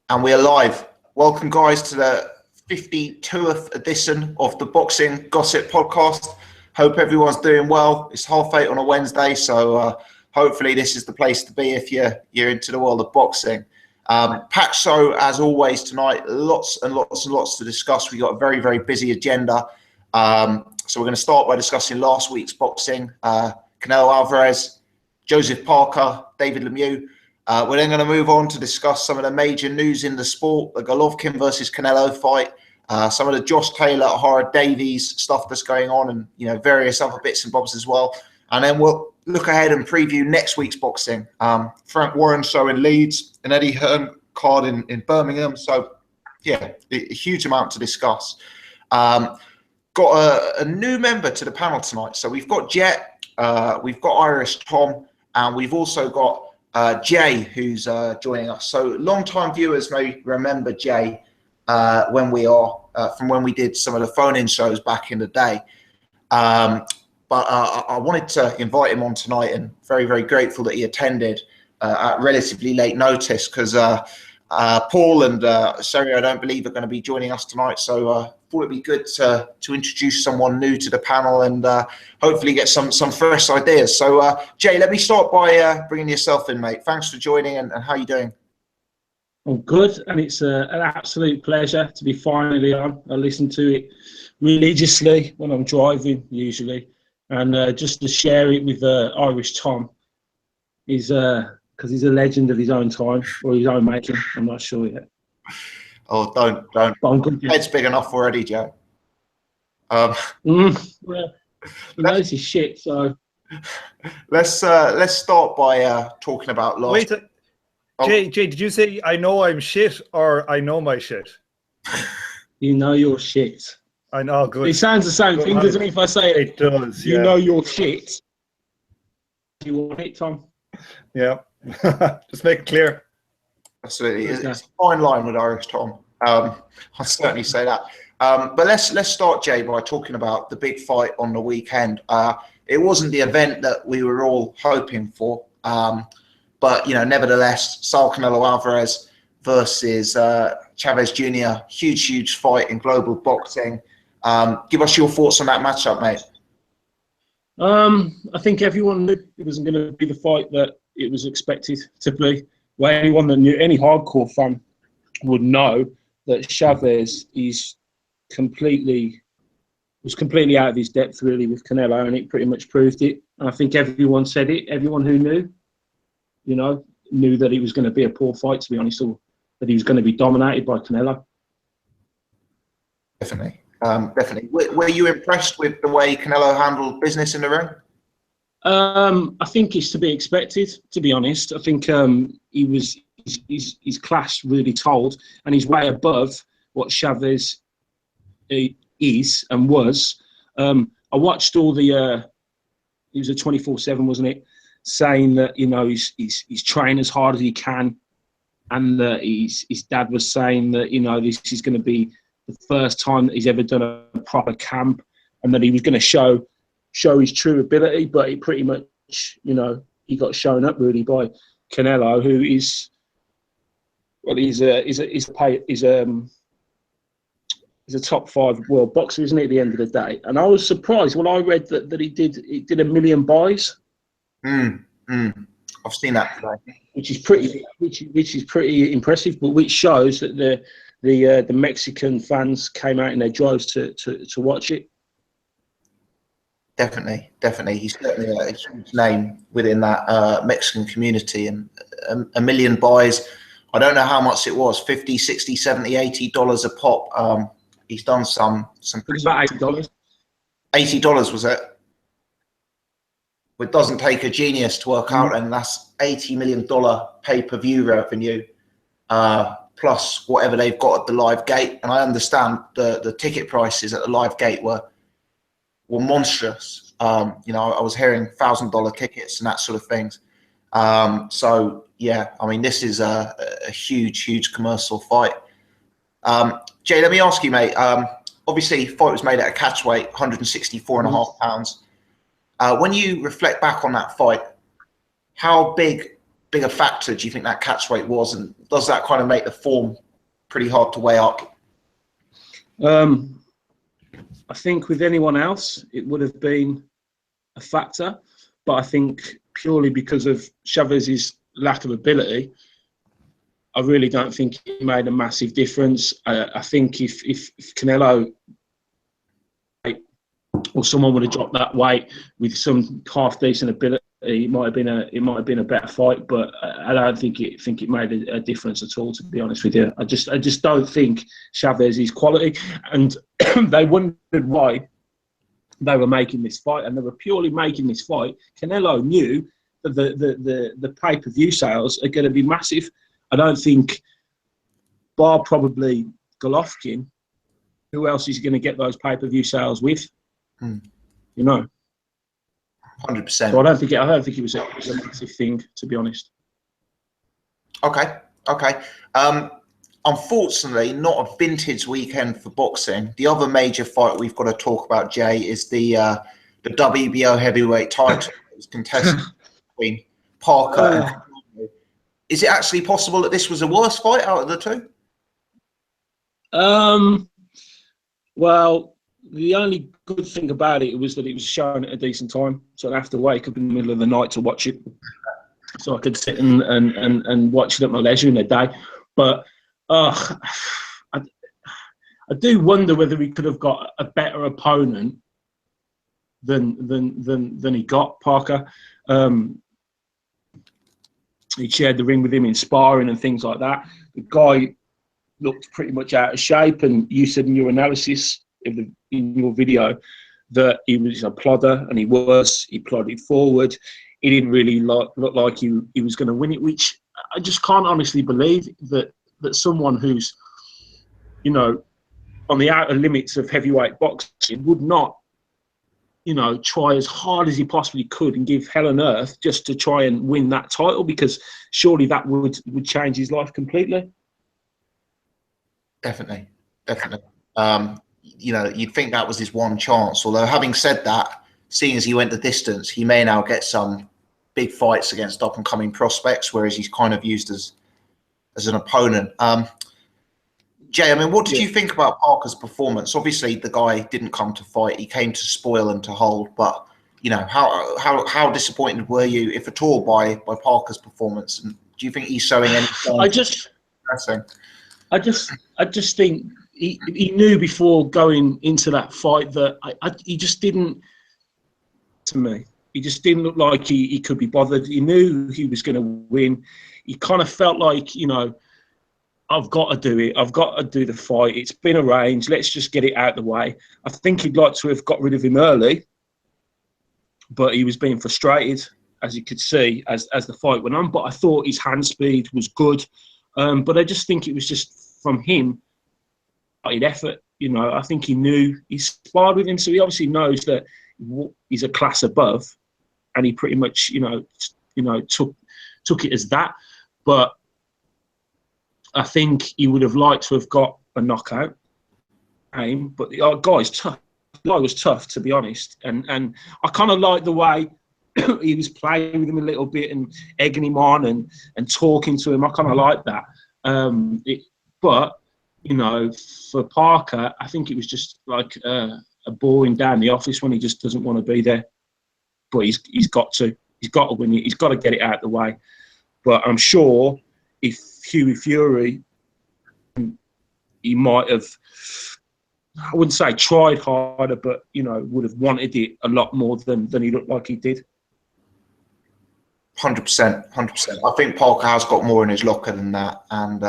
And we are live. Welcome, guys, to the 52nd edition of the Boxing Gossip Podcast. Hope everyone's doing well. It's 8:30 on a Wednesday, so hopefully this is the place to be if you're into the world of boxing. Packed show, as always, tonight. Lots and lots to discuss. We got a very, very busy agenda. So we're going to start by discussing last week's boxing. Canelo Alvarez, Joseph Parker, David Lemieux. We're then going to move on to discuss some of the major news in the sport, the Golovkin versus Canelo fight, some of the Josh Taylor, Ohara, Davies stuff that's going on, and various other bits and bobs as well. And then we'll look ahead and preview next week's boxing. Frank Warren show in Leeds, and Eddie Hearn card in Birmingham. So yeah, a huge amount to discuss. Got a new member to the panel tonight. So we've got Jet, we've got Irish Tom, and we've also got Jay, who's joining us. So long-time viewers may remember Jay from when we did some of the phone-in shows back in the day. But I wanted to invite him on tonight, and very, very grateful that he attended at relatively late notice, because Paul and Sari, I don't believe, are going to be joining us tonight. So thought it'd be good to introduce someone new to the panel and hopefully get some fresh ideas. So Jay, let me start by bringing yourself in, mate. Thanks for joining, and how are you doing? I'm good, and it's an absolute pleasure to be finally on. I listen to it religiously when I'm driving, usually, and just to share it with Irish Tom is because he's a legend of his own time, or his own making. I'm not sure yet. Oh, don't. But I'm good. Head's big enough already, Joe. Well, he knows his shit, so let's start by talking about last. Wait, Jay, did you say I know I'm shit or I know my shit? You know your shit. I know, good. It sounds the same thing, doesn't it? If I say it does. You know your shit. You want it, Tom? Yeah. Just make it clear. Absolutely, it's a fine line with Irish Tom. I'll certainly say that. But let's start, Jay, by talking about the big fight on the weekend. It wasn't the event that we were all hoping for, but nevertheless, Saul Canelo Alvarez versus Chavez Jr. Huge fight in global boxing. Give us your thoughts on that matchup, mate. I think everyone knew it wasn't going to be the fight that it was expected to be. Well, anyone that knew, any hardcore fan would know that Chavez was completely out of his depth, really, with Canelo, and it pretty much proved it. And I think everyone said it. Everyone who knew, knew that it was going to be a poor fight, to be honest, or that he was going to be dominated by Canelo. Definitely. Were you impressed with the way Canelo handled business in the ring? I think it's to be expected, to be honest. I think his class really told, and he's way above what Chavez is and was. I watched all the it was a 24/7, wasn't it, saying that he's trained as hard as he can, and that his dad was saying that this is going to be the first time that he's ever done a proper camp, and that he was going to show his true ability. But it pretty much, he got shown up really by Canelo, who is, well, he's a top 5 world boxer, isn't he, at the end of the day? And I was surprised when I read that he did 1 million buys. I've seen that today, which is pretty impressive, but which shows that the Mexican fans came out in their droves to watch it. Definitely. He's certainly a huge name within that Mexican community, and 1 million buys. I don't know how much it was, $50, $60, $70, $80 a pop. He's done some. It was about $80. $80 was it? It doesn't take a genius to work out, and that's $80 million pay-per-view revenue, plus whatever they've got at the live gate. And I understand the ticket prices at the live gate were monstrous. I was hearing $1,000 tickets and that sort of things. So yeah, I mean, this is a huge commercial fight. Jay, let me ask you, mate. Obviously, fight was made at a catch weight, 164.5 pounds. When you reflect back on that fight, how big big a factor do you think that catch weight was, and does that kind of make the form pretty hard to weigh up? I think with anyone else, it would have been a factor, but I think purely because of Chavez's lack of ability, I really don't think it made a massive difference. I think if Canelo or someone would have dropped that weight with some half decent ability, it might have been a better fight. But I don't think it made a difference at all. To be honest with you, I just don't think Chavez is quality, and they wondered why they were making this fight, and they were purely making this fight. Canelo knew that the pay-per-view sales are going to be massive. I don't think, bar probably Golovkin, who else is going to get those pay-per-view sales with? You know, 100%. So I don't think it was a massive thing, to be honest. Okay. Unfortunately, not a vintage weekend for boxing. The other major fight we've got to talk about, Jay, is the WBO heavyweight title that was contested between Parker and Canelo. Is it actually possible that this was a worse fight out of the two? Well, the only good thing about it was that it was shown at a decent time, so I'd have to wake up in the middle of the night to watch it, so I could sit and watch it at my leisure in the day. But I do wonder whether he could have got a better opponent than he got, Parker. He shared the ring with him in sparring and things like that. The guy looked pretty much out of shape, and you said in your analysis in your video that he was a plodder, and he plodded forward. He didn't really look like he was going to win it, which I just can't honestly believe that someone who's, you know, on the outer limits of heavyweight boxing would not, you know, try as hard as he possibly could and give hell on earth just to try and win that title, because surely that would change his life completely. Definitely. You know, you'd think that was his one chance. Although, having said that, seeing as he went the distance, he may now get some big fights against up-and-coming prospects, whereas he's kind of used as an opponent. Jay, I mean, what did you think about Parker's performance? Obviously, the guy didn't come to fight; he came to spoil and to hold. But you know, how disappointed were you, if at all, by Parker's performance? And do you think he's showing any signs I just think he knew before going into that fight that he just didn't. To me, he just didn't look like he could be bothered. He knew he was going to win. He kind of felt like, you know, I've got to do it. I've got to do the fight. It's been arranged. Let's just get it out of the way. I think he'd like to have got rid of him early, but he was being frustrated, as you could see, as the fight went on. But I thought his hand speed was good. But I just think it was just from him, effort. You know, I think he knew, he sparred with him, so he obviously knows that he's a class above, and he pretty much, you know, took it as that. But I think he would have liked to have got a knockout aim, but the guy's tough. The guy was tough, to be honest, and I kind of like the way he was playing with him a little bit and egging him on and talking to him. I kind of like that. But you know, for Parker, I think it was just like a boring down the office when he just doesn't want to be there. But he's got to win it. He's got to get it out of the way. But I'm sure if Hughie Fury, he might have, I wouldn't say tried harder, but you know, would have wanted it a lot more than he looked like he did. 100%. I think Parker has got more in his locker than that, and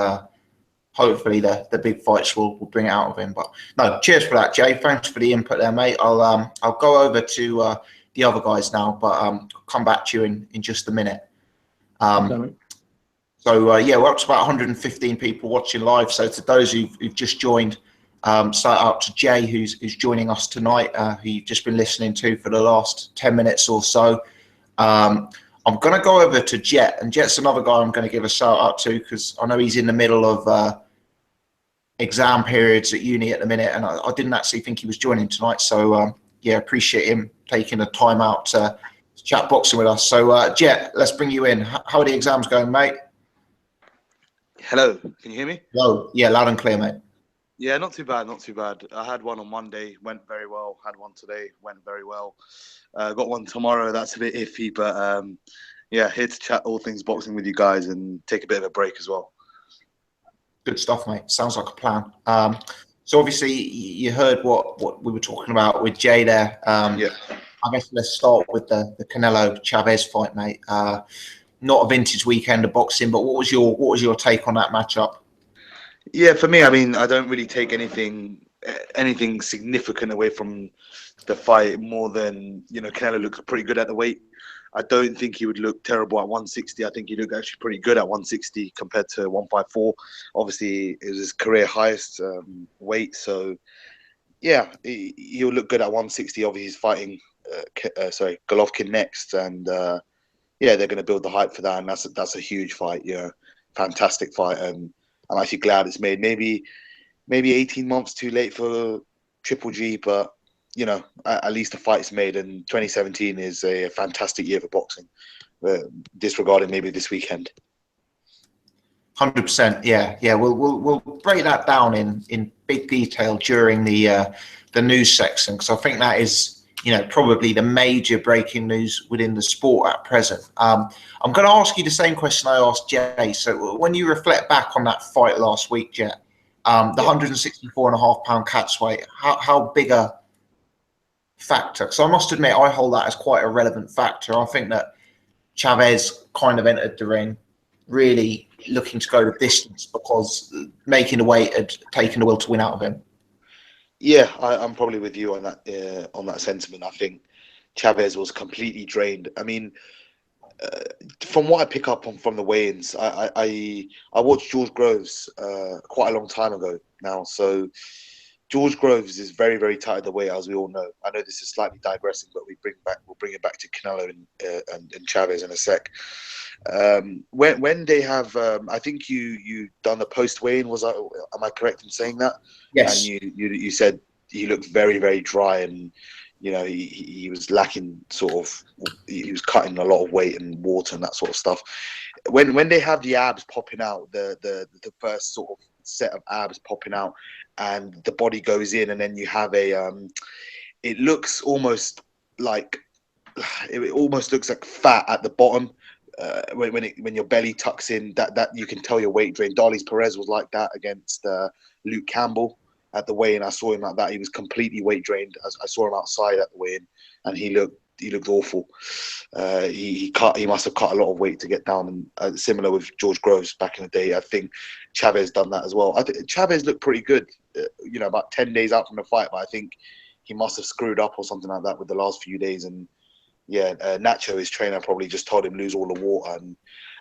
hopefully the big fights will bring it out of him. But no, cheers for that, Jay. Thanks for the input there, mate. I'll go over to the other guys now, but come back to you in just a minute. So yeah, we're up to about 115 people watching live. So to those who've just joined, shout out to Jay who's joining us tonight, who you've just been listening to for the last 10 minutes or so. I'm going to go over to Jet, and Jet's another guy I'm going to give a shout out to because I know he's in the middle of exam periods at uni at the minute, and I didn't actually think he was joining tonight. So yeah, appreciate him taking the time out to chat boxing with us. So, Jet, let's bring you in. How are the exams going, mate? Hello, can you hear me? Hello. Yeah, loud and clear, mate. Yeah, not too bad, not too bad. I had one on Monday, went very well. Had one today, went very well. Got one tomorrow, that's a bit iffy, but yeah, here to chat all things boxing with you guys and take a bit of a break as well. Good stuff, mate. Sounds like a plan. So obviously you heard what we were talking about with Jay there. Yeah. I guess let's start with the Canelo Chavez fight, mate. Not a vintage weekend of boxing, but what was your take on that matchup? Yeah, for me, I mean, I don't really take anything significant away from the fight more than, Canelo looks pretty good at the weight. I don't think he would look terrible at 160. I think he looked actually pretty good at 160 compared to 154. Obviously, it was his career highest weight. So, yeah, he'll look good at 160. Obviously, he's fighting, Golovkin next. And, yeah, they're going to build the hype for that. And that's a huge fight, fantastic fight. And I'm actually glad it's made. Maybe 18 months too late for Triple G, but at least the fight's made. And 2017 is a fantastic year for boxing. Disregarding maybe this weekend. 100%. Yeah. We'll break that down in big detail during the news section, because I think that is probably the major breaking news within the sport at present. I'm going to ask you the same question I asked Jay. So when you reflect back on that fight last week, Jet, the 164.5-pound catch weight, how big a factor? Because I must admit, I hold that as quite a relevant factor. I think that Chavez kind of entered the ring really looking to go the distance, because making the weight had taken the will to win out of him. Yeah, I'm probably with you on that sentiment. I think Chavez was completely drained. I mean, from what I pick up from the weigh-ins, I watched George Groves quite a long time ago now. So George Groves is very, very tight at the weight, as we all know. I know this is slightly digressing, but we'll bring it back to Canelo and Chavez in a sec. When they have, I think you done the post weigh-in. Am I correct in saying that? Yes. And you said he looked very, very dry, and he was lacking he was cutting a lot of weight and water and that sort of stuff. When they have the abs popping out, the first sort of set of abs popping out, and the body goes in, and then you have it looks almost like fat at the bottom. When your belly tucks in, that you can tell your weight drain. Darlis Perez was like that against Luke Campbell at the weigh-in. I saw him like that. He was completely weight drained. I saw him outside at the weigh-in, and he looked awful. He must have cut a lot of weight to get down. And similar with George Groves back in the day. I think Chavez done that as well. I think Chavez looked pretty good. About 10 days out from the fight, but I think he must have screwed up or something like that with the last few days. And yeah, Nacho, his trainer, probably just told him lose all the water. And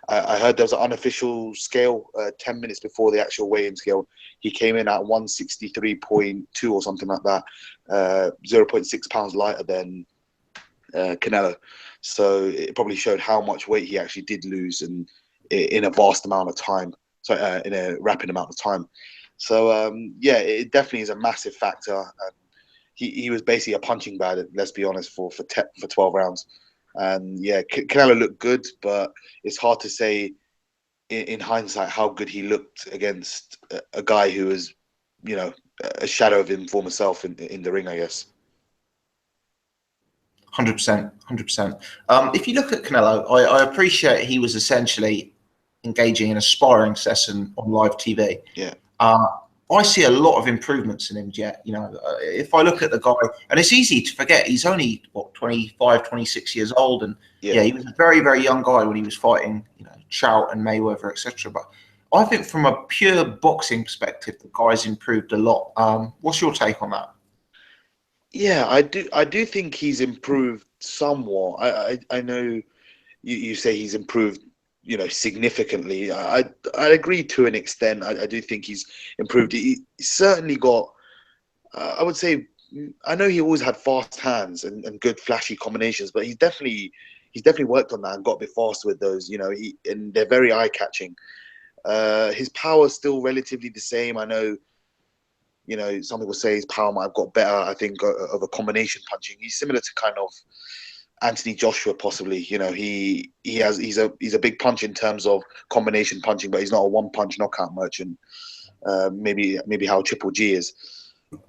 I heard there was an unofficial scale 10 minutes before the actual weigh-in scale. He came in at 163.2 or something like that, 0.6 pounds lighter than Canelo. So it probably showed how much weight he actually did lose in a vast amount of time. So in a rapid amount of time. So yeah, it definitely is a massive factor. He was basically a punching bag, let's be honest, for 12 rounds. And yeah, Canelo looked good, but it's hard to say in hindsight how good he looked against a guy who was, a shadow of him former self in the ring, I guess. 100%. If you look at Canelo, I appreciate he was essentially engaging in a sparring session on live TV. Yeah. I see a lot of improvements in him, Jet. If I look at the guy, and it's easy to forget, he's only 25, 26 years old, and yeah, he was a very, very young guy when he was fighting, Trout and Mayweather, etc. But I think from a pure boxing perspective, the guy's improved a lot. What's your take on that? Yeah, I do think he's improved somewhat. I know you say he's improved, significantly. I agree to an extent. I do think he's improved. He certainly got, I would say, I know he always had fast hands and good flashy combinations, but he's definitely worked on that and got a bit faster with those, and they're very eye-catching. His power's still relatively the same. I know, some people say his power might have got better, I think, of a combination punching. He's similar to kind of Anthony Joshua possibly. You know, he's a big punch in terms of combination punching, but he's not a one punch knockout merchant. Maybe how Triple G is,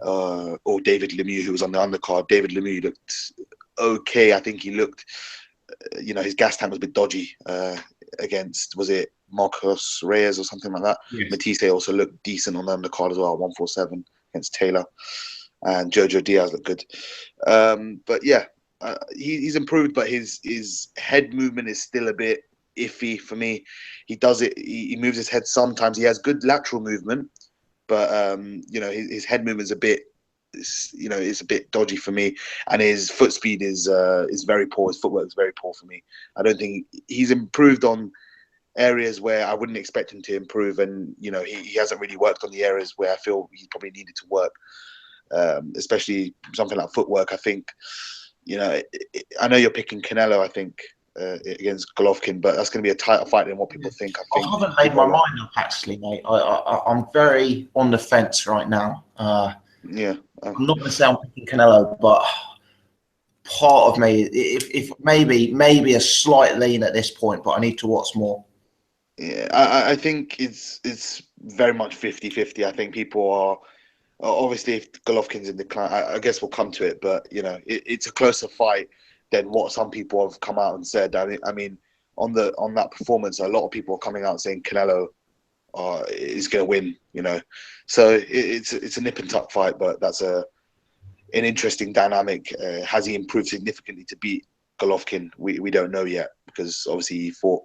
or David Lemieux, who was on the undercard. David Lemieux looked okay. I think he looked, his gas tank was a bit dodgy against, was it Marcos Reyes or something like that? Yes. Matisse also looked decent on the undercard as well, 147 against Taylor, and Jojo Diaz looked good. But yeah, he's improved, but his head movement is still a bit iffy for me. He does it. He moves his head sometimes. He has good lateral movement, but his head movement is a bit, it's a bit dodgy for me, and his foot speed is very poor. His footwork is very poor for me. I don't think he's improved on areas where I wouldn't expect him to improve, and he hasn't really worked on the areas where I feel he probably needed to work, especially something like footwork. I think, I know you're picking Canelo, I think, against Golovkin, but that's going to be a tighter fight than what people think. I haven't made my mind up, actually, mate. I'm very on the fence right now. I'm not going to say I'm picking Canelo, but part of me, if maybe a slight lean at this point, but I need to watch more. Yeah, I think it's very much 50-50. I think people are, obviously, if Golovkin's in decline, I guess we'll come to it, but it's a closer fight than what some people have come out and said. I mean, on that performance, a lot of people are coming out saying Canelo is going to win. So it's a nip and tuck fight, but that's an interesting dynamic. Has he improved significantly to beat Golovkin? We don't know yet, because obviously he fought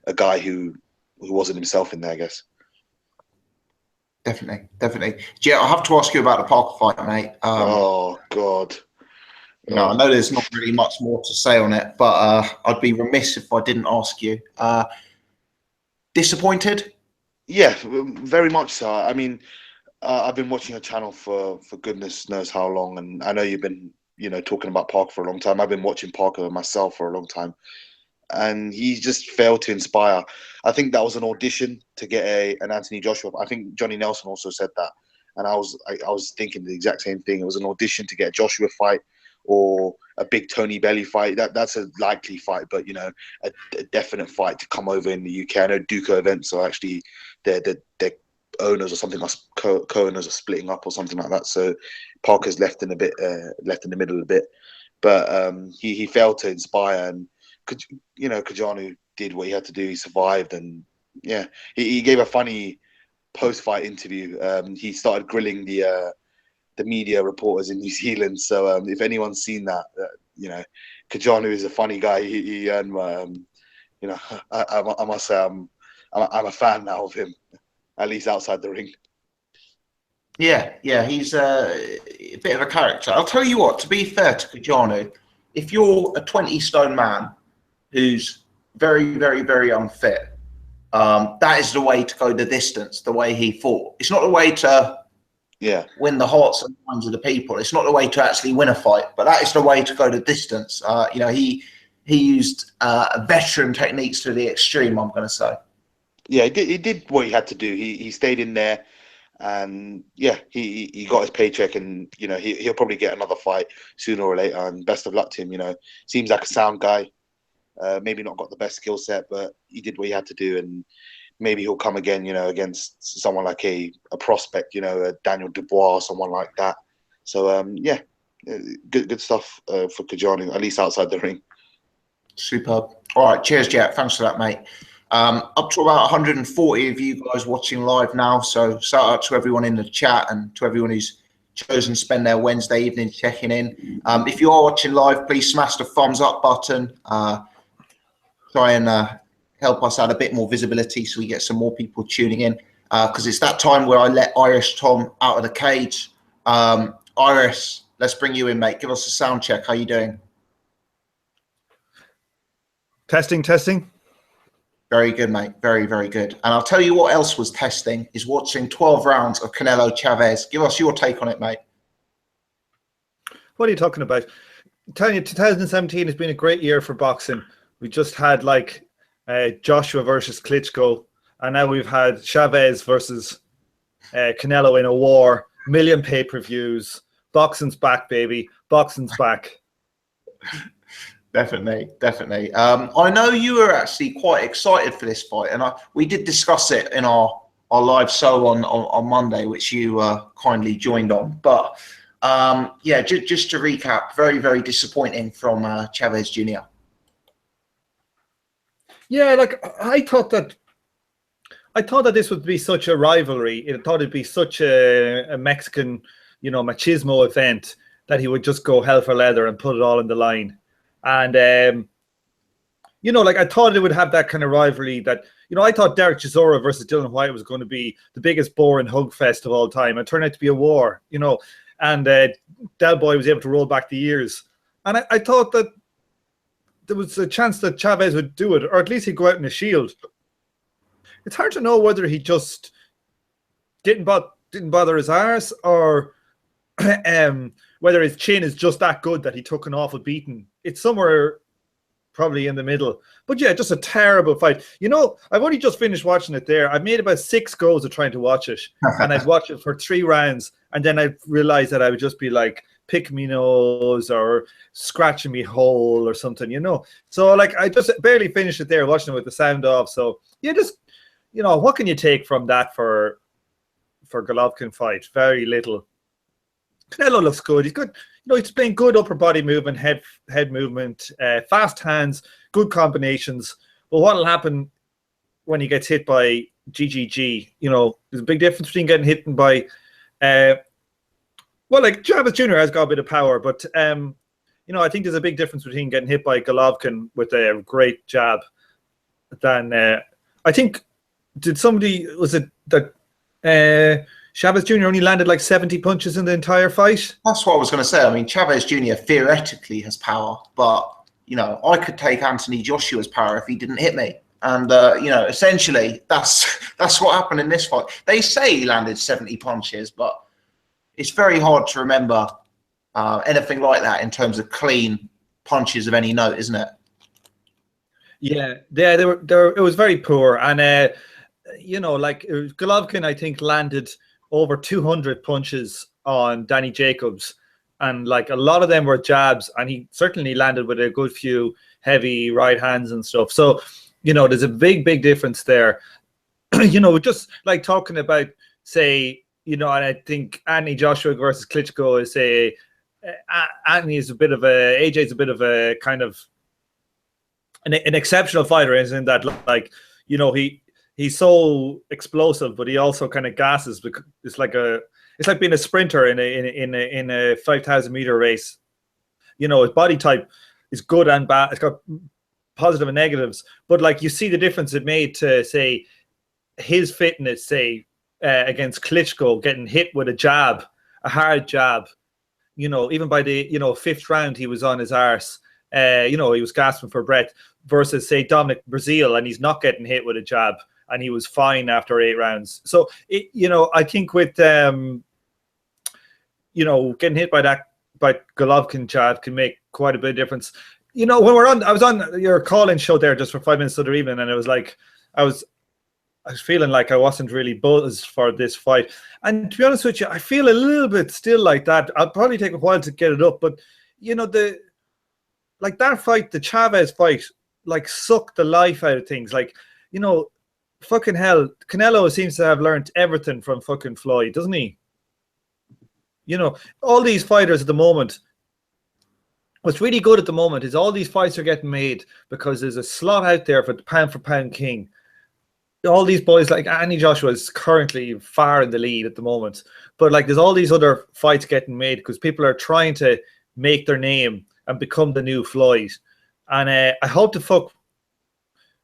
a guy who wasn't himself in there, I guess. Definitely. Yeah, I have to ask you about the Parker fight, mate. Oh God. I know there's not really much more to say on it, but I'd be remiss if I didn't ask you. Disappointed? Yeah, very much so. I mean, I've been watching your channel for goodness knows how long, and I know you've been, talking about Parker for a long time. I've been watching Parker myself for a long time, and he just failed to inspire. I think that was an audition to get an Anthony Joshua. I think Johnny Nelson also said that, and I was thinking the exact same thing. It was an audition to get a Joshua fight, or a big Tony Belly fight. That's a likely fight, but a definite fight to come over in the UK. I know Duco Events are actually their owners or something, co-owners are splitting up or something like that. So Parker's left in the middle a bit, but he failed to inspire, and Kajanu did what he had to do. He survived, and yeah, he gave a funny post-fight interview. He started grilling the media reporters in New Zealand. So if anyone's seen that, Kajanu is a funny guy. He earned my, I must say I'm a fan now of him, at least outside the ring. Yeah, he's a bit of a character. I'll tell you what, to be fair to Kajanu, if you're a 20-stone man who's very, very, very unfit, that is the way to go the distance, the way he fought. It's not the way to win the hearts and minds of the people. It's not the way to actually win a fight, but that is the way to go the distance. He used veteran techniques to the extreme, I'm going to say. Yeah, he did what he had to do. He stayed in there, and yeah, he got his paycheck, and he'll probably get another fight sooner or later. And best of luck to him. Seems like a sound guy. Maybe not got the best skill set, but he did what he had to do, and maybe he'll come again, against someone like a prospect, a Daniel Dubois, someone like that. So good stuff for Kajanu, at least outside the ring. Superb. All right, cheers, Jet. Thanks for that, mate. Up to about 140 of you guys watching live now. So shout out to everyone in the chat and to everyone who's chosen to spend their Wednesday evening checking in. If you are watching live, please smash the thumbs up button. Try and help us add a bit more visibility so we get some more people tuning in, because it's that time where I let Irish Tom out of the cage. Irish, let's bring you in, mate. Give us a sound check. How you doing? Testing. Very good, mate. Very, very good. And I'll tell you what else was testing is watching 12 rounds of Canelo Chavez. Give us your take on it, mate. What are you talking about? I'm telling you, 2017 has been a great year for boxing. We just had Joshua versus Klitschko, and now we've had Chavez versus Canelo in a war. 1 million pay-per-views. Boxing's back, baby. Boxing's back. Definitely, definitely. I know you were actually quite excited for this fight, and we did discuss it in our live show on Monday, which you kindly joined on. But yeah, just to recap, very, very disappointing from Chavez Jr. Yeah, like I thought that this would be such a rivalry. I thought it'd be such a Mexican, machismo event that he would just go hell for leather and put it all on the line. And like I thought it would have that kind of rivalry that, I thought Derek Chisora versus Dylan White was going to be the biggest boring hug fest of all time. It turned out to be a war, and Del Boy was able to roll back the years. And I thought that there was a chance that Chavez would do it, or at least he'd go out in a shield. It's hard to know whether he just didn't bother his arse, or whether his chin is just that good that he took an awful beating. It's somewhere probably in the middle. But yeah, just a terrible fight. I've only just finished watching it there. I've made about 6 goes of trying to watch it. And I'd watch it for 3 rounds. And then I realized that I would just be like picking me nose or scratching me hole or something, So like I just barely finished it there, watching it with the sound off. So yeah, just, what can you take from that for Golovkin fight? Very little. Canelo looks good. He's good. He's playing good upper body movement, head movement, fast hands, good combinations. But what will happen when he gets hit by GGG? There's a big difference between getting hit by, like Chavez Jr. has got a bit of power, but I think there's a big difference between getting hit by Golovkin with a great jab than I think. Was it that Chavez Jr. only landed like 70 punches in the entire fight? That's what I was going to say. I mean, Chavez Jr. theoretically has power, but, I could take Anthony Joshua's power if he didn't hit me. And, essentially, that's what happened in this fight. They say he landed 70 punches, but it's very hard to remember anything like that in terms of clean punches of any note, isn't it? Yeah, they were. It was very poor. And, like Golovkin, I think, landed over 200 punches on Danny Jacobs, and like a lot of them were jabs, and he certainly landed with a good few heavy right hands and stuff. So there's a big difference there. Just like talking about, say, and I think Anthony Joshua versus Klitschko is Anthony is AJ's a bit of a kind of an exceptional fighter, isn't that, like, he's so explosive, but he also kind of gasses. Because it's like being a sprinter in a 5,000 meter race. His body type is good and bad. It's got positive and negatives, but like you see the difference it made to, say, his fitness, say, against Klitschko, getting hit with a hard jab. Even by the 5th round, he was on his arse. He was gasping for breath. Versus, say, Dominic Breazeale, and he's not getting hit with a jab, and he was fine after 8 rounds. So, I think with, getting hit by Golovkin jab can make quite a bit of difference. When I was on your call-in show there just for 5 minutes the other evening, and it was like, I was feeling like I wasn't really buzzed for this fight. And to be honest with you, I feel a little bit still like that. I'll probably take a while to get it up, but, that fight, the Chavez fight, like sucked the life out of things. Like, fucking hell, Canelo seems to have learned everything from fucking Floyd, doesn't he? All these fighters at the moment, what's really good at the moment is all these fights are getting made because there's a slot out there for the pound king. All these boys, like Anthony Joshua is currently far in the lead at the moment, but like there's all these other fights getting made because people are trying to make their name and become the new Floyd. And I hope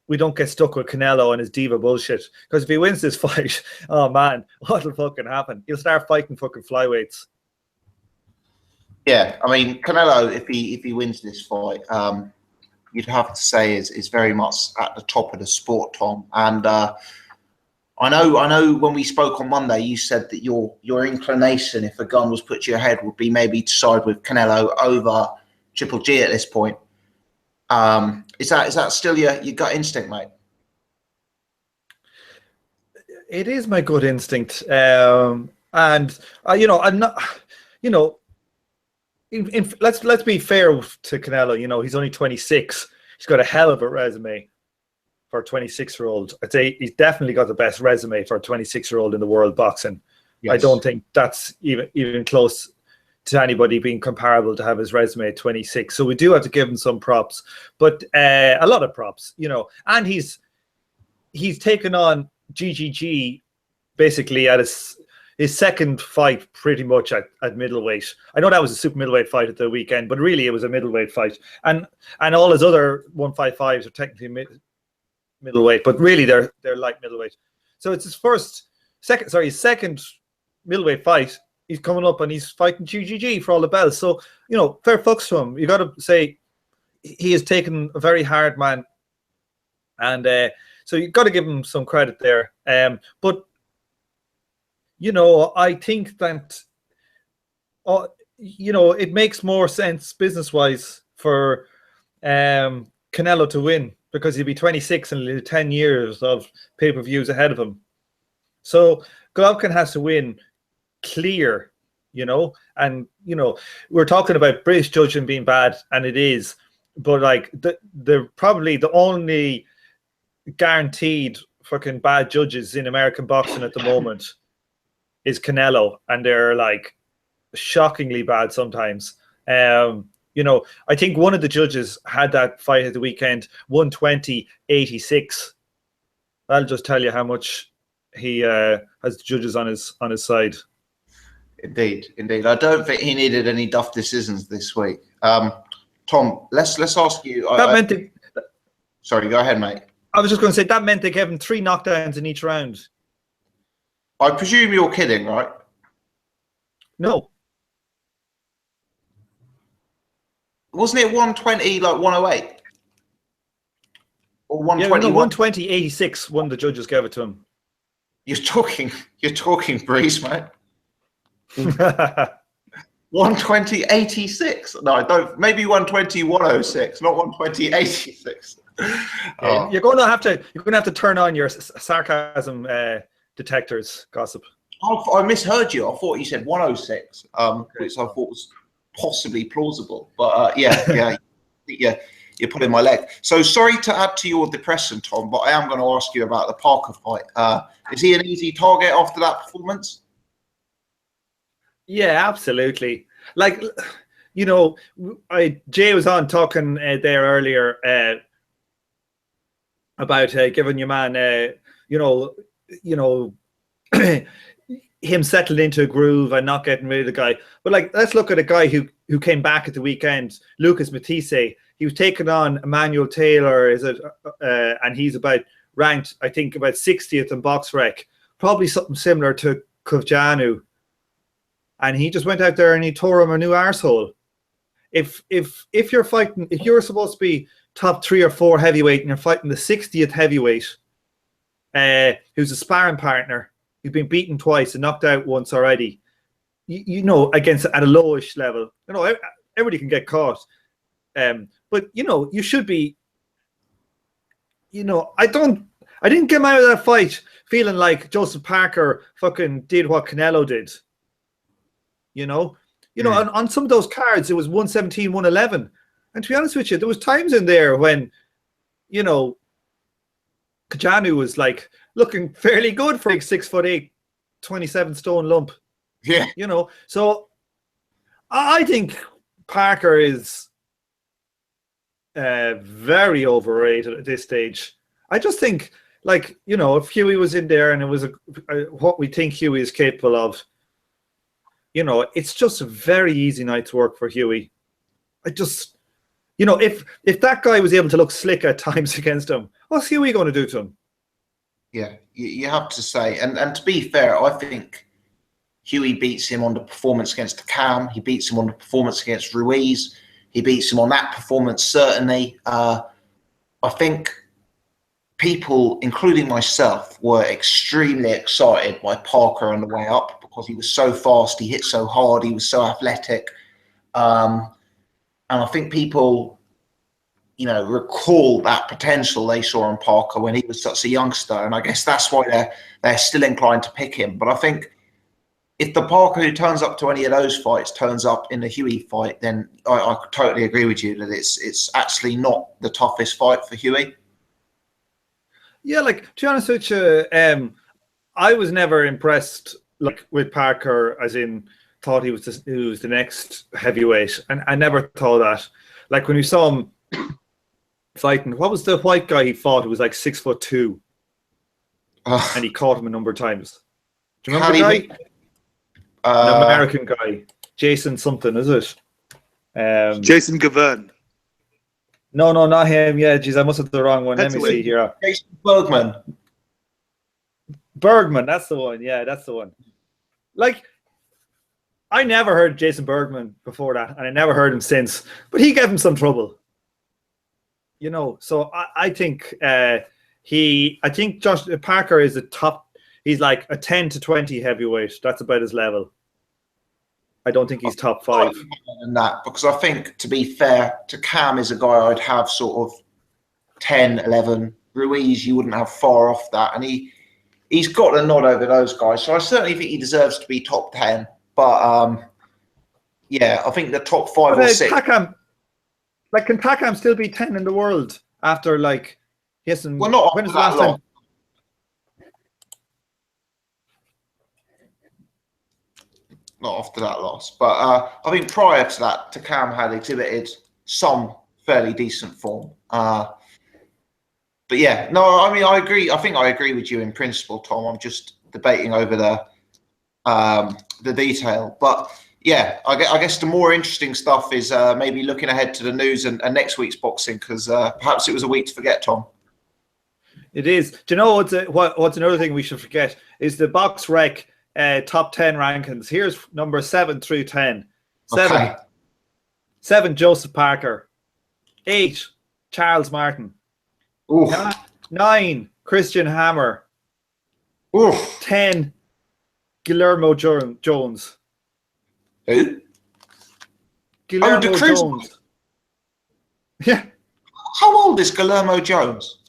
we don't get stuck with Canelo and his diva bullshit. Because if he wins this fight, oh man, what'll fucking happen? He'll start fighting fucking flyweights. Yeah, I mean, Canelo, if he wins this fight, you'd have to say is very much at the top of the sport, Tom. And I know when we spoke on Monday, you said that your inclination, if a gun was put to your head, would be maybe to side with Canelo over Triple G at this point. Is that still your gut instinct, mate? It is my gut instinct, and I'm not. let's be fair to Canelo. You know, he's only 26. He's got a hell of a resume for a 26-year-old. I'd say he's definitely got the best resume for a 26-year-old in the world boxing. Yes. I don't think that's even close to anybody being comparable to have his resume at 26. So we do have to give him some props, but a lot of props, you know. And he's taken on GGG basically at his second fight, pretty much at middleweight. I know that was a super middleweight fight at the weekend, but really it was a middleweight fight. And all his other 155s are technically middleweight, but really they're light middleweight. So it's his second middleweight fight. He's coming up and he's fighting GGG for all the belts. So, you know, fair fucks to him. You got to say he has taken a very hard man, and so you got to give him some credit there. But you know, I think that you know, it makes more sense business-wise for Canelo to win, because he'll be 26 and 10 years of pay-per-views ahead of him. So Golovkin has to win clear, you know. And you know, we're talking about British judging being bad, and it is, but like the probably the only guaranteed fucking bad judges in American boxing at the moment is Canelo, and they're like shockingly bad sometimes. You know, I think one of the judges had that fight at the weekend, 120-86. That'll just tell you how much he has the judges on his side. Indeed. I don't think he needed any tough decisions this week. Tom, let's ask you. Sorry, go ahead, mate. I was just going to say that meant they gave him 3 knockdowns in each round. I presume you're kidding, right? No. Wasn't it 120, like 108? Or 120? Yeah, no, 120-86. One of the judges gave it to him. You're talking breeze, mate. 120-86. No, I don't. Maybe 120-106, not 120-86. You're going to have to turn on your sarcasm detectors, gossip. I misheard you. I thought you said 106, which I thought was possibly plausible. But yeah, you're pulling my leg. So sorry to add to your depression, Tom, but I am going to ask you about the Parker fight. Is he an easy target after that performance? Yeah, absolutely. Like, you know, Jay was on talking there earlier about giving your man, you know, him settling into a groove and not getting rid of the guy. But like, let's look at a guy who came back at the weekend, Lucas Matisse. He was taking on Emmanuel Taylor, and he's ranked, I think, about 60th in Boxrec, probably something similar to Kovjanu. And he just went out there and he tore him a new arsehole. If you're fighting, if you're supposed to be top 3 or 4 heavyweight and you're fighting the 60th heavyweight, who's a sparring partner, who's been beaten twice and knocked out once already, you know, against at a lowish level, you know, everybody can get caught. But you know, you should be. You know, I didn't come out of that fight feeling like Joseph Parker fucking did what Canelo did. You know, on some of those cards, it was 117, 111. And to be honest with you, there was times in there when, you know, Kajanu was like looking fairly good for a 6'8", 27-stone lump. Yeah. You know, so I think Parker is very overrated at this stage. I just think, like, you know, if Huey was in there and it was what we think Huey is capable of, you know, it's just a very easy night's work for Huey. I just, you know, if that guy was able to look slick at times against him, what's Huey going to do to him? Yeah, you have to say, and to be fair, I think Huey beats him on the performance against Cam. He beats him on the performance against Ruiz. He beats him on that performance, certainly. I think people, including myself, were extremely excited by Parker on the way up because he was so fast, he hit so hard, he was so athletic. And I think people, you know, recall that potential they saw in Parker when he was such a youngster. And I guess that's why they're still inclined to pick him. But I think if the Parker who turns up to any of those fights turns up in the Huey fight, then I totally agree with you that it's actually not the toughest fight for Huey. Yeah, like, to be honest with you, I was never impressed like with Parker, as in thought he was the next heavyweight, and I never thought that. Like when you saw him fighting, what was the white guy he fought who was like 6'2", and he caught him a number of times? Do you remember the guy? An American guy, Jason something, is it? Jason Gavern. No, not him. Yeah, geez, I must have the wrong one. Let me see here. Jason Bergman. Bergman, that's the one. Yeah, that's the one. Like, I never heard Jason Bergman before that, and I never heard him since. But he gave him some trouble, you know. So I think Josh Parker is a top. He's like a 10 to 20 heavyweight. That's about his level. I don't think he's top 5. Than that, because I think, to be fair, to Cam is a guy I'd have sort of 10, 11. Ruiz, you wouldn't have far off that, and he's got a nod over those guys. So I certainly think he deserves to be top 10. But yeah, I think the top 5 or 6. Takam, like, can Takam still be 10 in the world after like? Yes, and well, not when was the last time? Not after that loss, but I think prior to that, Takam had exhibited some fairly decent form. But yeah, no, I mean, I agree. I think I agree with you in principle, Tom. I'm just debating over the detail. But yeah, I guess the more interesting stuff is maybe looking ahead to the news and next week's boxing, because perhaps it was a week to forget, Tom. It is. Do you know what's another thing we should forget is the Boxrec top 10 rankings. Here's number 7 through 10. 7, Okay. 7 Joseph Parker. 8 Charles Martin. Oof. 9 Christian Hammer. Oof. 10 Guillermo Jones. Who? Guillermo Jones. Yeah. How old is Guillermo Jones?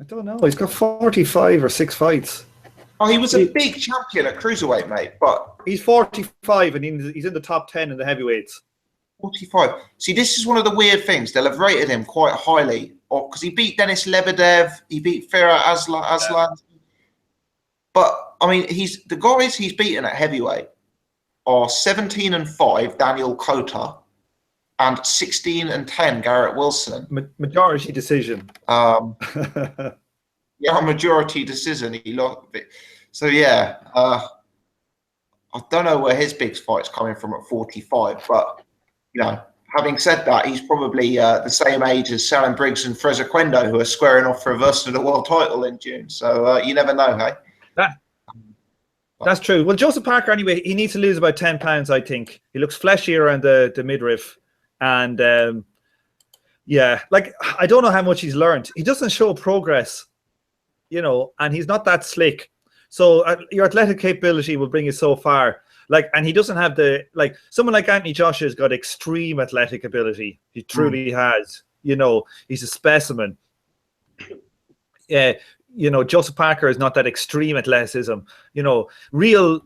I don't know. He's got 45 or 6 fights. Oh, he was a big champion at cruiserweight, mate. But he's 45 and he's in the top 10 in the heavyweights. 45. See, this is one of the weird things. They'll have rated him quite highly, because he beat Denis Lebedev, he beat Farah Aslan. But I mean, the guys he's beaten at heavyweight are 17-5 Daniel Cota and 16-10 Garrett Wilson. Majority decision. Yeah, majority decision. He lost it. So yeah, I don't know where his big fight's coming from at 45, but you know, having said that, he's probably the same age as Salen Briggs and Fraser Quendo, who are squaring off for a version of the world title in June. So you never know, hey? That's true. Well, Joseph Parker, anyway, he needs to lose about 10 pounds, I think. He looks fleshy around the midriff. And yeah, like, I don't know how much he's learned. He doesn't show progress, you know, and he's not that slick. So your athletic capability will bring you so far. Like, and he doesn't have someone like Anthony Joshua has got extreme athletic ability. He truly has, you know, he's a specimen. Yeah. You know, Joseph Parker is not that extreme athleticism. You know, real,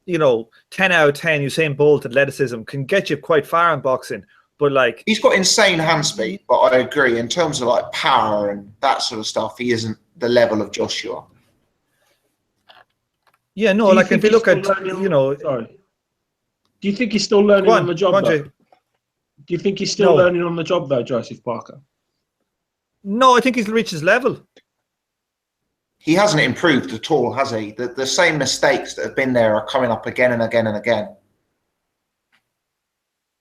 you know, 10 out of 10 Usain Bolt athleticism can get you quite far in boxing. But like, he's got insane hand speed, but I agree in terms of like power and that sort of stuff, he isn't the level of Joshua. Yeah, no, like if you look at, you know, sorry. Do you think he's still learning on the job? Do you think he's still learning on the job though, Joseph Parker? No, I think he's reached his level. He hasn't improved at all, has he? The same mistakes that have been there are coming up again and again and again.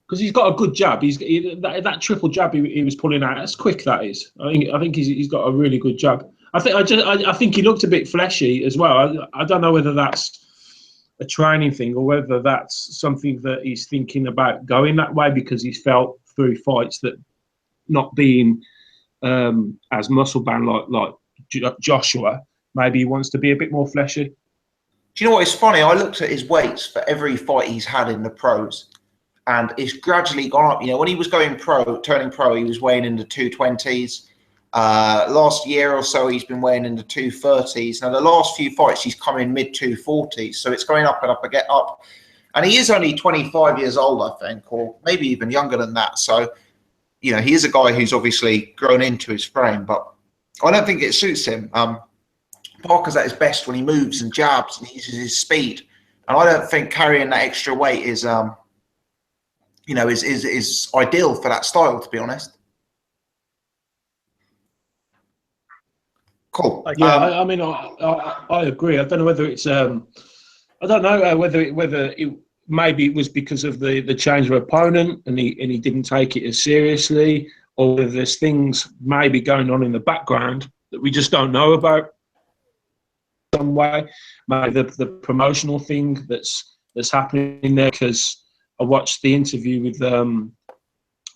Because he's got a good jab. That triple jab he was pulling out. That's quick. That is. I think he's got a really good jab. I think he looked a bit fleshy as well. I don't know whether that's a training thing or whether that's something that he's thinking about going that way because he's felt through fights that not being as muscle bound like Joshua. Maybe he wants to be a bit more fleshy. Do you know what? It's funny. I looked at his weights for every fight he's had in the pros, and it's gradually gone up. You know, when he was going pro, turning pro, he was weighing in the 220s. Last year or so, he's been weighing in the 230s. Now, the last few fights, he's come in mid 240s. So it's going up and up and get up. And he is only 25 years old, I think, or maybe even younger than that. So, you know, he is a guy who's obviously grown into his frame, but I don't think it suits him. Parker's at his best when he moves and jabs and uses his speed. And I don't think carrying that extra weight is, you know, is ideal for that style, to be honest. Cool. Yeah, I mean, I agree. I don't know whether it's I don't know whether it maybe it was because of the change of opponent and he didn't take it as seriously, or whether there's things maybe going on in the background that we just don't know about. Some way, maybe the promotional thing that's happening there. Because I watched the interview with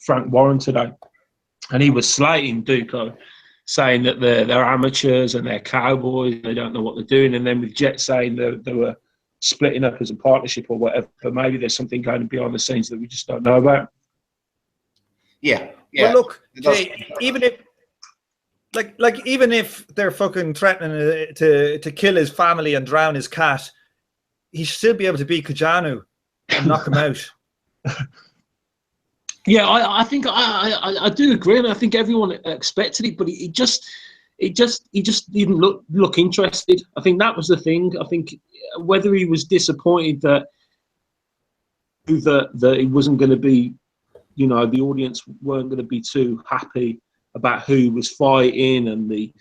Frank Warren today, and he was slating Duco, saying that they're amateurs and they're cowboys, they don't know what they're doing, and then with Jet saying they were splitting up as a partnership or whatever. But maybe there's something going on behind the scenes that we just don't know about. Yeah. Well, look, Jay, even if even if they're fucking threatening to kill his family and drown his cat, he should still be able to beat Kajanu and knock him out. Yeah, I think I do agree, and I think everyone expected it, but he just didn't look interested. I think that was the thing. I think whether he was disappointed that he wasn't going to be, you know, the audience weren't going to be too happy about who he was fighting, and the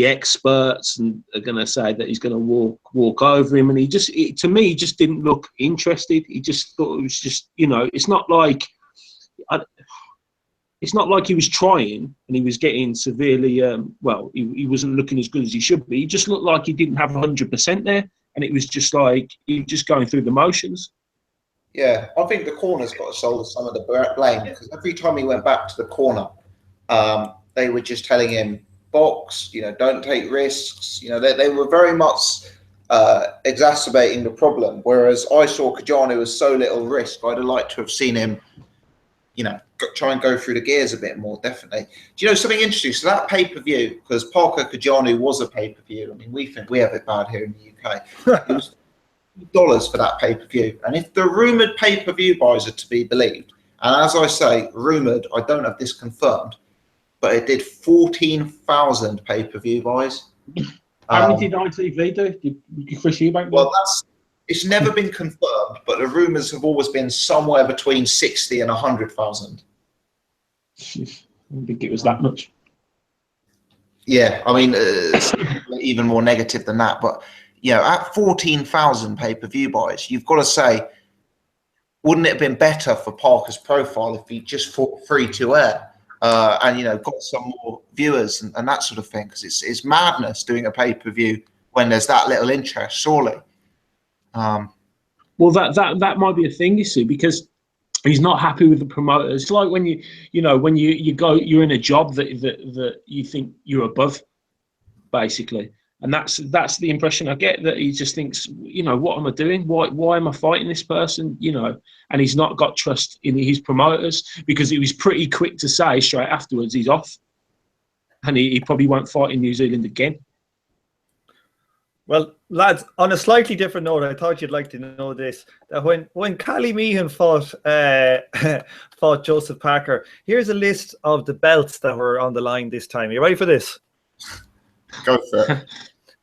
experts and are going to say that he's going to walk over him, and to me he just didn't look interested. He just thought it was just, you know, it's not like he was trying and he was getting severely well, he wasn't looking as good as he should be. He just looked like he didn't have 100% there, and it was just like he was just going through the motions. Yeah, I think the corner's got to shoulder some of the blame, because every time he went back to the corner, they were just telling him, box, you know, don't take risks. You know, they were very much exacerbating the problem. Whereas I saw Kajanu as so little risk. I'd have liked to have seen him, you know, try and go through the gears a bit more, definitely. Do you know something interesting? So that pay-per-view, because Parker Kajanu was a pay-per-view. I mean, we think we have it bad here in the UK. It was $2 for that pay-per-view. And if the rumoured pay-per-view buys are to be believed, and as I say, rumoured, I don't have this confirmed, but it did 14,000 pay-per-view buys. How many did ITV do? Did Chris Eubank do? Well, it's never been confirmed, but the rumours have always been somewhere between 60 and 100,000. I don't think it was that much. Yeah, I mean, it's even more negative than that. But, you know, at 14,000 pay-per-view buys, you've got to say, wouldn't it have been better for Parker's profile if he just fought free to air and, you know, got some more viewers and that sort of thing? Because it's madness doing a pay-per-view when there's that little interest, surely. Well, that might be a thing, you see, because he's not happy with the promoters. It's like when you go, you're in a job that you think you're above, basically, and that's the impression I get, that he just thinks, you know, what am I doing? Why am I fighting this person? You know, and he's not got trust in his promoters, because he was pretty quick to say straight afterwards he's off, and he probably won't fight in New Zealand again. Well, lads, on a slightly different note, I thought you'd like to know this, that when Callie Meehan fought Joseph Parker, here's a list of the belts that were on the line this time. You ready for this? Go for it.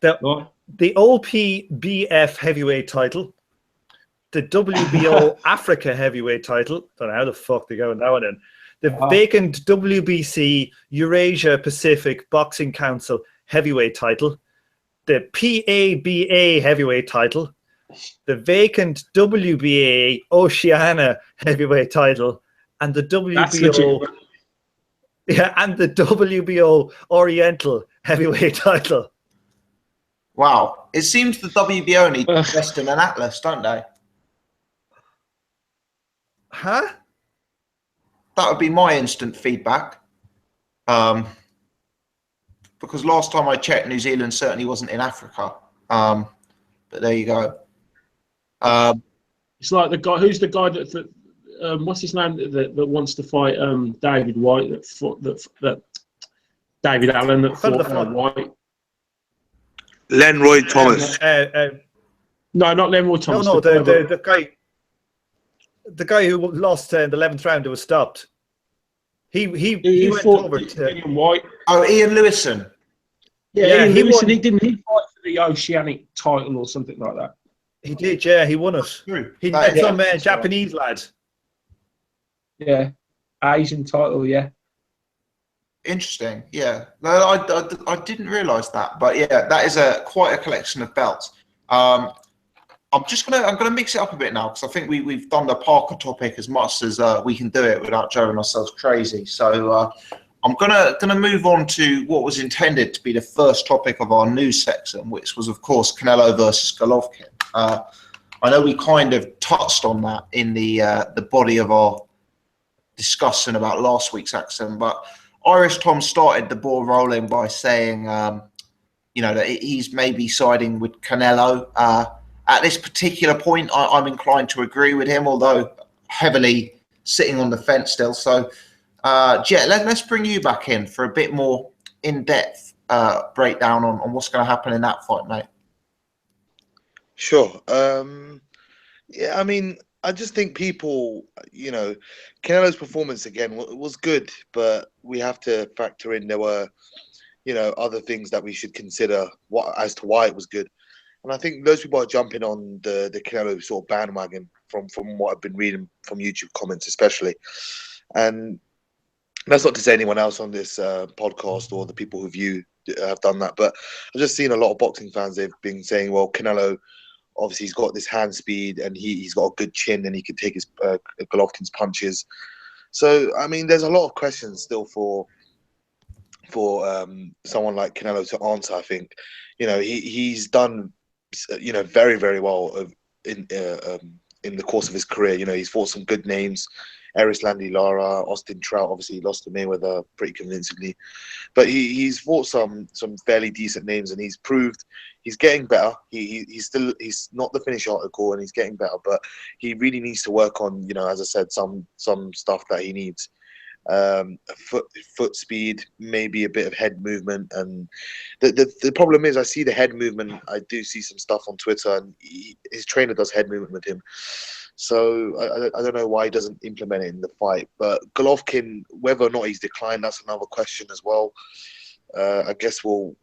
The OPBF heavyweight title, the WBO Africa heavyweight title, don't know how the fuck they go in that one in, the vacant WBC Eurasia Pacific Boxing Council heavyweight title, the PABA heavyweight title, the vacant WBA Oceania heavyweight title, and the WBO and the WBO Oriental heavyweight title. Wow. It seems the WBO need to invest in an atlas, don't they? Huh? That would be my instant feedback. Because last time I checked, New Zealand certainly wasn't in Africa. But there you go. It's like the guy. Who's the guy that what's his name that wants to fight David White? That David Allen that Fell in the fought front. White. Lenroy Thomas. No, not Lenroy No, Thomas. no, the guy who lost in the 11th round who was stopped. He went fought over to Ian White. Oh, Ian Lewison. Yeah, Ian he Lewis, won. and didn't he fight for the Oceanic title or something like that? He did, yeah, he won it. True. He That met is- some right. Japanese lad. Yeah, Asian title. Yeah. Interesting. Yeah. No, I didn't realise that, but yeah, that is quite a collection of belts. I'm gonna mix it up a bit now because I think we've done the Parker topic as much as we can do it without driving ourselves crazy. So I'm gonna move on to what was intended to be the first topic of our news section, which was of course Canelo versus Golovkin. I know we kind of touched on that in the body of our discussion about last week's action, but Irish Tom started the ball rolling by saying, that he's maybe siding with Canelo. At this particular point, I'm inclined to agree with him, although heavily sitting on the fence still. So, Jet, let's bring you back in for a bit more in-depth breakdown on what's going to happen in that fight, mate. Sure. Yeah, I mean, I just think people, Canelo's performance again was good, but we have to factor in there were, other things that we should consider as to why it was good. And I think those people are jumping on the Canelo sort of bandwagon from what I've been reading from YouTube comments, especially. And that's not to say anyone else on this podcast or the people who have done that, but I've just seen a lot of boxing fans. They've been saying, well, Canelo, obviously he's got this hand speed and he's got a good chin and he can take his Golovkin's punches. So I mean, there's a lot of questions still for someone like Canelo to answer. I think, he's done, very, very well in the course of his career. He's fought some good names. Erislandy Lara, Austin Trout, obviously he lost to Mayweather pretty convincingly, but he's fought some fairly decent names, and he's proved he's getting better. He's not the finished article, and he's getting better, but he really needs to work on, as I said, some stuff that he needs. Foot speed, maybe a bit of head movement, and the problem is I see the head movement. I do see some stuff on Twitter, and his trainer does head movement with him. So I don't know why he doesn't implement it in the fight. But Golovkin, whether or not he's declined, that's another question as well. I guess we'll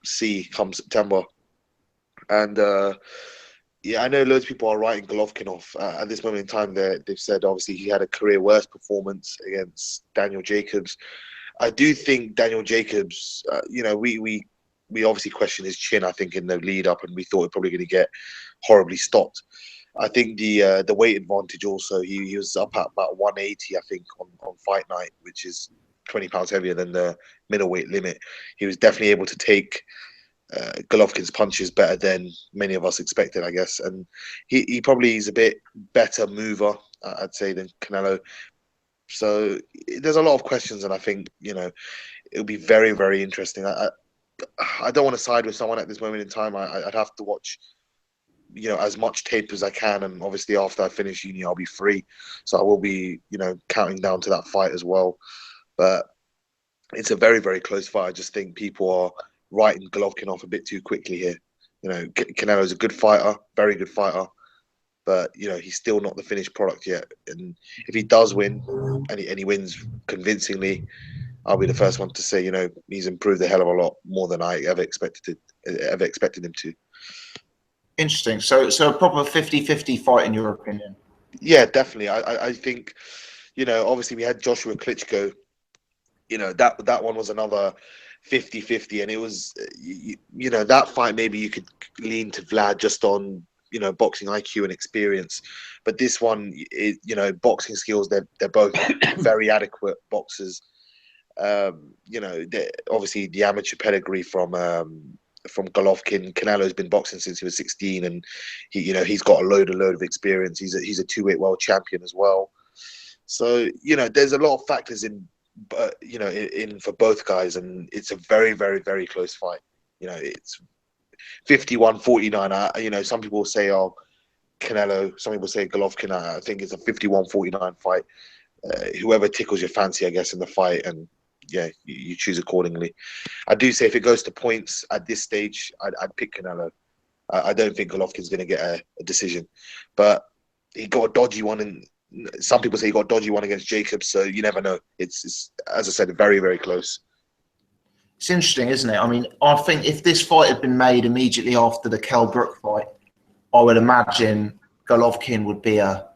see come September. And yeah, I know loads of people are writing Golovkin off at this moment in time. They've said obviously he had a career worst performance against Daniel Jacobs. I do think Daniel Jacobs, we obviously questioned his chin, I think, in the lead up, and we thought he was probably going to get horribly stopped. I think the weight advantage also, he was up at about 180, I think, on fight night, which is 20 pounds heavier than the middleweight limit. He was definitely able to take Golovkin's punches better than many of us expected, I guess. And he probably is a bit better mover, I'd say, than Canelo. So there's a lot of questions, and I think, it'll be very, very interesting. I don't want to side with someone at this moment in time. I'd have to watch, as much tape as I can. And obviously after I finish uni, I'll be free. So I will be, counting down to that fight as well. But it's a very, very close fight. I just think people are writing Golovkin off a bit too quickly here. Canelo's a good fighter, very good fighter, but he's still not the finished product yet. And if he does win, and he wins convincingly, I'll be the first one to say, he's improved a hell of a lot more than I ever expected him to. Interesting. So a proper 50-50 fight in your opinion? Yeah, definitely. I think, obviously we had Joshua Klitschko. That one was another 50-50, and it was, that fight maybe you could lean to Vlad just on, boxing IQ and experience, but this one, boxing skills, they're both very adequate boxers. Obviously the amateur pedigree from Golovkin. Canelo's been boxing since he was 16, and he's got a load of experience. He's a two-weight world champion as well. So there's a lot of factors in for both guys, and it's a very, very, very close fight. It's 51-49. Some people say, Canelo. Some people say Golovkin. I think it's a 51-49 fight. Whoever tickles your fancy, I guess, in the fight, and you choose accordingly. I do say if it goes to points at this stage, I'd pick Canelo. I don't think Golovkin's going to get a decision, but he got a dodgy one, and some people say he got a dodgy one against Jacobs, so you never know. It's as I said, very, very close. It's interesting, isn't it? I mean, I think if this fight had been made immediately after the Kell Brook fight, I would imagine Golovkin would be a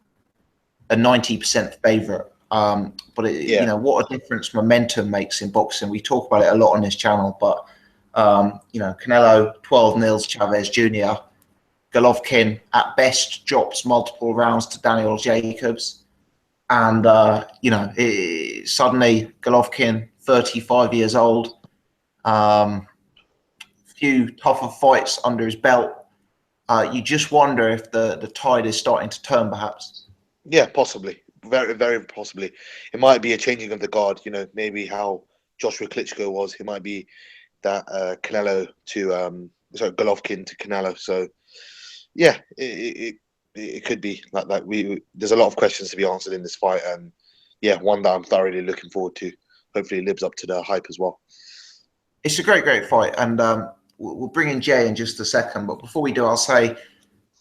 90% favourite. But you know, what a difference momentum makes in boxing. We talk about it a lot on this channel, but you know, Canelo 12-0 Chavez Jr. Golovkin at best drops multiple rounds to Daniel Jacobs, and you know, suddenly Golovkin, 35 years old, few tougher fights under his belt. You just wonder if the tide is starting to turn, perhaps. Yeah, possibly. Very, very possibly. It might be a changing of the guard. You know, maybe how Joshua Klitschko was. It might be that Canelo to Golovkin to Canelo. So, yeah, it could be like that. There's a lot of questions to be answered in this fight, and yeah, one that I'm thoroughly looking forward to. Hopefully, it lives up to the hype as well. It's a great fight, and we'll bring in Jay in just a second. But before we do, I'll say,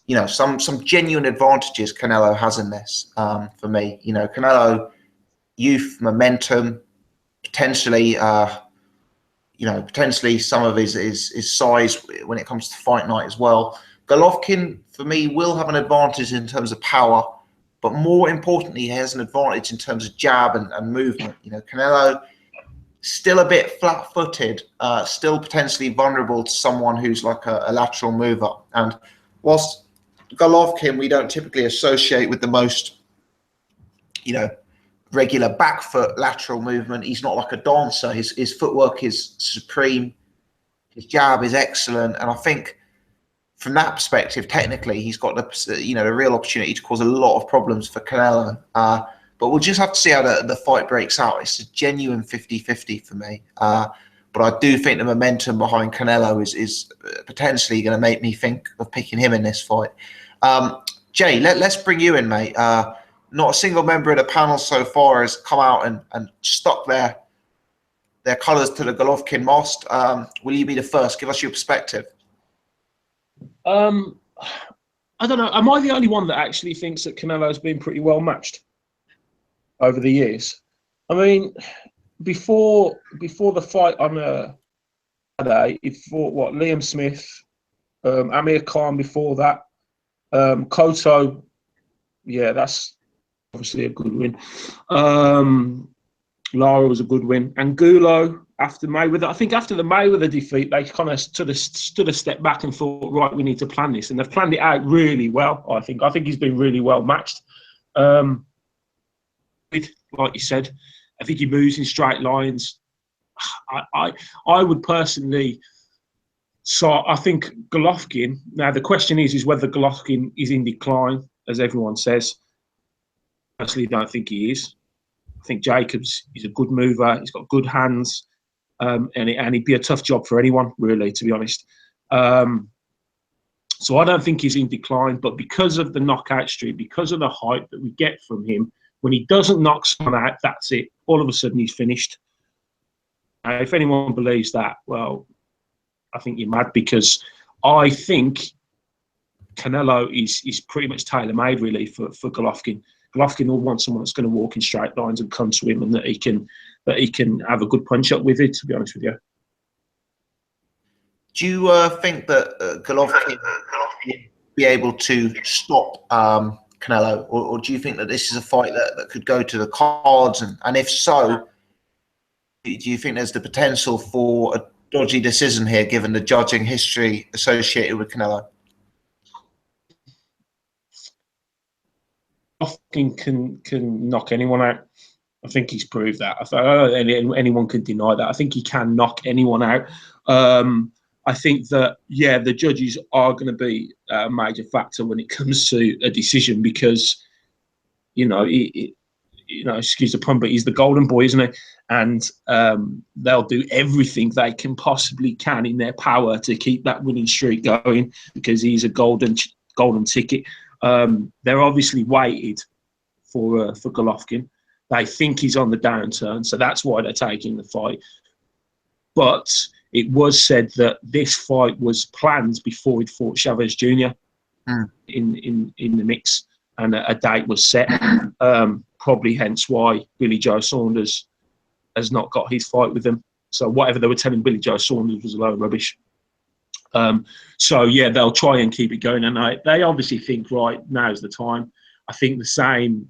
you know, some genuine advantages Canelo has in this for me. You know, Canelo, youth, momentum, potentially, you know, potentially some of his size when it comes to fight night as well. Golovkin, for me, will have an advantage in terms of power, but more importantly, he has an advantage in terms of jab and movement. You know, Canelo, still a bit flat-footed, still potentially vulnerable to someone who's like a lateral mover. And whilst Golovkin, we don't typically associate with the most, you know, regular back foot lateral movement. He's not like a dancer. His footwork is supreme. His jab is excellent. And I think from that perspective, technically, he's got the real opportunity to cause a lot of problems for Canelo. But we'll just have to see how the fight breaks out. It's a genuine 50-50 for me. But I do think the momentum behind Canelo is potentially going to make me think of picking him in this fight. Jay, let's bring you in, mate. Not a single member of the panel so far has come out and stuck their colours to the Golovkin mast. Will you be the first? Give us your perspective. I don't know. Am I the only one that actually thinks that Canelo's been pretty well matched over the years? I mean, before the fight on Saturday, he fought Liam Smith, Amir Khan before that, Cotto. Yeah, that's obviously a good win. Lara was a good win, and Gulo after Mayweather. I think after the Mayweather defeat, they kind of stood a step back and thought, right, we need to plan this, and they've planned it out really well. I think he's been really well matched. Like you said, I think he moves in straight lines. I would personally. So I think Golovkin. Now the question is whether Golovkin is in decline, as everyone says. I personally don't think he is. I think Jacobs is a good mover. He's got good hands, and he'd be a tough job for anyone, really, to be honest. So I don't think he's in decline, but because of the knockout streak, because of the hype that we get from him, when he doesn't knock someone out, that's it. All of a sudden, he's finished. If anyone believes that, well, I think you're mad, because I think Canelo is pretty much tailor-made, really, for Golovkin. Golovkin will want someone that's going to walk in straight lines and come to him, and that he can have a good punch up with it, to be honest with you. Do you think that Golovkin will be able to stop Canelo, or do you think that this is a fight that could go to the cards? And if so, do you think there's the potential for a dodgy decision here, given the judging history associated with Canelo? Golovkin can knock anyone out. I think he's proved that. I don't know anyone can deny that. I think he can knock anyone out. I think that, yeah, the judges are going to be a major factor when it comes to a decision, because, excuse the pun, but he's the golden boy, isn't he? And they'll do everything they can possibly can in their power to keep that winning streak going, because he's a golden ticket. They're obviously weighted for Golovkin. They think he's on the downturn, so that's why they're taking the fight. But it was said that this fight was planned before he'd fought Chavez Jr. in the mix, and a date was set. Probably hence why Billy Joe Saunders has not got his fight with them. So whatever they were telling Billy Joe Saunders was a load of rubbish. So yeah, they'll try and keep it going, and they obviously think, right, now's the time. I think the same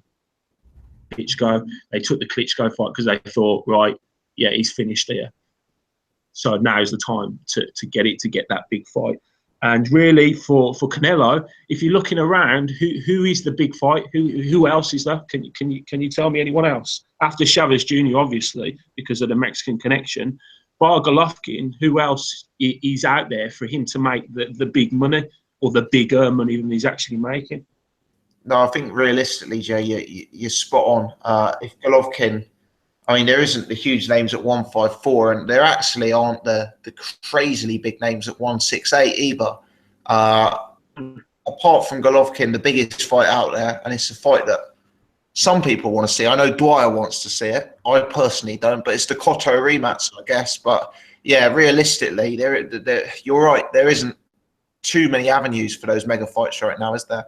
Klitschko. They took the Klitschko fight because they thought, right, yeah, he's finished here. So now's the time to get that big fight. And really, for Canelo, if you're looking around, who is the big fight? Who else is there? Can you tell me anyone else after Chavez Jr. Obviously because of the Mexican connection? Bar Golovkin, who else is out there for him to make the big money or the bigger money than he's actually making? No, I think realistically, Jay, you're spot on. If Golovkin, I mean, there isn't the huge names at 154, and there actually aren't the crazily big names at 168 either. Apart from Golovkin, the biggest fight out there, and it's a fight that some people want to see. I know Dwyer wants to see it. I personally don't, but it's the Cotto rematch, I guess. But yeah, realistically, you're right. There isn't too many avenues for those mega fights right now, is there?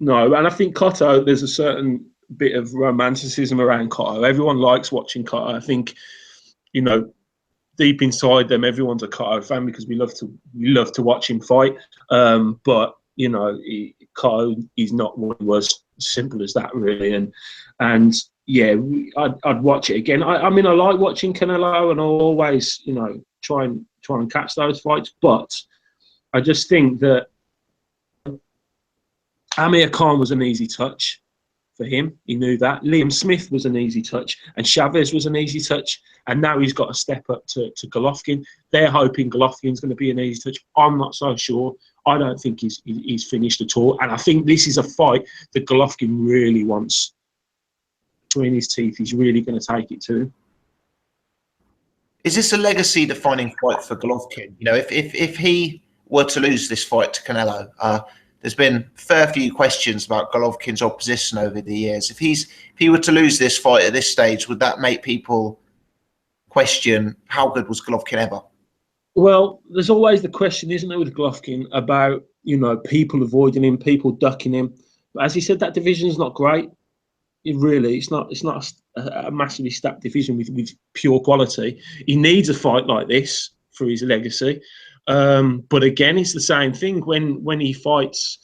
No, and I think Cotto, there's a certain bit of romanticism around Cotto. Everyone likes watching Cotto. I think, deep inside them, everyone's a Cotto fan because we love to watch him fight. But Cotto is not what he was. Simple as that, really. And yeah, I'd watch it again. I mean, I like watching Canelo, and I'll always try and catch those fights. But I just think that Amir Khan was an easy touch for him. He knew that. Liam Smith was an easy touch, and Chavez was an easy touch. And now he's got to step up to Golovkin. They're hoping Golovkin's going to be an easy touch. I'm not so sure. I don't think he's finished at all. And I think this is a fight that Golovkin really wants between his teeth. He's really going to take it to him. Is this a legacy-defining fight for Golovkin? If he were to lose this fight to Canelo, there's been a fair few questions about Golovkin's opposition over the years. If he were to lose this fight at this stage, would that make people question how good was Golovkin ever? Well, there's always the question, isn't there, with Golovkin about, people avoiding him, people ducking him. But as he said, that division is not great. It's not a massively stacked division with pure quality. He needs a fight like this for his legacy. But again, it's the same thing when he fights.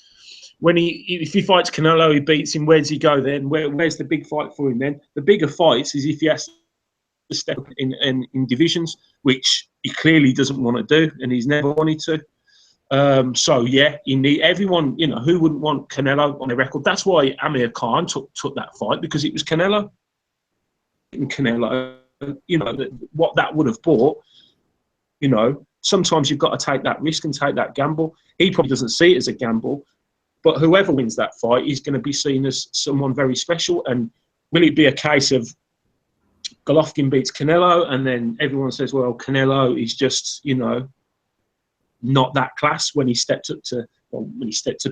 If he fights Canelo, he beats him. Where does he go then? Where's the big fight for him then? The bigger fights is if he has to step in divisions, which he clearly doesn't want to do, and he's never wanted to. So yeah, you need everyone. Who wouldn't want Canelo on the record? That's why Amir Khan took that fight, because it was Canelo. And Canelo, what that would have bought. Sometimes you've got to take that risk and take that gamble. He probably doesn't see it as a gamble, but whoever wins that fight is going to be seen as someone very special. And will it be a case of Golovkin beats Canelo, and then everyone says, well, Canelo is just, not that class when he stepped up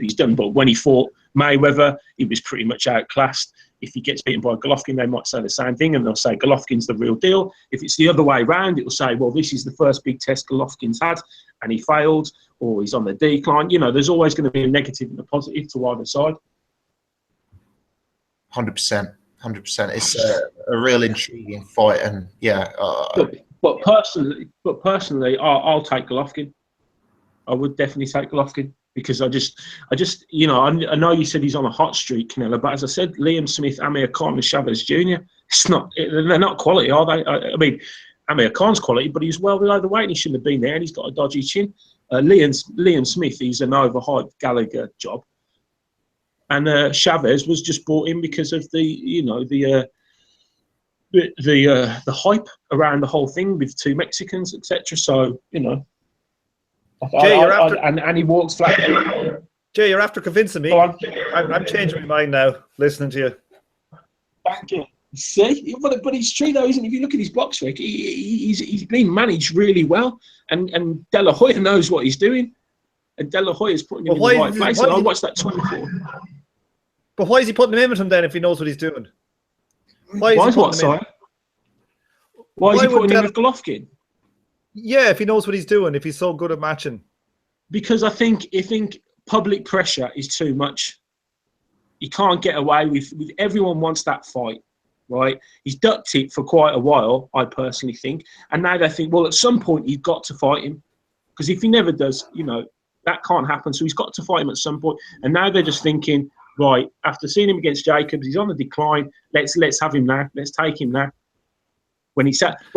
he's done. But when he fought Mayweather, he was pretty much outclassed. If he gets beaten by Golovkin, they might say the same thing, and they'll say Golovkin's the real deal. If it's the other way around, it will say, well, this is the first big test Golovkin's had, and he failed, or he's on the decline. There's always going to be a negative and a positive to either side. 100%. It's a real intriguing fight, and yeah. But personally, I'll take Golovkin. I would definitely take Golovkin, because I just, I know you said he's on a hot streak, Canelo, but as I said, Liam Smith, Amir Khan, and Chavez Jr. They're not quality, are they? I mean, Amir Khan's quality, but he's well below the weight, and he shouldn't have been there, and he's got a dodgy chin. Liam Smith, he's an overhyped Gallagher job. And Chavez was just brought in because of the hype around the whole thing with two Mexicans, etc. So Jay, and he walks flat. Jay, you're after convincing me. I'm changing my mind now, listening to you. Thank you. See, but it's true though, isn't it? If you look at his Boxrec, he's been managed really well, and De La Hoya knows what he's doing, and De La Hoya's putting him in the right place. And I watched that 24. But why is he putting him in with him then if he knows what he's doing? Why is he what, putting him in? sorry? Why is he would putting him with Golovkin? Yeah, if he knows what he's doing, if he's so good at matching. Because I think public pressure is too much. He can't get away with everyone wants that fight, right? He's ducked it for quite a while, I personally think. And now they think, well, at some point you've got to fight him. Because if he never does, that can't happen. So he's got to fight him at some point. And now they're just thinking, right, after seeing him against Jacobs, he's on the decline. Let's have him now. Let's take him now. When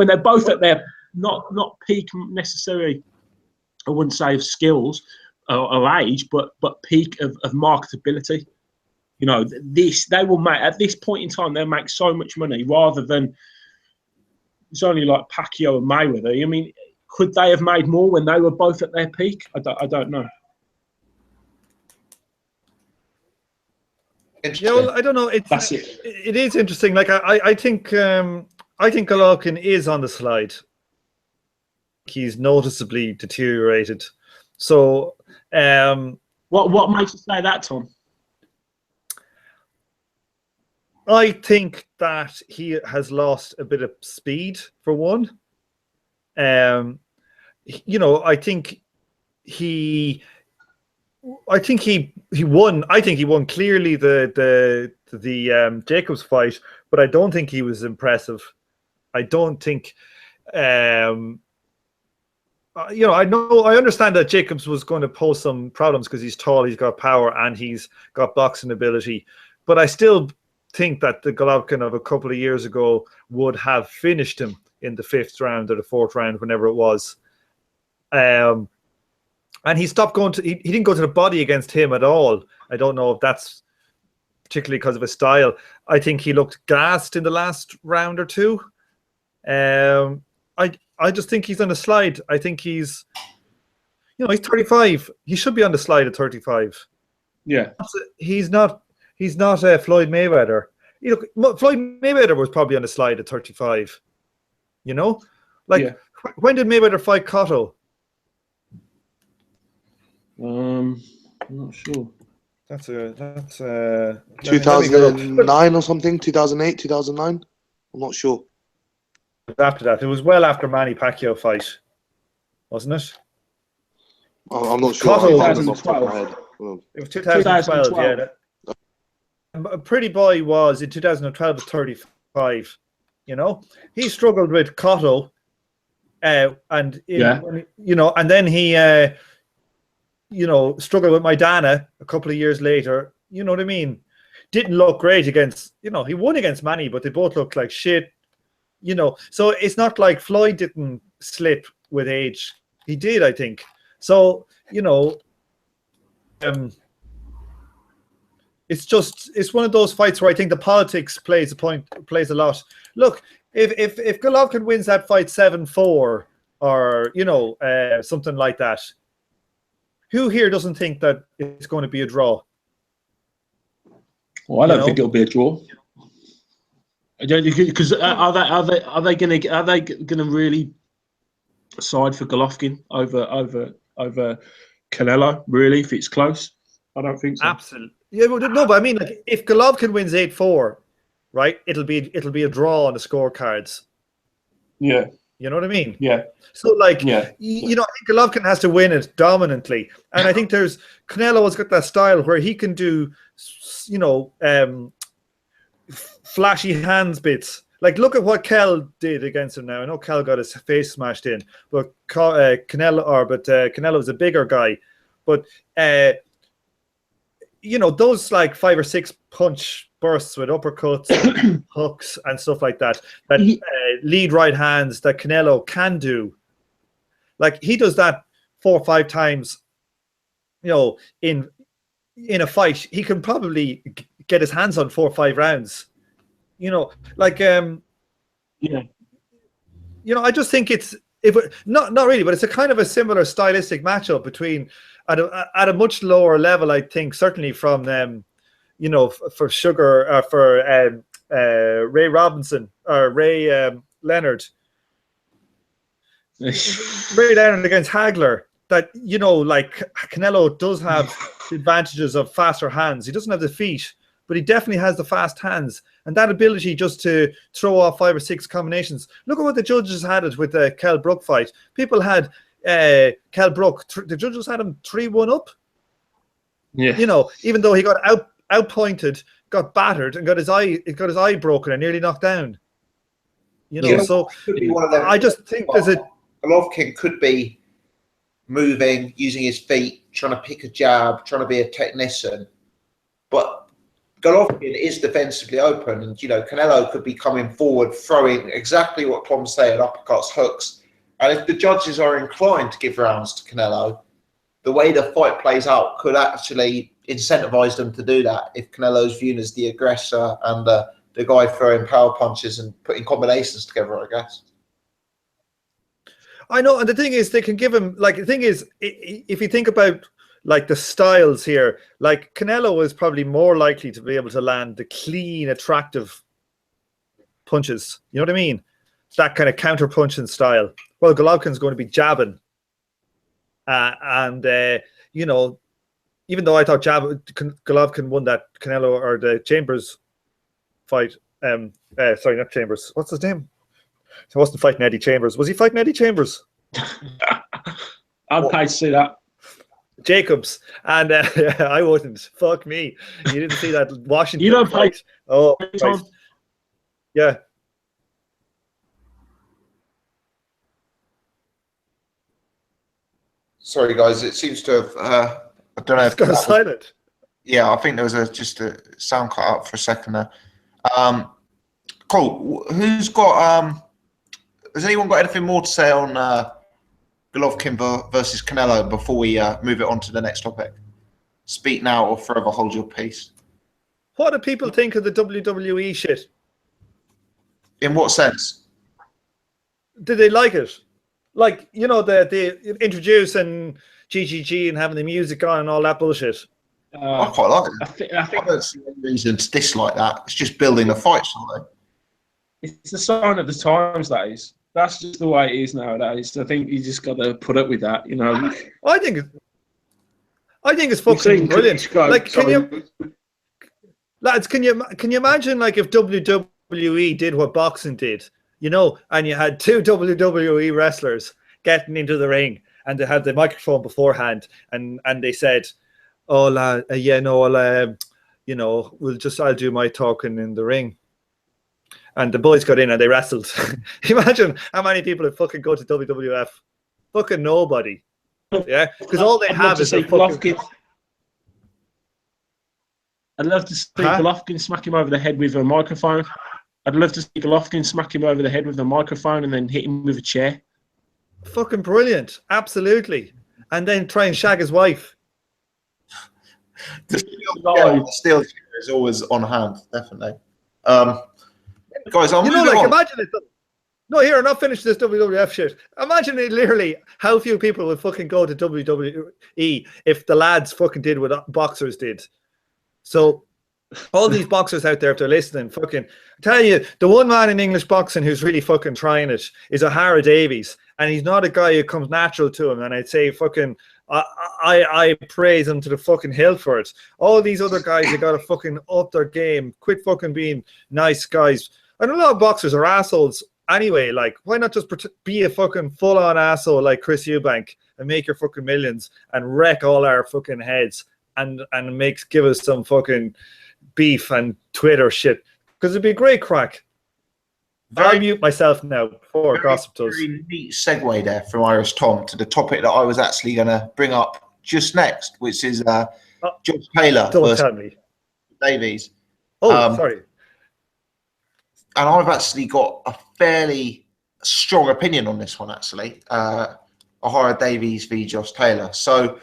they're both at their not peak necessarily, I wouldn't say of skills or age, but peak of marketability. They will make at this point in time. They'll make so much money rather than it's only like Pacquiao and Mayweather. I mean, could they have made more when they were both at their peak? I don't know. Yeah, well, I don't know. That's it. It is interesting. Like I think Golovkin is on the slide. He's noticeably deteriorated. So, what makes you say that, Tom? I think that he has lost a bit of speed for one. I think he won. I think he won clearly the Jacobs fight, but I don't think he was impressive. I don't think. I understand that Jacobs was going to pose some problems because he's tall, he's got power, and he's got boxing ability. But I still think that the Golovkin of a couple of years ago would have finished him in the 5th round or the 4th round, whenever it was. And he stopped going to. He didn't go to the body against him at all. I don't know if that's particularly because of his style. I think he looked gassed in the last round or two. I just think he's on the slide. I think he's 35. He should be on the slide at 35. Yeah, he's not Floyd Mayweather. Floyd Mayweather was probably on the slide at 35. When did Mayweather fight Cotto? I'm not sure. That's 2009 or something. 2008, 2009. I'm not sure. After that, it was well after Manny Pacquiao fight, wasn't it? I'm not sure. Cotto, it was 2012. Yeah. Pretty Boy was in 2012 at 35. He struggled with Cotto, and then he struggled with Maidana a couple of years later. You know what I mean? Didn't look great against. He won against Manny, but they both looked like shit. So it's not like Floyd didn't slip with age. He did, I think. So, it's one of those fights where I think the politics plays a lot. Look, if Golovkin wins that fight 7-4 or something like that, who here doesn't think that it's going to be a draw? Well, I don't think it'll be a draw. Because are they going to really side for Golovkin over Canelo? Really, if it's close, I don't think so. Absolutely. Yeah, no, but I mean, like, if Golovkin wins 8-4, right, it'll be a draw on the scorecards. Yeah. You know what I mean? Yeah. So, I think Golovkin has to win it dominantly, and I think Canelo has got that style where he can do, flashy hands bits. Like, look at what Kell did against him now. I know Kell got his face smashed in, but Canelo was a bigger guy. But those like 5 or 6 punch bursts with uppercuts, hooks, and stuff like that. Lead right hands that Canelo can do. Like, he does that 4 or 5 times. In a fight, he can probably get his hands on 4 or 5 rounds. I just think it's not really, but it's a kind of a similar stylistic matchup between at a much lower level. I think certainly from for Sugar for Ray Robinson or Ray Leonard. Ray Leonard against Hagler. That Canelo does have the advantages of faster hands. He doesn't have the feet, but he definitely has the fast hands and that ability just to throw off 5 or 6 combinations. Look at what the judges had it with the Kell Brook fight. People had Kell Brook. The judges had him 3-1 up. Yeah. You know, even though he got outpointed, got battered, and got his eye broken and nearly knocked down. You know, so could be one of them. I just think there's a Golovkin could be moving, using his feet, trying to pick a jab, trying to be a technician. But Golovkin is defensively open, and Canelo could be coming forward, throwing exactly what Tom's saying, uppercuts, hooks. And if the judges are inclined to give rounds to Canelo, the way the fight plays out could actually incentivize them to do that. If Canelo's viewed as the aggressor and the guy throwing power punches and putting combinations together, I guess. I know, and the thing is, they can give him, like, the thing is, if you think about, like, the styles here, like, Canelo is probably more likely to be able to land the clean, attractive punches. You know what I mean? That kind of counter-punching style. Well, Golovkin's going to be jabbing. You know, even though I thought Golovkin won that Canelo or the Chambers fight, sorry, not Chambers. What's his name? He wasn't fighting Eddie Chambers. Was he fighting Eddie Chambers? I'd pay to see that. Jacobs. And I wouldn't. Fuck me. You didn't see that Washington You don't fight. fight. Oh, right. Yeah. Sorry, guys. It seems to have. I don't know It's gone silent. Yeah, I think there was just a sound cut out for a second there. Cole, who's got? Has anyone got anything more to say on Golovkin versus Canelo before we move it on to the next topic? Speak now or forever hold your peace. What do people think of the WWE shit? In what sense? Did they like it? Like, you know, the introducing GGG and having the music on and all that bullshit. I quite like it. I think I don't see any reason to dislike that. It's just building the fight, something. it's a sign of the times, that is. That's just the way it is nowadays. I think you just got to put up with that, you know. I think it's fucking brilliant. Like, can you imagine, like, if WWE did what boxing did, you know, and you had 2 WWE wrestlers getting into the ring and they had the microphone beforehand and they said, "Oh, yeah, no, you know, I'll do my talking in the ring." And the boys got in and they wrestled. Imagine how many people would fucking go to WWF. Fucking nobody. Yeah, because all they have is a fucking... I'd love to see Golovkin smack him over the head with a microphone. I'd love to see Golovkin smack him over the head with a microphone and then hit him with a chair. Fucking brilliant. Absolutely. And then try and shag his wife. The steel chair is always on hand, definitely. Guys, I'm moving on. Imagine it. No, here, I'm not finished this WWF shit. Imagine it literally how few people would fucking go to WWE if the lads fucking did what boxers did. So all these boxers out there, if they're listening, fucking I tell you, the one man in English boxing who's really fucking trying it is Ohara Davies, and he's not a guy who comes natural to him. And I'd say fucking I praise him to the fucking hill for it. All these other guys, they gotta fucking up their game, quit fucking being nice guys. And a lot of boxers are assholes anyway. Like, why not just be a fucking full-on asshole like Chris Eubank and make your fucking millions and wreck all our fucking heads and give us some fucking beef and Twitter shit, because it'd be a great crack. I'll mute myself now before gossip does. Very neat segue there from Irish Tom to the topic that I was actually going to bring up just next, which is Josh Taylor versus Davies. Oh, sorry. And I've actually got a fairly strong opinion on this one, actually. Ahora Davies v. Josh Taylor. So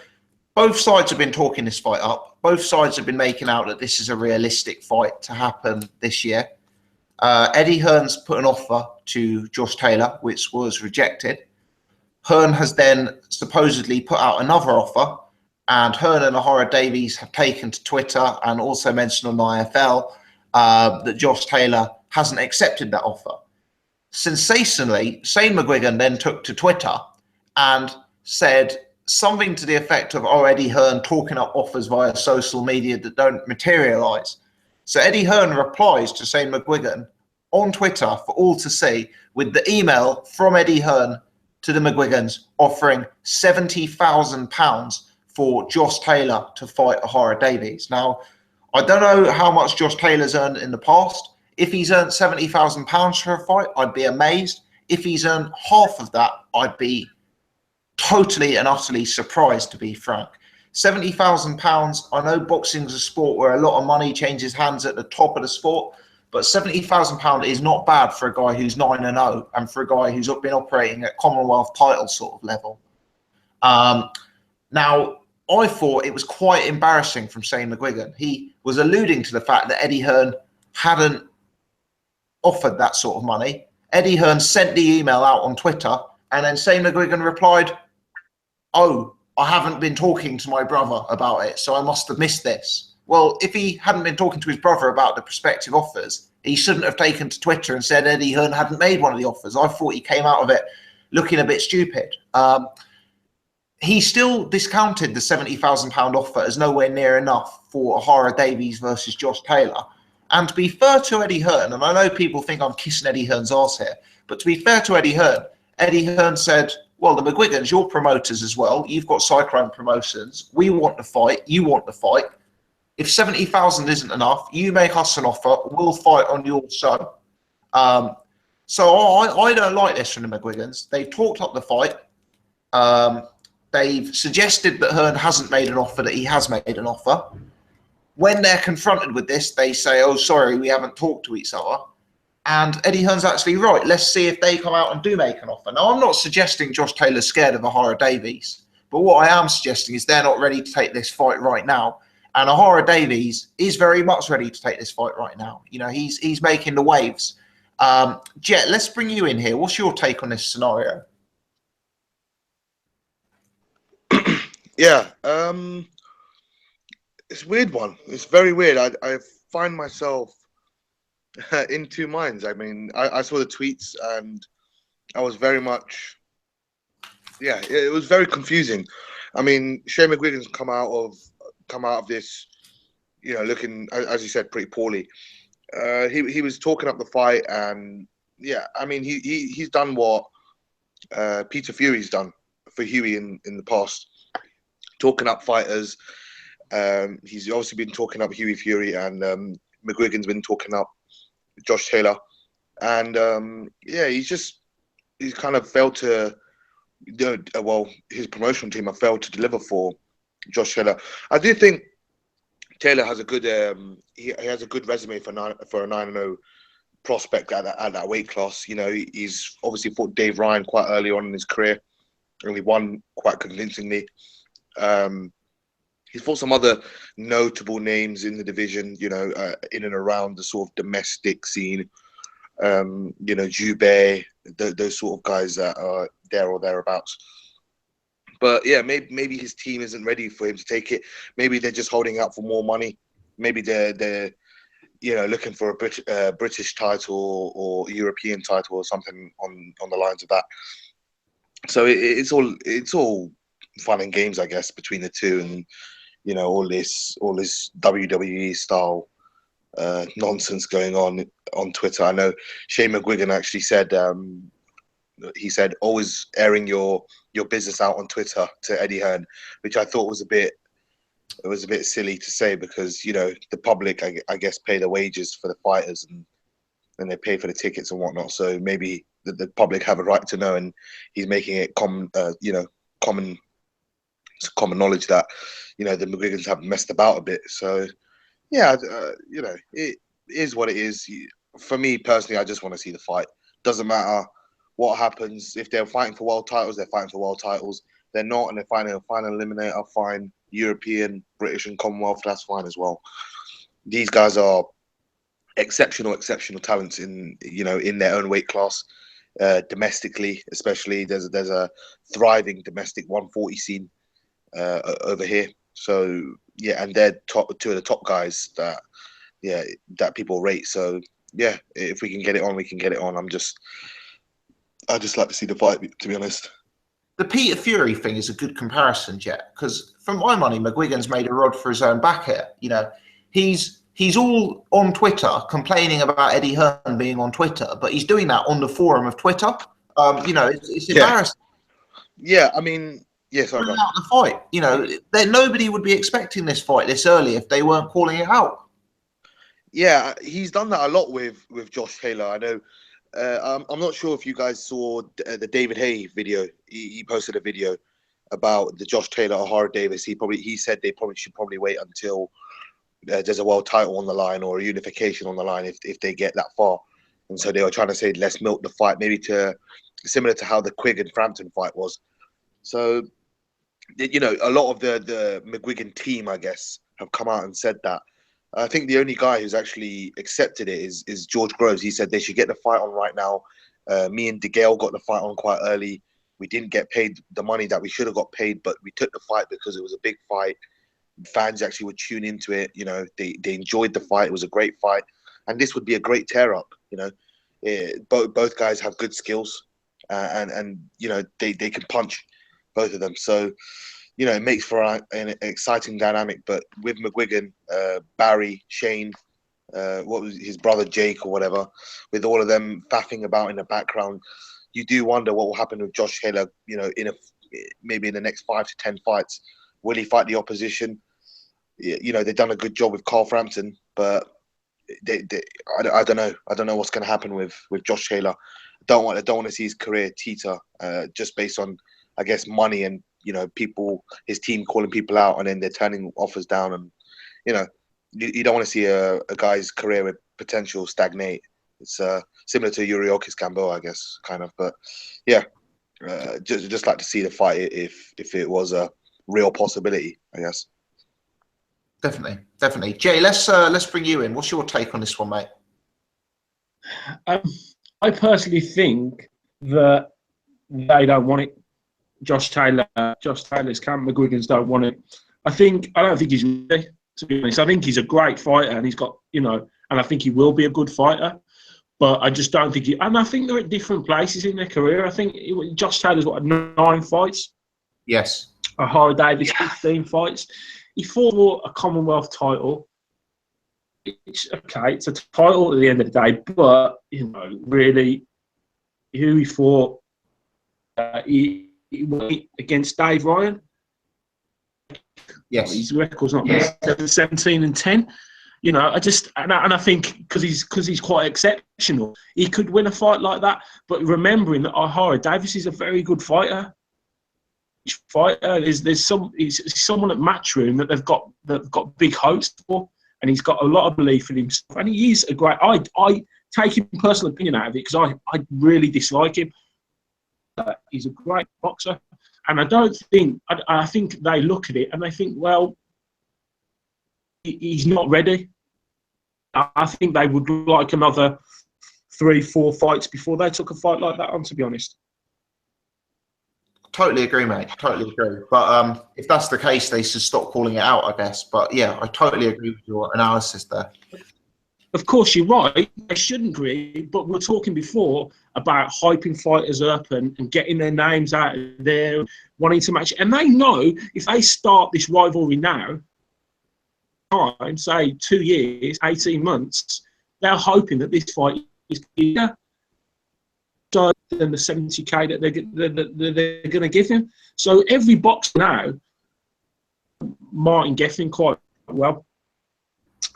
both sides have been talking this fight up. Both sides have been making out that this is a realistic fight to happen this year. Eddie Hearn's put an offer to Josh Taylor, which was rejected. Hearn has then supposedly put out another offer, and Hearn and Ahora Davies have taken to Twitter and also mentioned on the IFL that Josh Taylor hasn't accepted that offer. Sensationally, Shane McGuigan then took to Twitter and said something to the effect of, "Oh, Eddie Hearn talking up offers via social media that don't materialise." So Eddie Hearn replies to Shane McGuigan on Twitter for all to see with the email from Eddie Hearn to the McGuigans offering £70,000 for Josh Taylor to fight Ohara Davies. Now, I don't know how much Josh Taylor's earned in the past. If he's earned £70,000 for a fight, I'd be amazed. If he's earned half of that, I'd be totally and utterly surprised, to be frank. £70,000, I know boxing's a sport where a lot of money changes hands at the top of the sport, but £70,000 is not bad for a guy who's 9-0 and for a guy who's been operating at Commonwealth title sort of level. Now, I thought it was quite embarrassing from Shane McGuigan. He was alluding to the fact that Eddie Hearn hadn't offered that sort of money. Eddie Hearn sent the email out on Twitter, and then Shane McGuigan replied, "Oh, I haven't been talking to my brother about it, so I must have missed this." Well, if he hadn't been talking to his brother about the prospective offers, he shouldn't have taken to Twitter and said Eddie Hearn hadn't made one of the offers. I thought he came out of it looking a bit stupid. He still discounted the £70,000 offer as nowhere near enough for Ahora Davies versus Josh Taylor. And to be fair to Eddie Hearn, and I know people think I'm kissing Eddie Hearn's arse here, but to be fair to Eddie Hearn said, well, the McGuigans, you're promoters as well. You've got Cyclone Promotions. We want the fight. You want the fight. If 70,000 isn't enough, you make us an offer. We'll fight on your show. So I don't like this from the McGuigans. They've talked up the fight. They've suggested that Hearn hasn't made an offer, that he has made an offer. When they're confronted with this, they say, oh, sorry, we haven't talked to each other. And Eddie Hearn's actually right. Let's see if they come out and do make an offer. Now, I'm not suggesting Josh Taylor's scared of Ahora Davies, but what I am suggesting is they're not ready to take this fight right now. And Ahora Davies is very much ready to take this fight right now. You know, he's making the waves. Jet, let's bring you in here. What's your take on this scenario? Yeah, it's a weird one. It's very weird. I find myself in two minds. I mean, I saw the tweets and I was very much, yeah, it was very confusing. I mean, Shane McGuigan's come out of this, you know, looking, as you said, pretty poorly. He was talking up the fight, and yeah, I mean, he's done what Peter Fury's done for Huey in the past, talking up fighters. He's obviously been talking up Huey Fury, and McGuigan's been talking up Josh Taylor, and yeah, he's kind of failed to, you know, well, his promotional team have failed to deliver for Josh Taylor. I do think Taylor has a good he has a good resume for a 9-0 prospect at that weight class. You know, he's obviously fought Dave Ryan quite early on in his career, and he won quite convincingly. He's fought some other notable names in the division, you know, in and around the sort of domestic scene. You know, Jubei, those sort of guys that are there or thereabouts. But yeah, maybe his team isn't ready for him to take it. Maybe they're just holding out for more money. Maybe they're you know, looking for a British title or European title or something on the lines of that. So it's all fun and games, I guess, between the two, and you know, all this WWE style nonsense going on Twitter. I know Shane McGuigan actually said he said always airing your business out on Twitter to Eddie Hearn, which I thought was a bit silly to say, because you know, the public I guess pay the wages for the fighters, and they pay for the tickets and whatnot. So maybe the public have a right to know, and he's making it common knowledge that, you know, the McGuigans have messed about a bit. So yeah, you know, it is what it is. For me personally, I just want to see the fight. Doesn't matter what happens. If they're fighting for world titles, they're fighting for world titles. They're not, and they're fighting a final eliminator, fine. European, British, and Commonwealth, that's fine as well. These guys are exceptional talents in their own weight class. Domestically, especially, there's a thriving domestic 140 scene over here. So yeah, and they're two of the top guys that people rate. So yeah, if we can get it on, we can get it on. I just like to see the fight, to be honest. The Peter Fury thing is a good comparison, Jet, because for my money, McGuigan's made a rod for his own back here. You know, he's he's all on Twitter complaining about Eddie Hearn being on Twitter, but he's doing that on the forum of Twitter. You know, it's embarrassing. Yeah, I mean, sorry, out the fight. You know, nobody would be expecting this fight this early if they weren't calling it out. Yeah, he's done that a lot with Josh Taylor. I know. I'm not sure if you guys saw the David Hay video. He posted a video about the Josh Taylor Ohara Davies. He said they should wait until there's a world title on the line or a unification on the line if they get that far. And so they were trying to say, let's milk the fight, maybe similar to how the Quigg and Frampton fight was. So, you know, a lot of the McGuigan team, I guess, have come out and said that. I think the only guy who's actually accepted it is George Groves. He said they should get the fight on right now. Me and DeGale got the fight on quite early. We didn't get paid the money that we should have got paid, but we took the fight because it was a big fight. Fans actually would tune into it. You know, they enjoyed the fight. It was a great fight. And this would be a great tear-up, you know. Both guys have good skills, and you know, they can punch, both of them. So, you know, it makes for an exciting dynamic. But with McGuigan, Barry, Shane, what was his brother Jake or whatever, with all of them faffing about in the background, you do wonder what will happen with Josh Taylor. You know, maybe in the next 5 to 10 fights, will he fight the opposition? You know, they've done a good job with Carl Frampton, but I don't know. I don't know what's going to happen with Josh Taylor. I don't want to see his career teeter just based on, I guess, money and, you know, his team calling people out and then they're turning offers down. And, you know, you don't want to see a guy's career with potential stagnate. It's similar to Yuriokis Gamboa, I guess, kind of. But yeah, just like to see the fight if it was a real possibility, I guess. Definitely. Jay, let's bring you in. What's your take on this one, mate? I personally think that they don't want it. Josh Taylor's camp, McGuigan's don't want it. I don't think he's ready, to be honest. I think he's a great fighter and he's got, you know, and I think he will be a good fighter. But I just don't think and I think they're at different places in their career. I think Josh Taylor's got 9 fights. Yes. Ahora Davies, 15 fights. He fought for a Commonwealth title. It's a title at the end of the day, but, you know, really, who he fought, he went against Dave Ryan. Yes. His record's not 17-10. You know, I think because he's quite exceptional, he could win a fight like that. But remembering that Ahora Davies is a very good fighter. There's someone at Matchroom that they've got big hopes for, and he's got a lot of belief in himself. And he is a great. I take his personal opinion out of it because I really dislike him. He's a great boxer, and I think they look at it and they think, well, he's not ready. I think they would like another 3-4 fights before they took a fight like that on, to be honest. Totally agree, mate. Totally agree. But if that's the case, they should stop calling it out, I guess. But yeah, I totally agree with your analysis there. Of course, you're right. They shouldn't agree. But we're talking before about hyping fighters up and getting their names out there, wanting to match. And they know if they start this rivalry now, say 2 years, 18 months, they're hoping that this fight is bigger than the 70k that they're going to give him. So every boxer now, Martin Geffin quite well,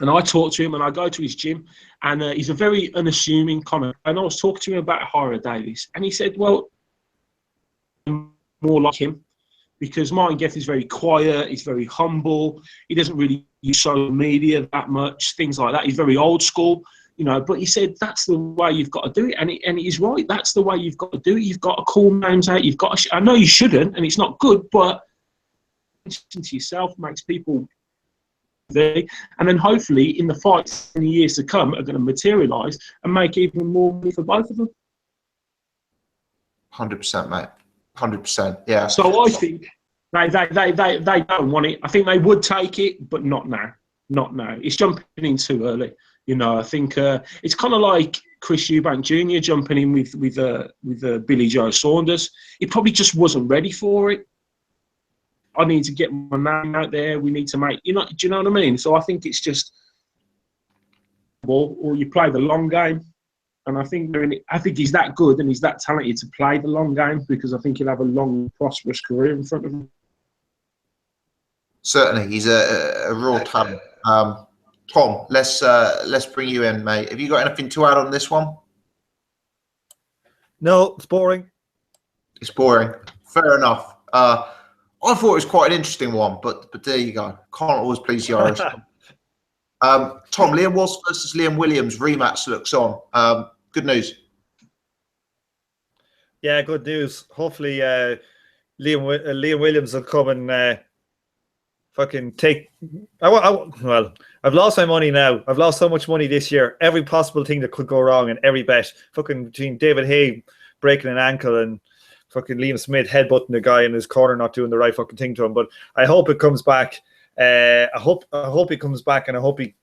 and I talk to him and I go to his gym, and he's a very unassuming comment. And I was talking to him about Ahora Davies, and he said, well, more like him, because Martin Geffin is very quiet, he's very humble, he doesn't really use social media that much, things like that. He's very old school. You know, but he said that's the way you've got to do it, and he's right. That's the way you've got to do it. You've got to call names out. You've got to. I know you shouldn't, and it's not good, but listen to yourself makes people. And then hopefully, in the fights in the years to come, are going to materialise and make even more money for both of them. 100%, mate. 100%. Yeah. So I think they don't want it. I think they would take it, but not now. Not now. It's jumping in too early. You know, I think it's kind of like Chris Eubank Jr. jumping in with Billy Joe Saunders. He probably just wasn't ready for it. I need to get my name out there. We need to make, do you know what I mean? So I think it's just football or you play the long game. And I think he's that good and he's that talented to play the long game, because I think he'll have a long, prosperous career in front of him. Certainly, he's a real talent. Tom, let's bring you in, mate. Have you got anything to add on this one? No, it's boring. It's boring. Fair enough. I thought it was quite an interesting one, but there you go. Can't always please the Irish. Tom, Liam Walsh versus Liam Williams rematch looks on. Good news. Yeah, good news. Hopefully, Liam Williams will come and fucking take. Well, I've lost my money now. I've lost so much money this year. Every possible thing that could go wrong in every bet. Fucking between David Hay breaking an ankle and fucking Liam Smith headbutting the guy in his corner, not doing the right fucking thing to him. But I hope it comes back. I hope he comes back, and I hope he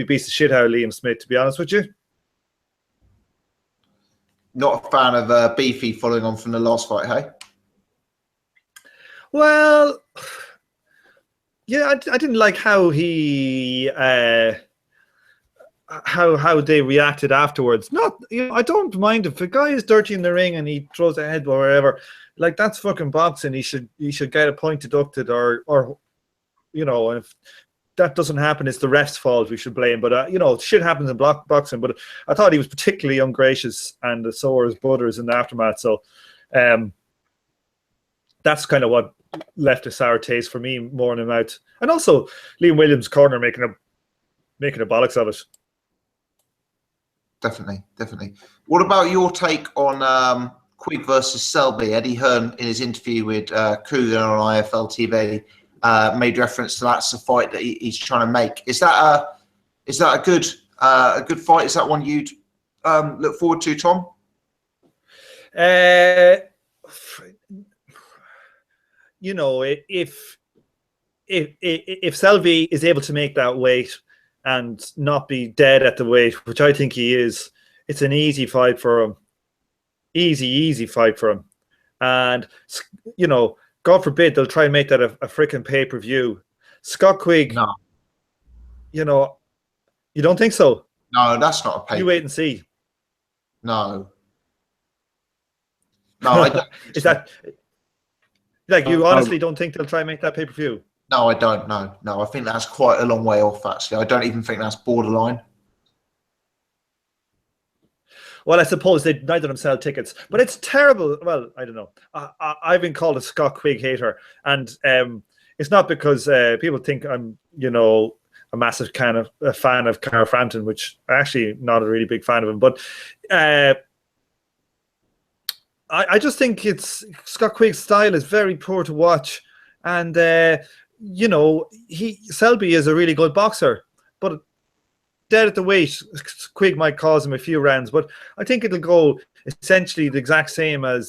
beats the shit out of Liam Smith, to be honest with you. Not a fan of Beefy following on from the last fight, hey? Well, yeah, I didn't like how he how they reacted afterwards. Not, I don't mind if a guy is dirty in the ring and he throws a head or whatever. Like, that's fucking boxing. He should get a point deducted, or and if that doesn't happen, it's the ref's fault. We should blame. But shit happens in boxing. But I thought he was particularly ungracious, and so were his brothers in the aftermath. So that's kind of what left a sour taste for me more in the mouth. And also Liam Williams' corner making a bollocks of it. Definitely. What about your take on Quigg versus Selby? Eddie Hearn, in his interview with Cougar on IFL TV, made reference to that's a fight that he's trying to make. Is that a good fight? Is that one you'd look forward to, Tom? If Selby is able to make that weight and not be dead at the weight, which I think he is, it's an easy fight for him. Easy fight for him. And God forbid they'll try and make that a freaking pay-per-view. Scott Quigg, no. You don't think so? No, that's not a pay-per-view. You wait and see. No, I don't. Is that like you honestly don't think they'll try and make that pay-per-view? No, I don't. No, I think that's quite a long way off, actually. I don't even think that's borderline. Well, I suppose neither of them sell tickets, but it's terrible. Well, I don't know. I've been called a Scott Quigg hater, and it's not because people think I'm, a massive fan of Carl Frampton, which I'm actually not a really big fan of him. But I just think Scott Quigg's style is very poor to watch, and Selby is a really good boxer, but dead at the weight, Quigg might cause him a few rounds, but I think it'll go essentially the exact same as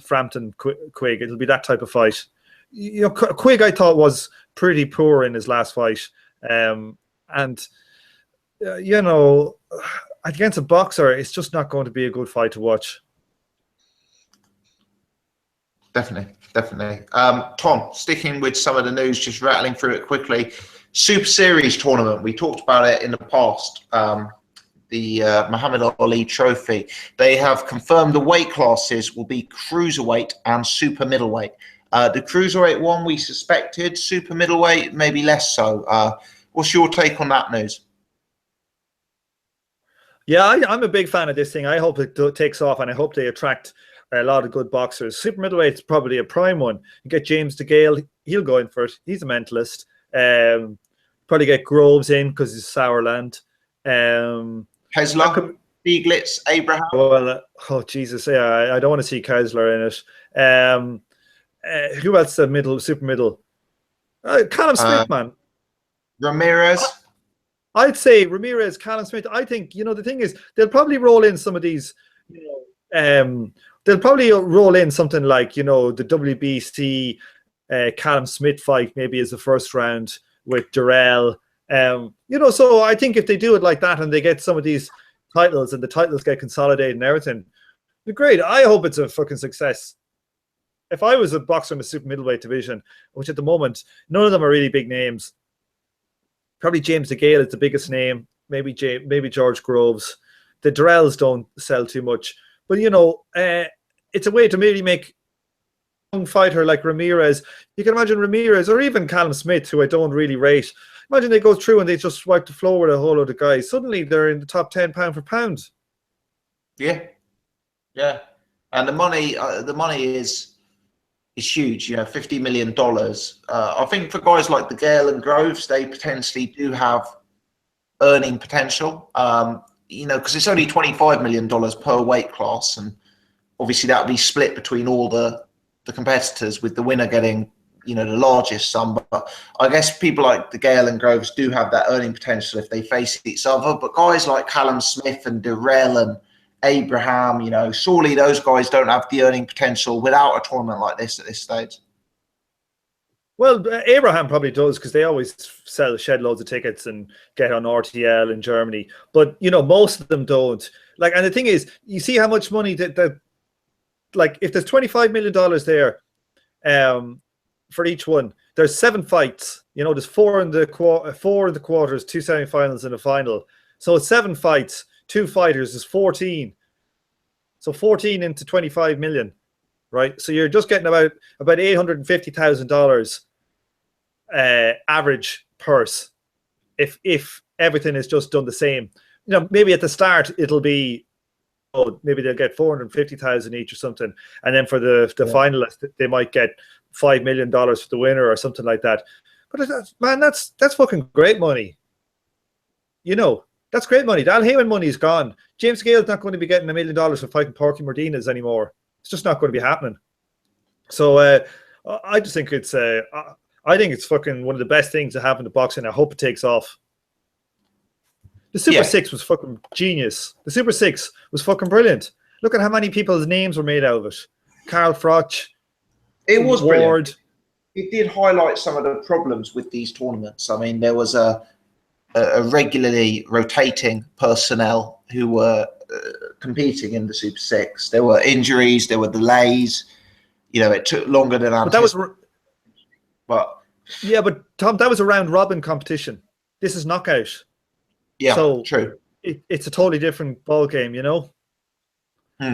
Frampton Quigg. It'll be that type of fight. Quigg I thought was pretty poor in his last fight, against a boxer, it's just not going to be a good fight to watch. Definitely. Tom, sticking with some of the news, just rattling through it quickly. Super Series tournament, we talked about it in the past, the Muhammad Ali Trophy. They have confirmed the weight classes will be cruiserweight and super middleweight. The cruiserweight one we suspected, super middleweight maybe less so. What's your take on that news? Yeah, I'm a big fan of this thing. I hope it takes off, and I hope they attract a lot of good boxers. Super middleweight's probably a prime one. You get James DeGale, he'll go in for it. He's a mentalist. Probably get Groves in because he's Sauerland. Kessler, Stieglitz, Abraham. Well, oh Jesus, yeah, I don't want to see Kessler in it. Who else? Super middle. Callum Smith, man. Ramirez. I'd say Ramirez, Callum Smith. I think the thing is they'll probably roll in some of these. They'll probably roll in something like the WBC Callum Smith fight maybe as the first round with Durrell. So I think if they do it like that and they get some of these titles and the titles get consolidated and everything, they're great. I hope it's a fucking success. If I was a boxer in the super middleweight division, which at the moment none of them are really big names, Probably James DeGale is the biggest name. Maybe George Groves. The Durrells don't sell too much, but it's a way to really make a young fighter like Ramirez. You can imagine Ramirez or even Callum Smith, who I don't really rate. Imagine they go through and they just swipe the floor with a whole load of guys. Suddenly they're in the top 10 pound for pound. Yeah, and the money is huge. $50 million. I think for guys like DeGale and Groves, they potentially do have earning potential. Because it's only $25 million per weight class, and obviously that would be split between all the competitors, with the winner getting the largest sum. But I guess people like DeGale and Groves do have that earning potential if they face each other. But guys like Callum Smith and Durrell and Abraham, surely those guys don't have the earning potential without a tournament like this at this stage. Well, Abraham probably does, because they always shed loads of tickets and get on RTL in Germany. But most of them don't. And the thing is, you see how much money that if there's $25 million there, for each one, there's 7 fights. There's 4 in the quarters, 2 semifinals, and a final. So it's 7 fights, 2 fighters is 14. So 14 into 25 million. Right, so you're just getting about $850,000 average purse if everything is just done the same. Maybe at the start it'll be, maybe they'll get 450,000 each or something, and then for the finalists they might get $5 million for the winner or something like that. But that's fucking great money. That's great money. The Al Heyman money's gone. James Gale's not going to be getting $1 million for fighting Porky Martinez anymore. It's just not going to be happening. So I just think it's fucking one of the best things to happen to boxing. I hope it takes off. The Super Six was fucking genius. The Super Six was fucking brilliant. Look at how many people's names were made out of it. Carl Froch. It was Ward. Brilliant. It did highlight some of the problems with these tournaments. I mean, there was a regularly rotating personnel who were competing in the Super Six. There were injuries, there were delays. It took longer than anticipated. But Tom, that was a round robin competition. This is knockout. Yeah, so true. It's a totally different ball game,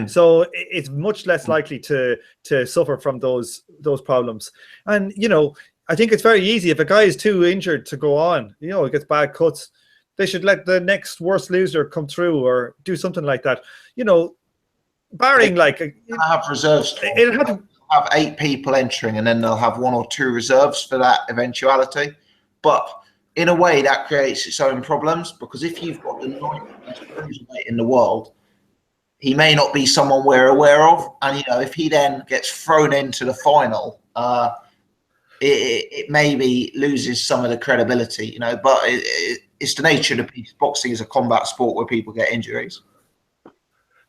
So it's much less likely to suffer from those problems. And I think it's very easy if a guy is too injured to go on. He gets bad cuts. They should let the next worst loser come through or do something like that. Barring have reserves. It'll have 8 people entering, and then they'll have 1 or 2 reserves for that eventuality. But in a way, that creates its own problems, because if you've got the 9th best cruiserweight in the world, he may not be someone we're aware of, and if he then gets thrown into the final, it maybe loses some of the credibility, but it's the nature of the beast. Boxing is a combat sport where people get injuries.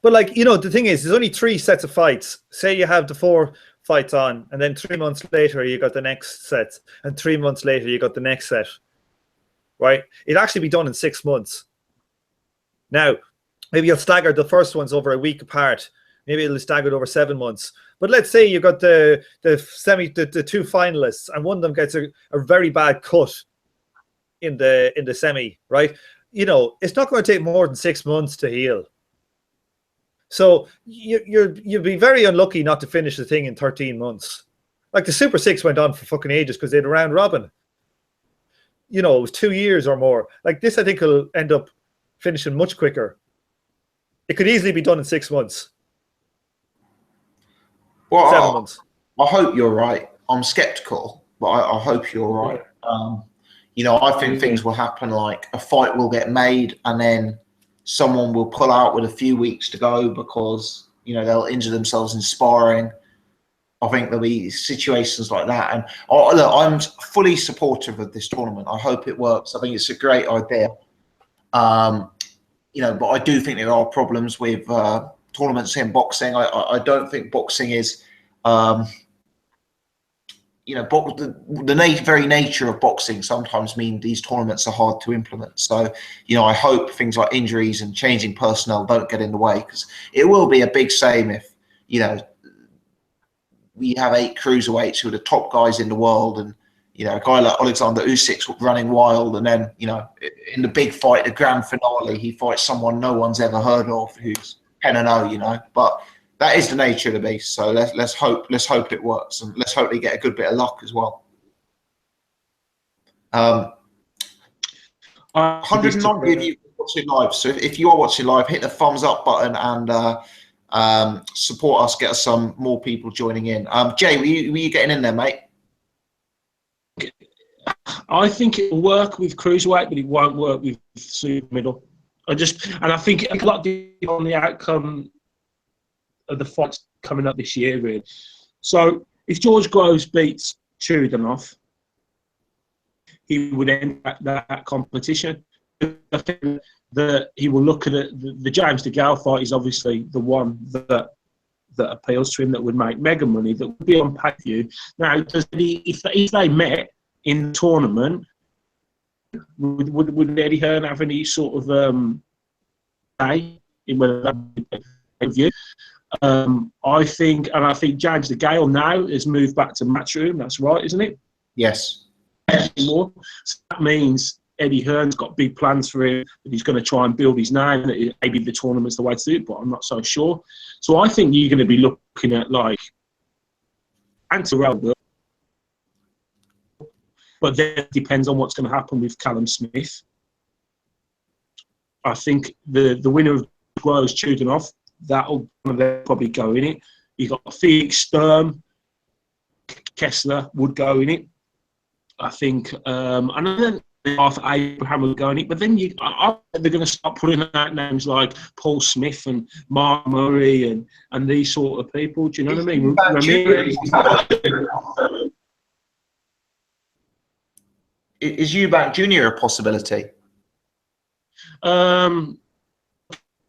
But the thing is, there's only 3 sets of fights. Say you have the 4 fights on, and then 3 months later you got the next set, and 3 months later you got the next set. Right? It'd actually be done in 6 months. Now, maybe you'll stagger the first ones over a week apart. Maybe it'll stagger it over 7 months. But let's say you got the 2 finalists, and one of them gets a very bad cut in the semi, right? It's not going to take more than 6 months to heal. So you'd be very unlucky not to finish the thing in 13 months. Like the Super Six went on for fucking ages because they had a round robin. It was 2 years or more. Like this, I think will end up finishing much quicker. It could easily be done in 6 months. Well, 7 months. I hope you're right. I'm skeptical, but I hope you're right. I think things will happen, like a fight will get made and then someone will pull out with a few weeks to go because, they'll injure themselves in sparring. I think there'll be situations like that. And look, I'm fully supportive of this tournament. I hope it works. I think it's a great idea. But I do think there are problems with tournaments in boxing. I don't think boxing is, the very nature of boxing sometimes mean these tournaments are hard to implement. So, I hope things like injuries and changing personnel don't get in the way, because it will be a big shame if, we have 8 cruiserweights who are the top guys in the world, and you know, a guy like Alexander Usyk running wild, and then, you know, in the big fight, the grand finale, he fights someone no one's ever heard of who's 10-0, you know. But that is the nature of the beast. So let's hope it works, and let's hope they get a good bit of luck as well. 190 of you watching live. So if you are watching live, hit the thumbs up button and support us, get us some more people joining in. Jay, were you getting in there, mate? I think it'll work with cruiserweight, but it won't work with super middle. I think a lot depends on the outcome of the fights coming up this year, really. So if George Groves beats Chudanov, he would end that competition. I think that he will look at it. The James DeGale fight is obviously the one that appeals to him, that would make mega money, that would be on pay-per-view. Now, if they met in the tournament, would Eddie Hearn have any sort of say in whether that would be pay-per-view? I think James DeGale now has moved back to Matchroom. That's right, isn't it? Yes. More. So that means Eddie Hearn's got big plans for him, and he's going to try and build his name. Maybe the tournament's the way to do it, but I'm not so sure. So I think you're going to be looking at like Antarel, but then it depends on what's going to happen with Callum Smith. I think the winner of Groves Chudanov, that'll probably go in it. You got Felix Sturm, Kessler would go in it. I think, and then Arthur Abraham will go in it, but then they're going to start putting out names like Paul Smith and Mark Murray and these sort of people. Do you know what I mean? Is Eubank Jr. a possibility?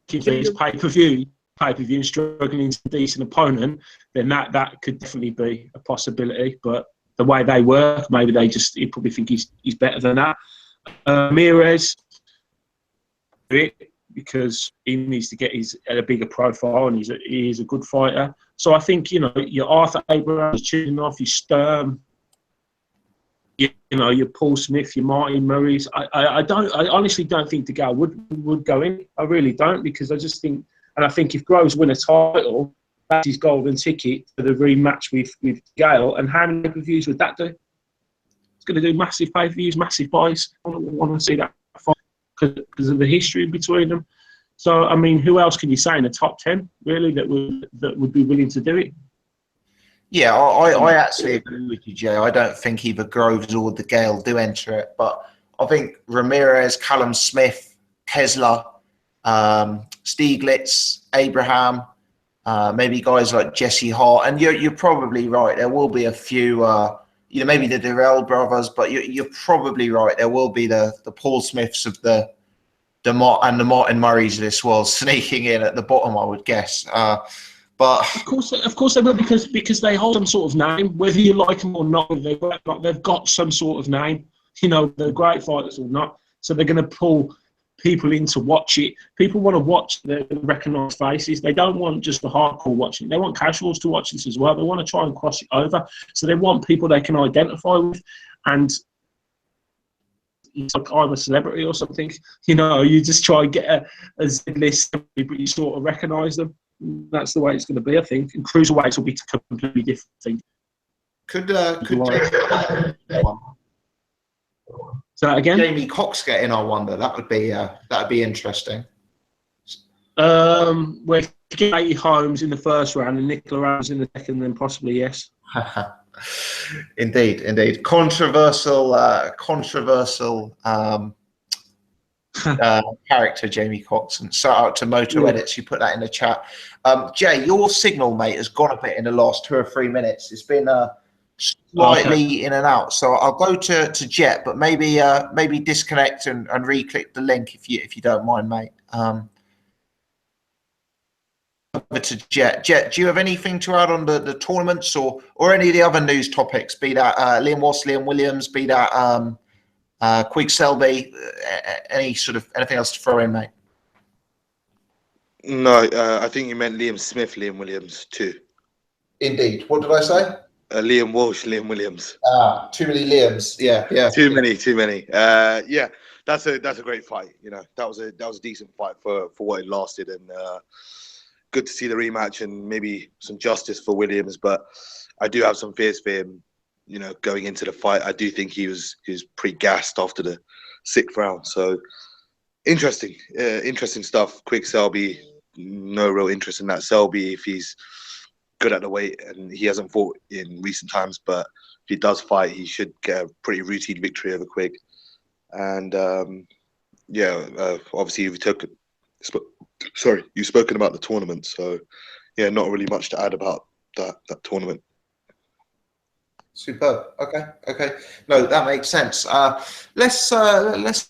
If he's pay-per-view and struggling to a decent opponent, then that could definitely be a possibility. But the way they work, maybe you probably think he's better than that. Ramirez, because he needs to get a bigger profile, and he is a good fighter. So I think, you know, your Arthur Abraham, Chudanov, your Sturm, you know, your Paul Smith, your Martin Murrays. I honestly don't think DeGale would go in. I really don't, because I just think, and I think if Groves win a title, that's his golden ticket for the rematch with Gale. And how many pay-per-views would that do? It's going to do massive pay-per-views, massive buys. I want to see that fight because of the history between them. So, I mean, who else can you say in the top 10, really, that would be willing to do it? Yeah, I actually agree with you, Jay. I don't think either Groves or DeGale do enter it. But I think Ramirez, Callum Smith, Kessler, Stieglitz, Abraham, maybe guys like Jesse Hart, and you're probably right. There will be a few, you know, maybe the Durrell brothers, but you're probably right. There will be the Paul Smiths of the Martin Murrays of this world sneaking in at the bottom, I would guess. But of course they will, because they hold some sort of name, whether you like them or not. They've got some sort of name. You know, they're great fighters or not. So they're going to pull people in to watch it. People want to watch the recognised faces. They don't want just the hardcore watching. They want casuals to watch this as well. They want to try and cross it over. So they want people they can identify with. And it's like I'm a celebrity or something. You know, you just try and get a Z-list, but you sort of recognise them. That's the way it's going to be, I think. And cruiserweights will be a completely different thing. Could So again, Jamie Cox get in? I wonder. That would be interesting. Where Katie Holmes in the first round and Nicola Rose in the second, then possibly yes. Indeed. Controversial character, Jamie Cox. And shout out to Moto Edits. You put that in the chat. Jay, your signal, mate, has gone a bit in the last 2 or 3 minutes. It's been slightly in and out. So I'll go to Jet, but maybe disconnect and re-click the link if you don't mind, mate. Over to Jet. Jet, do you have anything to add on the tournaments or any of the other news topics? Be that Liam Ross, Liam Williams, be that Quig Selby, anything else to throw in, mate? No, I think you meant Liam Smith, Liam Williams too. Indeed. What did I say? Liam Walsh, Liam Williams. Too many Liams. Yeah, yeah. Too many. Yeah, that's a great fight. You know, that was a decent fight for what it lasted, and good to see the rematch and maybe some justice for Williams. But I do have some fears for him. You know, going into the fight, I do think he was pretty gassed after the 6th round. So interesting stuff. Quick Selby, no real interest in that Selby if he's good at the weight, and he hasn't fought in recent times, but if he does fight, he should get a pretty routine victory over Quick. And obviously you've spoken about the tournament, so yeah, not really much to add about that tournament. Superb. Okay. No, that makes sense. Let's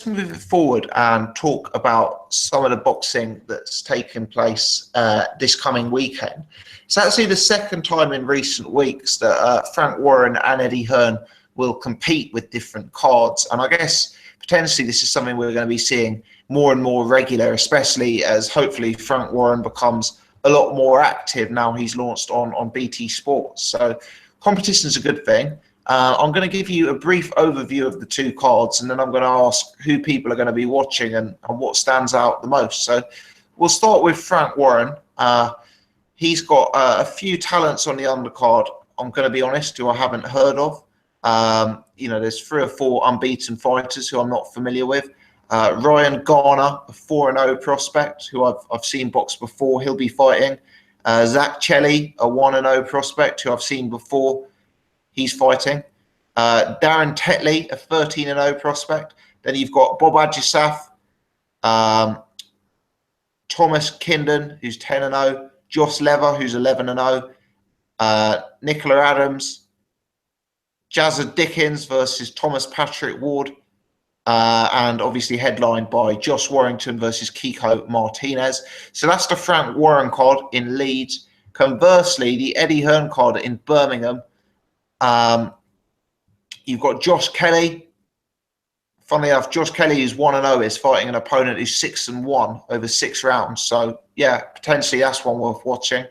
move it forward and talk about some of the boxing that's taken place this coming weekend. It's actually the second time in recent weeks that Frank Warren and Eddie Hearn will compete with different cards, and I guess potentially this is something we're going to be seeing more and more regular, especially as hopefully Frank Warren becomes a lot more active now he's launched on BT Sports. So competition is a good thing. I'm going to give you a brief overview of the two cards, and then I'm going to ask who people are going to be watching and what stands out the most. So we'll start with Frank Warren. He's got a few talents on the undercard, I'm going to be honest, who I haven't heard of. There's 3 or 4 unbeaten fighters who I'm not familiar with. Ryan Garner, a 4-0 prospect who I've seen box before, he'll be fighting. Zach Chelly, a 1-0 prospect who I've seen before, he's fighting. Darren Tetley, a 13-0 prospect. Then you've got Bob Adjusaf, Thomas Kinden, who's 10-0, Joss Lever, who's 11-0, Nicola Adams, Jazza Dickens versus Thomas Patrick Ward, and obviously headlined by Josh Warrington versus Kiko Martinez. So that's the Frank Warren card in Leeds. Conversely, the Eddie Hearn card in Birmingham, you've got Josh Kelly. Funnily enough, Josh Kelly, who's 1-0, is fighting an opponent who's 6-1 over 6 rounds. So yeah, potentially that's one worth watching.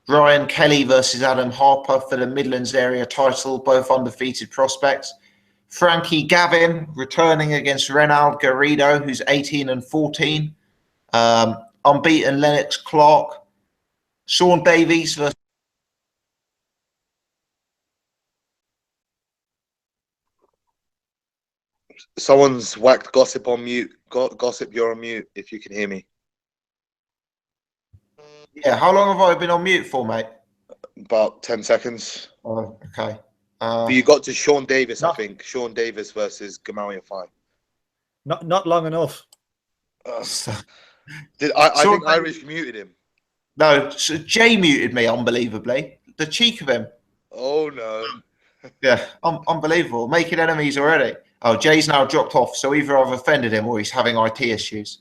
Ryan Kelly versus Adam Harper for the Midlands area title, both undefeated prospects. Frankie Gavin returning against Renald Garrido, who's 18-14. Unbeaten Lennox Clark. Sean Davies versus... Someone's whacked Gossip on mute. Gossip, you're on mute if you can hear me. Yeah, how long have I been on mute for, mate? About 10 seconds. Oh, okay. But you got to Sean Davis, I think. Sean Davis versus Gamal Yafai. Not long enough. I think Irish muted him. No, so Jay muted me, unbelievably. The cheek of him. Oh, no. Yeah, unbelievable. Making enemies already. Oh, Jay's now dropped off, so either I've offended him or he's having IT issues.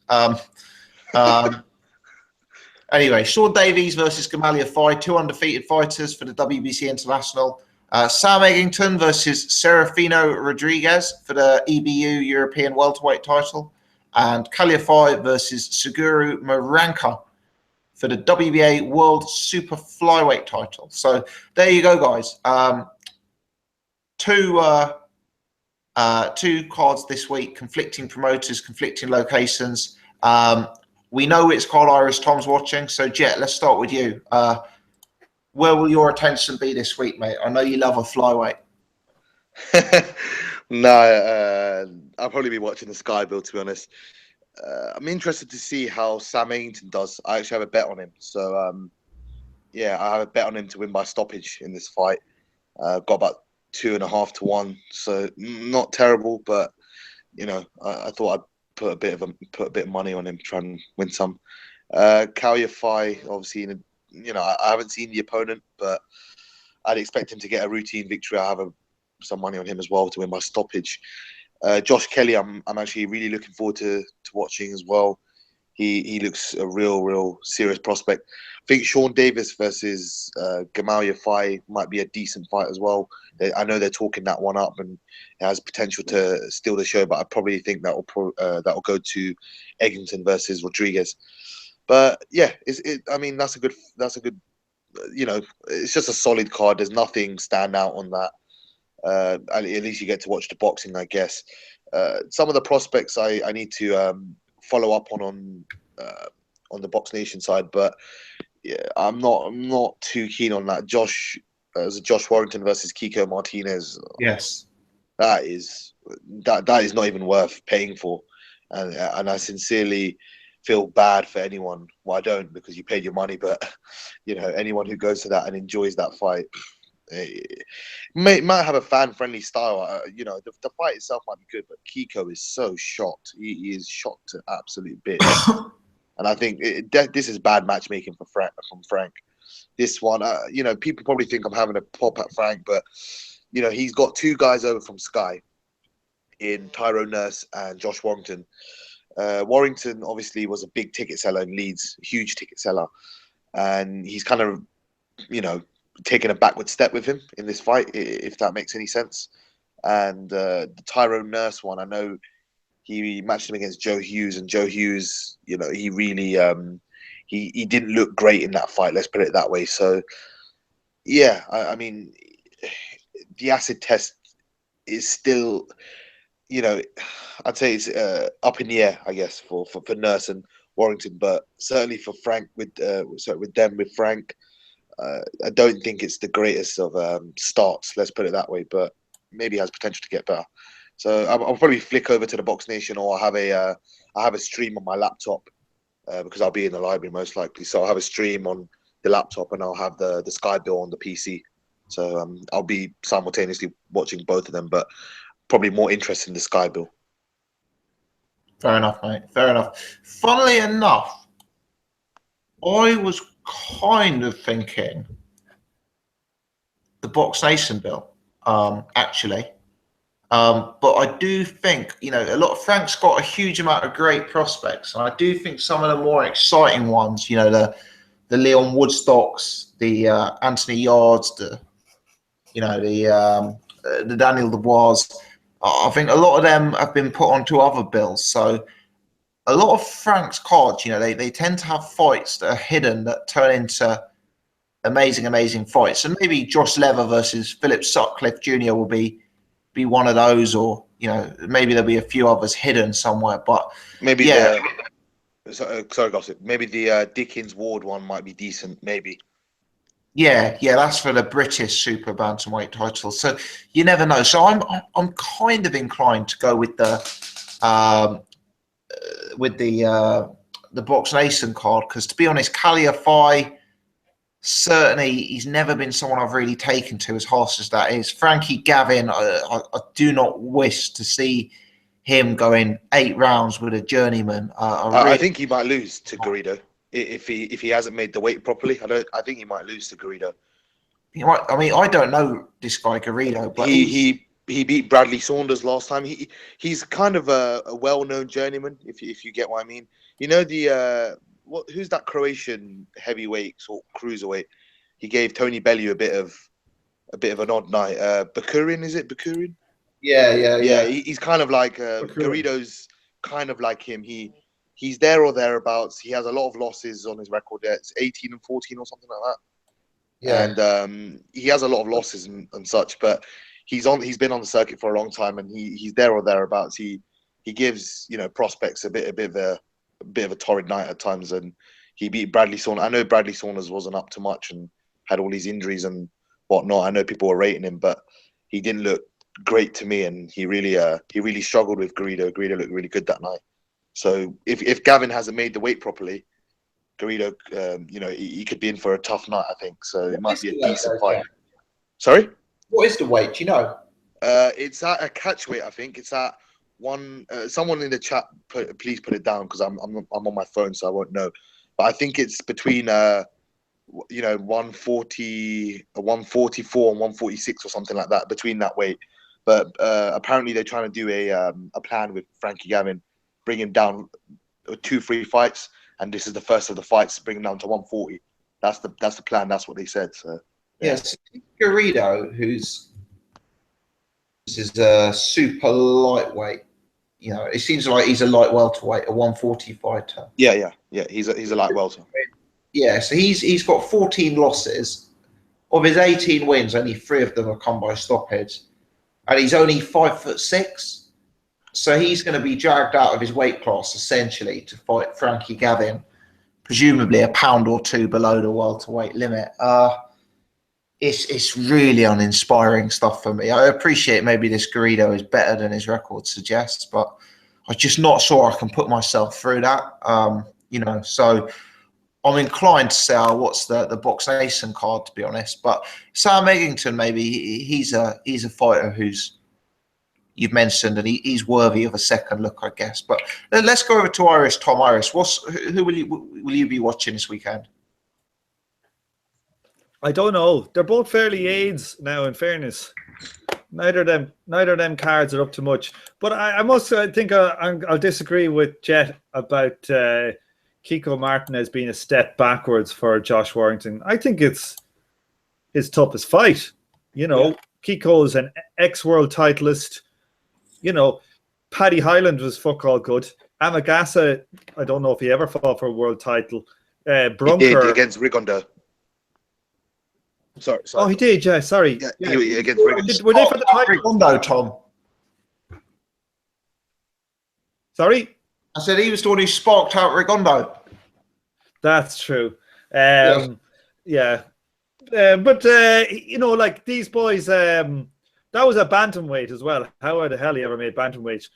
Anyway, Sean Davies versus Gamal Yafai, 2 undefeated fighters for the WBC International. Sam Eggington versus Serafino Rodriguez for the EBU European welterweight title. And Kaliafai versus Suguru Maranka for the WBA World Super Flyweight title. So there you go, guys. Two cards this week, conflicting promoters, conflicting locations. We know it's Carl Iris Tom's watching, so Jet, let's start with you. Where will your attention be this week, mate? I know you love a flyweight. No, I'll probably be watching the Sky Bill, to be honest. I'm interested to see how Sam Eggington does. I actually have a bet on him. So, I have a bet on him to win by stoppage in this fight. Got about 2.5 to 1. So, not terrible, but, I thought I'd put a bit of money on him, try and win some. Cal Yafai, obviously, I haven't seen the opponent, but I'd expect him to get a routine victory. I have some money on him as well to win by stoppage. Josh Kelly, I'm actually really looking forward to watching as well. He looks a real serious prospect. I think Sean Davis versus Gamal Yafai might be a decent fight as well. I know they're talking that one up and it has potential to steal the show, but I probably think that will go to Eggington versus Rodriguez. But yeah, that's a good it's just a solid card. There's nothing stand out on that. At least you get to watch the boxing, I guess. Some of the prospects I need to follow up on the Box Nation side, but yeah, I'm not too keen on that. Josh Warrington versus Kiko Martinez. Yes. That is not even worth paying for, and I sincerely feel bad for anyone. Well, I don't, because you paid your money, but anyone who goes to that and enjoys that fight, might have a fan-friendly style. The fight itself might be good, but Kiko is so shot. He is shot to absolute bits, and I think this is bad matchmaking from Frank. This one, people probably think I'm having a pop at Frank, but he's got two guys over from Sky in Tyrone Nurse and Josh Warrington. Warrington obviously was a big ticket seller in Leeds, huge ticket seller, and he's kind of, taken a backward step with him in this fight, if that makes any sense. And the Tyrone Nurse one, I know he matched him against Joe Hughes, and Joe Hughes, he really he didn't look great in that fight. Let's put it that way. So yeah, I mean, the acid test is still, I'd say it's up in the air, I guess, for Nurse and Warrington, but certainly for Frank with Frank, I don't think it's the greatest of starts. Let's put it that way, but maybe has potential to get better. So I'll probably flick over to the Box Nation, or I have a stream on my laptop because I'll be in the library most likely. So I'll have a stream on the laptop, and I'll have the Sky Bill on the PC. So I'll be simultaneously watching both of them, but probably more interested in the Sky Bill. Fair enough, mate. Fair enough. Funnily enough, I was kind of thinking the Box Nation bill, actually. But I do think, a lot of Frank's got a huge amount of great prospects. And I do think some of the more exciting ones, the Leon Woodstocks, the Anthony Yards, the Daniel Dubois, I think a lot of them have been put onto other bills. So a lot of Frank's cards, they tend to have fights that are hidden that turn into amazing fights. And maybe Josh Lever versus Philip Sutcliffe Jr. will be one of those, or maybe there'll be a few others hidden somewhere. But maybe sorry, Gossip. Maybe the Dickens Ward one might be decent. Maybe. Yeah, that's for the British super bantamweight title. So you never know. So I'm kind of inclined to go with the Box Nation card, because to be honest, Kaliafai, certainly he's never been someone I've really taken to, as harsh as that is. Frankie Gavin, I do not wish to see him going 8 rounds with a journeyman. I think he might lose to Garrido if he hasn't made the weight properly. I think he might lose to Garrido. I mean, I don't know this guy Garrido, but he beat Bradley Saunders last time. He's kind of a well-known journeyman, if you get what I mean. Who's that Croatian heavyweight or cruiserweight? He gave Tony Bellew a bit of an odd night. Bakurin, is it Bakurin? Yeah. He's kind of like Garrido's kind of like him. He's there or thereabouts. He has a lot of losses on his record. It's 18-14 or something like that. Yeah. And he has a lot of losses and such, but he's been on the circuit for a long time, and he's there or thereabouts. He gives prospects a bit of a torrid night at times, and he beat Bradley Saunders. I know Bradley Saunders wasn't up to much and had all these injuries and whatnot. I know people were rating him, but he didn't look great to me, and he really struggled with Garrido. Garrido looked really good that night. So if Gavin hasn't made the weight properly, Garrido, he could be in for a tough night, I think. So it might be a decent fight. Yeah. Sorry? What is the weight? Do you know? It's at a catch weight, I think. It's at one. Someone in the chat, please put it down, because I'm on my phone, so I won't know. But I think it's between 140, 144, and 146 or something like that, between that weight. But apparently they're trying to do a plan with Frankie Gavin, bring him down 2-3 fights, and this is the first of the fights, bring him down to 140. That's the plan. That's what they said. So yes, Garrido, who's is a super lightweight. It seems like he's a light welterweight, a 140 fighter. Yeah. He's a light welter. Yeah, so he's got 14 losses. Of his 18 wins, only 3 of them have come by stoppage, and he's only 5'6". So he's going to be dragged out of his weight class essentially to fight Frankie Gavin, presumably a pound or two below the welterweight limit. It's really uninspiring stuff for me. I appreciate maybe this Garrido is better than his record suggests, but I'm just not sure I can put myself through that. So I'm inclined to say I watched the Box Nation card, to be honest. But Sam Eggington, maybe he's a fighter who's you've mentioned, and he's worthy of a second look, I guess. But let's go over to Irish. Tom Irish, who will you be watching this weekend? I don't know. They're both fairly aids now, in fairness. Neither of them cards are up to much. But I think I'll disagree with Jet about Kiko Martinez being a step backwards for Josh Warrington. I think it's his toughest fight. Kiko is an ex-world titleist. Paddy Highland was fuck all good. Amagasa, I don't know if he ever fought for a world title. Brunker he did against Rigonda. Sorry. Oh, he did. Yeah, sorry. Yeah. He against Rigonda. Were they for the title? Rigonda, Tom. Sorry. I said he was the one who sparked out Rigonda. That's true. But like these boys, that was a bantamweight as well. How the hell he ever made bantamweight?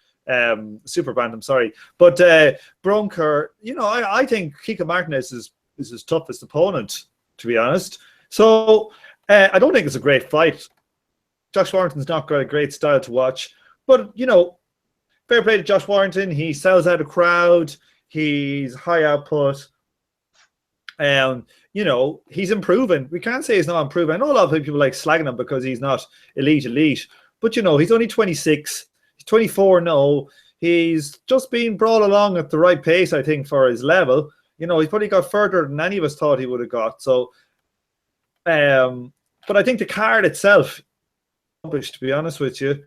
Super bantam, sorry. But Brunker, I think Kiko Martinez is his toughest opponent, to be honest. So I don't think it's a great fight. Josh Warrington's not got a great style to watch, but fair play to Josh Warrington. He sells out a crowd. He's high output. He's improving. We can't say he's not improving. I know a lot of people like slagging him because he's not elite. But, he's only 26. He's 24 now. He's just been brought along at the right pace, I think, for his level. He's probably got further than any of us thought he would have got. So, but I think the card itself, to be honest with you,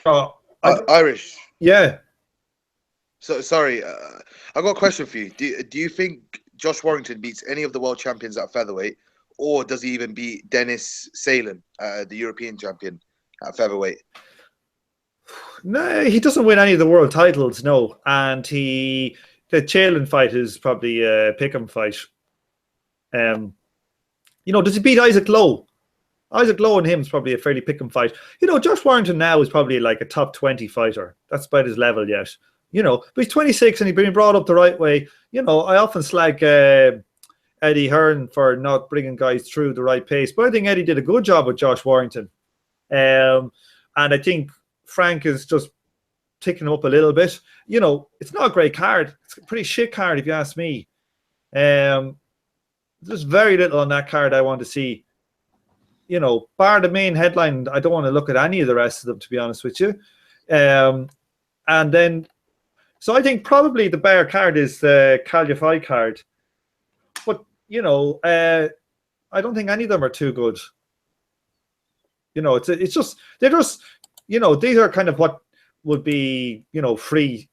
Irish. Yeah. So sorry, I got a question for you. Do you think Josh Warrington beats any of the world champions at featherweight, or does he even beat Dennis Salen, the European champion at featherweight? No, he doesn't win any of the world titles. No, and the Chalin fight is probably a pick'em fight. Does he beat Isaac Lowe? Isaac Lowe and him is probably a fairly pick'em fight. Josh Warrington now is probably like a top 20 fighter. That's about his level yet. But he's 26 and he's been brought up the right way. I often slag Eddie Hearn for not bringing guys through the right pace, but I think Eddie did a good job with Josh Warrington. And I think Frank is just ticking him up a little bit. It's not a great card. It's a pretty shit card if you ask me. There's very little on that card I want to see. Bar the main headline, I don't want to look at any of the rest of them, to be honest with you. And then, so I think probably the bear card is the Calify card. But, I don't think any of them are too good. It's just, they're just, these are kind of what would be, free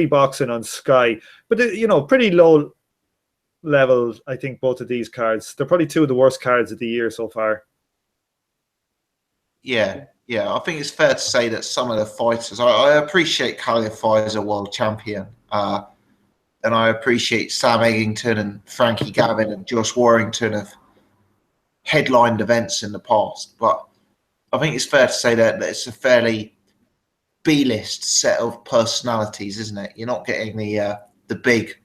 boxing on Sky. But, pretty low level, I think, both of these cards. They're probably two of the worst cards of the year so far. Yeah. I think it's fair to say that some of the fighters, I appreciate Calify as a world champion, and I appreciate Sam Eggington and Frankie Gavin and Josh Warrington have headlined events in the past. But I think it's fair to say that it's a fairly B-list set of personalities, isn't it? You're not getting the big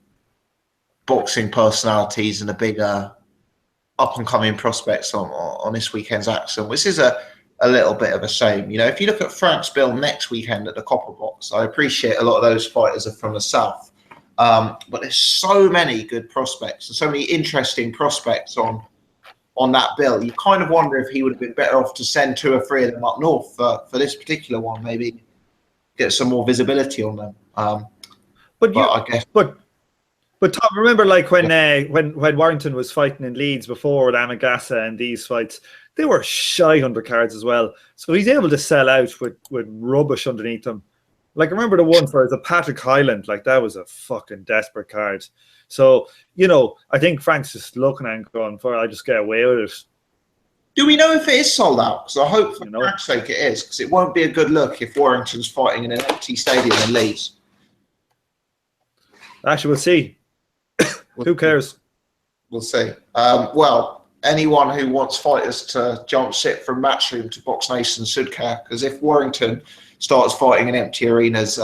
boxing personalities and the big up-and-coming prospects on this weekend's action, which is a little bit of a shame. If you look at Frank's bill next weekend at the Copper Box, I appreciate a lot of those fighters are from the South. But there's so many good prospects and so many interesting prospects on that bill. You kind of wonder if he would have been better off to send 2 or 3 of them up north for this particular one, maybe get some more visibility on them. But Tom, remember, like when Warrington was fighting in Leeds before with Amagasa and these fights, they were shy undercards as well. So he's able to sell out with rubbish underneath them. Like, I remember the one for the Patrick Hyland, like that was a fucking desperate card. So, you know, I think Frank's just looking and going, for I just get away with it. Do we know if it is sold out? Because I hope for You know. Frank's sake it is, because it won't be a good look if Warrington's fighting in an empty stadium in Leeds. Actually, we'll see. Who cares? We'll see. Well, anyone who wants fighters to jump ship from Matchroom to Box Nation should care, because if Warrington starts fighting in empty arenas,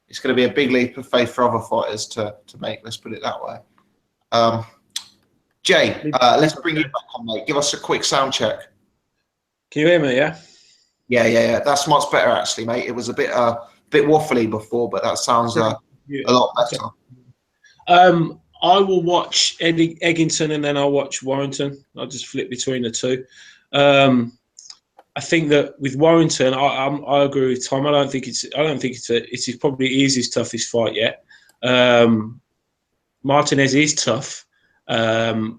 it's going to be a big leap of faith for other fighters to make. Let's put it that way. Jay, let's bring you back on, mate. Give us a quick sound check. Can you hear me? Yeah. Yeah. That's much better, actually, mate. It was a bit waffly before, but that sounds a lot better. I will watch Eggington and then I'll watch Warrington. I'll just flip between the two. I think that with Warrington, I agree with Tom. I don't think it's probably his toughest fight yet. Martinez is tough.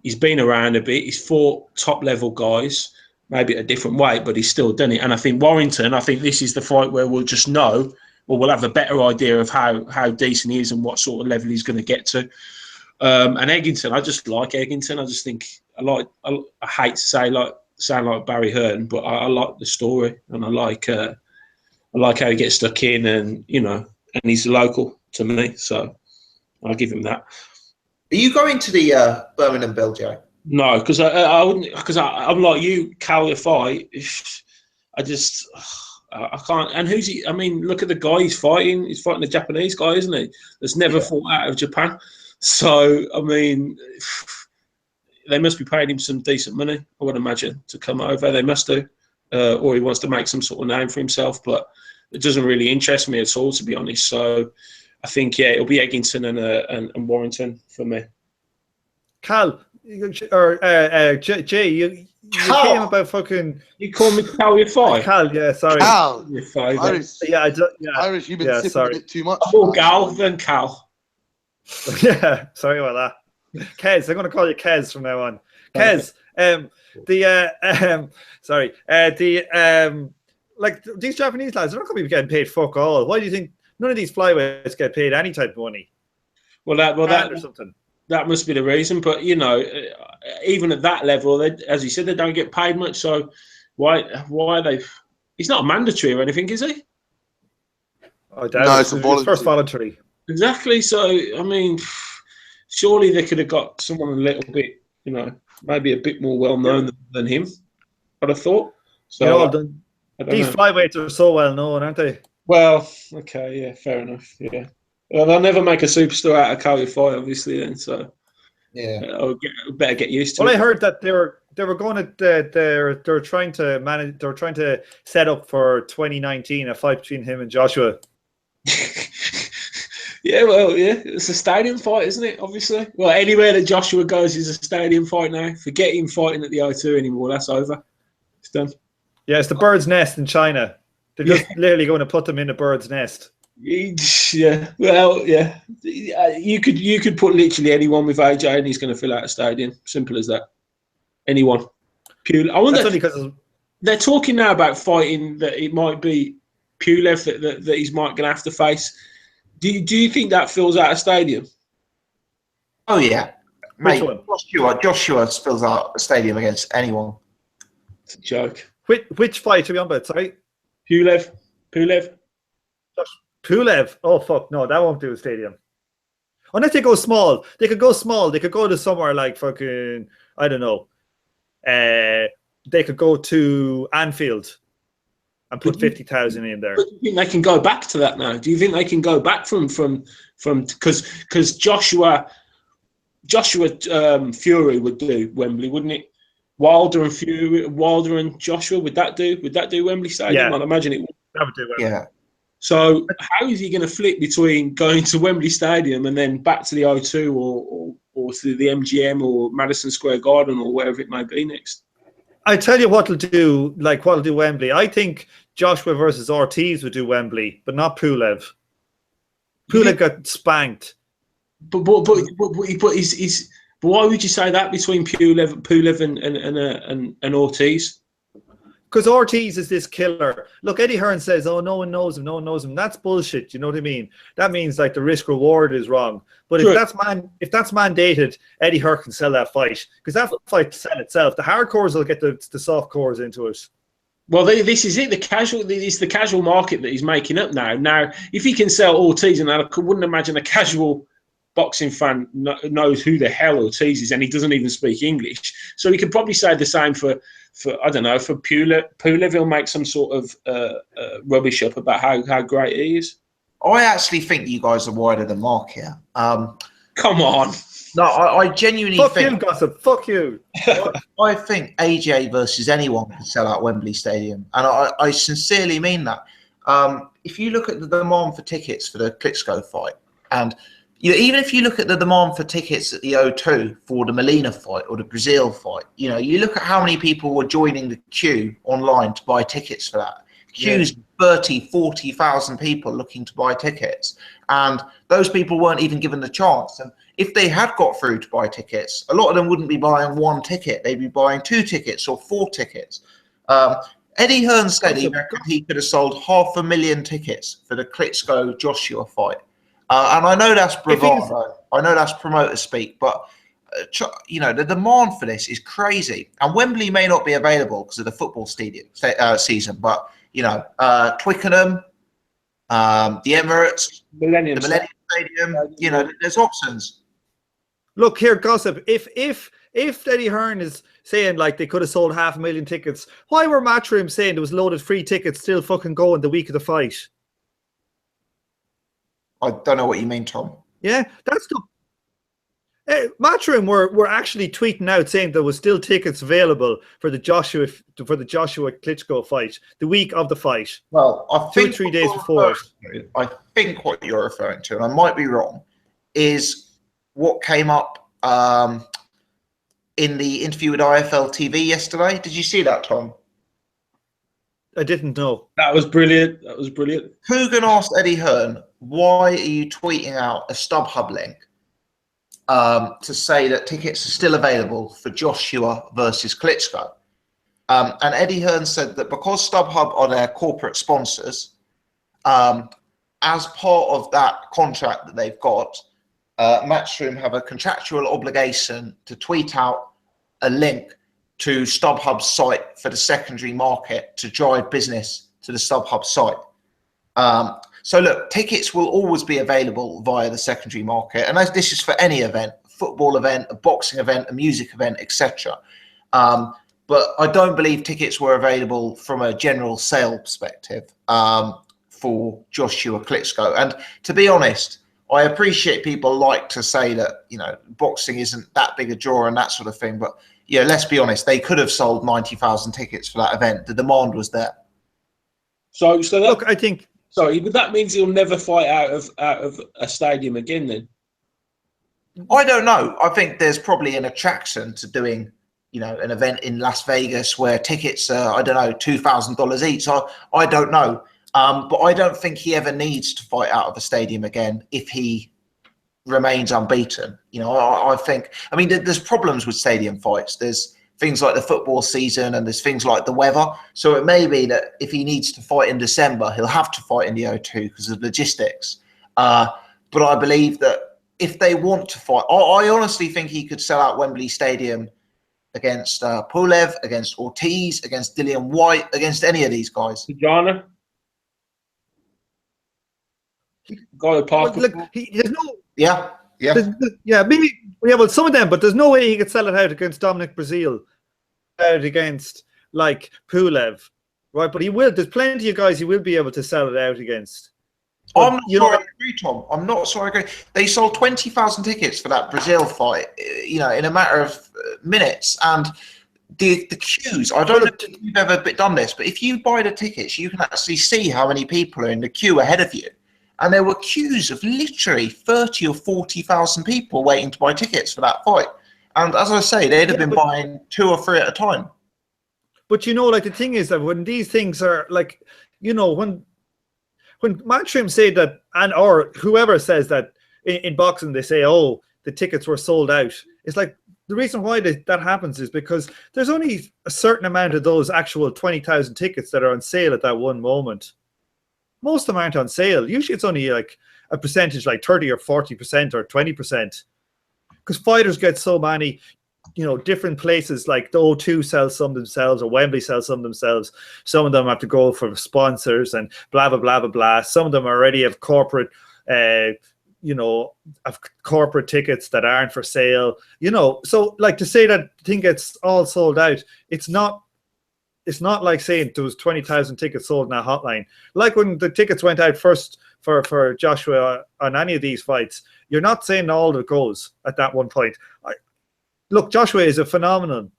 He's been around a bit. He's fought top level guys, maybe at a different weight, but he's still done it. And I think Warrington, this is the fight where we'll just know, or we'll have a better idea of how decent he is and what sort of level he's going to get to. And Eggington, I just like Eggington. I just think I hate to sound like Barry Hearn, but I like the story and I like how he gets stuck in, and and he's local to me, so I'll give him that. Are you going to the Birmingham Bill, Joe? No, because I wouldn't, because I'm like you, Cal, fight. I can't. And who's he? I mean, look at the guy he's fighting. He's fighting a Japanese guy, isn't he? That's never fought out of Japan. So, I mean, they must be paying him some decent money, I would imagine, to come over. They must do. Or he wants to make some sort of name for himself. But it doesn't really interest me at all, to be honest. So, I think, it'll be Eggington and Warrington for me. Cal, or Jay, you came about fucking... You call me Cal, you're five? Cal, yeah, sorry. Cal, You're five. Irish, Irish, you've been sipping a bit too much. More Gal than Cal. Yeah, sorry about that. Kez, I'm going to call you Kez from now on. Kez, like these Japanese lads, they're not going to be getting paid fuck all. Why do you think none of these flyweights get paid any type of money? That must be the reason. But even at that level, as you said, they don't get paid much. So why are they? He's not mandatory or anything, is he? Oh, no, it's first voluntary. Exactly. So I mean, surely they could have got someone a little bit, maybe a bit more well known than him. I'd have thought. So these flyweights are so well known, aren't they? Well, okay, yeah, fair enough. Yeah. Well, they'll never make a superstar out of Cali fight, obviously. Then, so I'll better get used to it. Well, I heard that they were going to they're trying to manage. They're trying to set up for 2019 a fight between him and Joshua. It's a stadium fight, isn't it? Obviously. Well, anywhere that Joshua goes is a stadium fight now. Forget him fighting at the O2 anymore. That's over. It's done. Yeah, it's the bird's nest in China. They're just literally going to put them in the bird's nest. Yeah. Well, yeah. You could put literally anyone with AJ and he's going to fill out a stadium. Simple as that. Anyone. Purely. I wonder. That's only because they're talking now about fighting that it might be Pulev that he's going to have to face. Do you think that fills out a stadium? Oh yeah, mate. Joshua fills out a stadium against anyone. It's a joke. Which fight are we on about? Sorry, Pulev. Pulev. Oh fuck no, that won't do a stadium. Unless they go small. They could go small. They could go to somewhere like fucking I don't know. They could go to Anfield. And put 50,000 in there. Do you think they can go back to that now? Do you think they can go back from because Joshua Fury would do Wembley, wouldn't it? Wilder and Joshua would that do Wembley Stadium? Yeah. I'd imagine it would. That would do Wembley. Yeah. So how is he going to flip between going to Wembley Stadium and then back to the O2 or to the MGM or Madison Square Garden or wherever it may be next? I tell you what'll do Wembley. I think Joshua versus Ortiz would do Wembley, but not Pulev. Pulev got spanked. But why would you say that between Pulev and Ortiz? because Ortiz is this killer. Look, Eddie Hearn says, "Oh, no one knows him. No one knows him." That's bullshit. You know what I mean? That means like the risk reward is wrong. But if that's mandated, Eddie Hearn can sell that fight because that fight will sell itself. The hardcores will get the soft cores into it. Well, this is it. It's the casual market that he's making up now. Now, if he can sell Ortiz, and I wouldn't imagine a casual boxing fan knows who the hell Ortiz is, and he doesn't even speak English. So he could probably say the same for I don't know, for Pulev. He'll make some sort of rubbish up about how great he is. I actually think you guys are wider than Mark here. Come on. No, I genuinely Fuck think... you, Gossip. Fuck you. I think AJ versus anyone can sell out Wembley Stadium. And I sincerely mean that. If you look at the demand for tickets for the Klitschko fight, and even if you look at the demand for tickets at the O2 for the Molina fight or the Brazil fight, you look at how many people were joining the queue online to buy tickets for that. Queues, 30, 40,000 people looking to buy tickets. And those people weren't even given the chance. And if they had got through to buy tickets, a lot of them wouldn't be buying one ticket. They'd be buying 2 tickets or 4 tickets. Eddie Hearn said he could have sold 500,000 tickets for the Klitschko-Joshua fight. And I know that's bravado. I know that's promoter speak, but the demand for this is crazy. And Wembley may not be available because of the football stadium season, but Twickenham, the Emirates, the Millennium Stadium. There's options. Look here, Gossip. If Eddie Hearn is saying like they could have sold 500,000 tickets, why were Matchroom saying there was loaded free tickets still fucking going the week of the fight? I don't know what you mean, Tom. Yeah, that's the Matchroom were actually tweeting out saying there was still tickets available for the Joshua Klitschko fight the week of the fight. Well, I think 2 or 3 days before. I think what you're referring to, and I might be wrong, is what came up in the interview with IFL TV yesterday. Did you see that, Tom? I didn't know. That was brilliant. Coogan asked Eddie Hearn, why are you tweeting out a StubHub link to say that tickets are still available for Joshua versus Klitschko? And Eddie Hearn said that because StubHub are their corporate sponsors, as part of that contract that they've got, Matchroom have a contractual obligation to tweet out a link to StubHub's site for the secondary market to drive business to the StubHub site. So look, tickets will always be available via the secondary market, and this is for any event, a football event, a boxing event, a music event, etc. But I don't believe tickets were available from a general sale perspective for Joshua Klitschko. And to be honest, I appreciate people like to say that, boxing isn't that big a draw and that sort of thing. But yeah, let's be honest, they could have sold 90,000 tickets for that event. The demand was there. So look, I think. Sorry, but that means he'll never fight out of a stadium again then? I don't know. I think there's probably an attraction to doing, an event in Las Vegas where tickets are, I don't know, $2,000 each. So I don't know. But I don't think he ever needs to fight out of a stadium again if he remains unbeaten. I think, there's problems with stadium fights. There's things like the football season and there's things like the weather. So it may be that if he needs to fight in December, he'll have to fight in the O2 because of logistics. But I believe that if they want to fight, I honestly think he could sell out Wembley Stadium against Pulev, against Ortiz, against Dillian White, against any of these guys. Jana? Guy Parker. Look, there's no. Yeah. Maybe. Yeah, well, some of them, but there's no way he could sell it out against Dominic Brazil, out against like Pulev, right? But he will. There's plenty of guys he will be able to sell it out against. But, I agree, Tom. I'm not sorry. I agree. They sold 20,000 tickets for that Brazil fight, in a matter of minutes, and the queues. I don't know if you've ever done this, but if you buy the tickets, you can actually see how many people are in the queue ahead of you. And there were queues of literally 30 or 40,000 people waiting to buy tickets for that fight. And as I say, they'd have been buying 2 or 3 at a time. But the thing is that when these things are like, when Matchroom say that, or whoever says that in boxing, they say, oh, the tickets were sold out. It's like, the reason why that happens is because there's only a certain amount of those actual 20,000 tickets that are on sale at that one moment. Most of them aren't on sale. Usually it's only like a percentage, like 30 or 40% or 20%. Because fighters get so many, different places, like the O2 sells some themselves or Wembley sells some themselves. Some of them have to go for sponsors and blah, blah, blah, blah, blah. Some of them already have corporate, have corporate tickets that aren't for sale, So like to say that the thing gets all sold out, it's not like saying there was 20,000 tickets sold in a hotline. Like when the tickets went out first for Joshua on any of these fights, you're not saying all that goes at that one point. Look, Joshua is a phenomenon,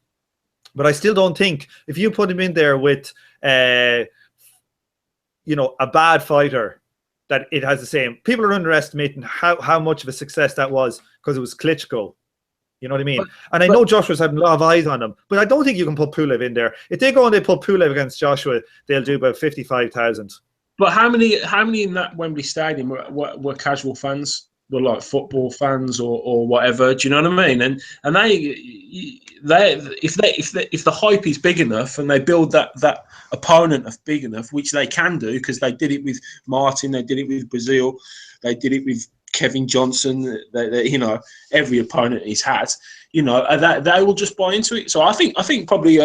but I still don't think if you put him in there with, a bad fighter, that it has the same. People are underestimating how much of a success that was because it was Klitschko. You know what I mean? And I know Joshua's had a lot of eyes on him, but I don't think you can put Pulev in there. If they go and they put Pulev against Joshua, they'll do about 55,000. But how many in that Wembley Stadium were casual fans? Were like football fans or whatever? Do you know what I mean? And they if the hype is big enough and they build that opponent of big enough, which they can do because they did it with Martin, they did it with Brazil, they did it with Kevin Johnson. They every opponent he's had, that they will just buy into it. So I think probably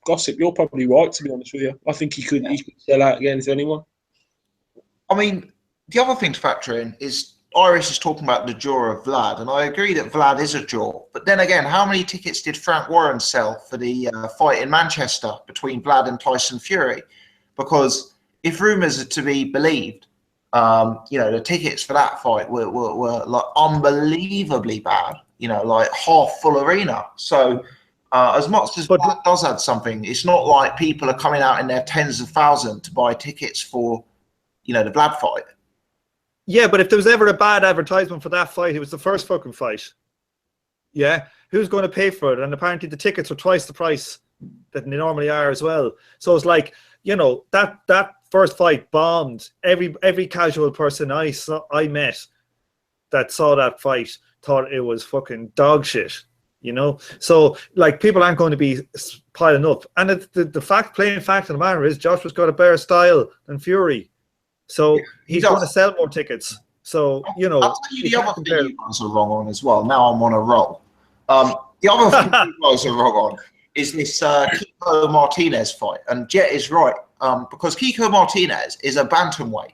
Gossip, you're probably right, to be honest with you. I think he could sell out against anyone. I mean, the other thing to factor in is Iris is talking about the draw of Vlad, and I agree that Vlad is a draw. But then again, how many tickets did Frank Warren sell for the fight in Manchester between Vlad and Tyson Fury? Because if rumours are to be believed, the tickets for that fight were like unbelievably bad, like half full arena. So as much as Vlad does add something, it's not like people are coming out in their tens of thousands to buy tickets for, the Vlad fight. Yeah, but if there was ever a bad advertisement for that fight, it was the first fucking fight. Yeah, who's going to pay for it? And apparently the tickets were twice the price that they normally are as well. So it's like, that first fight bombed. Every casual person I met that saw that fight thought it was fucking dog shit. So like people aren't going to be piling up. And the plain fact of the matter is Joshua's got a better style than Fury. So he's going to sell more tickets. So, I'll tell you the other thing you guys are wrong on as well. Now I'm on a roll. The other thing you guys are wrong on is this Kiko Martinez fight. And Jet is right, because Kiko Martinez is a bantamweight.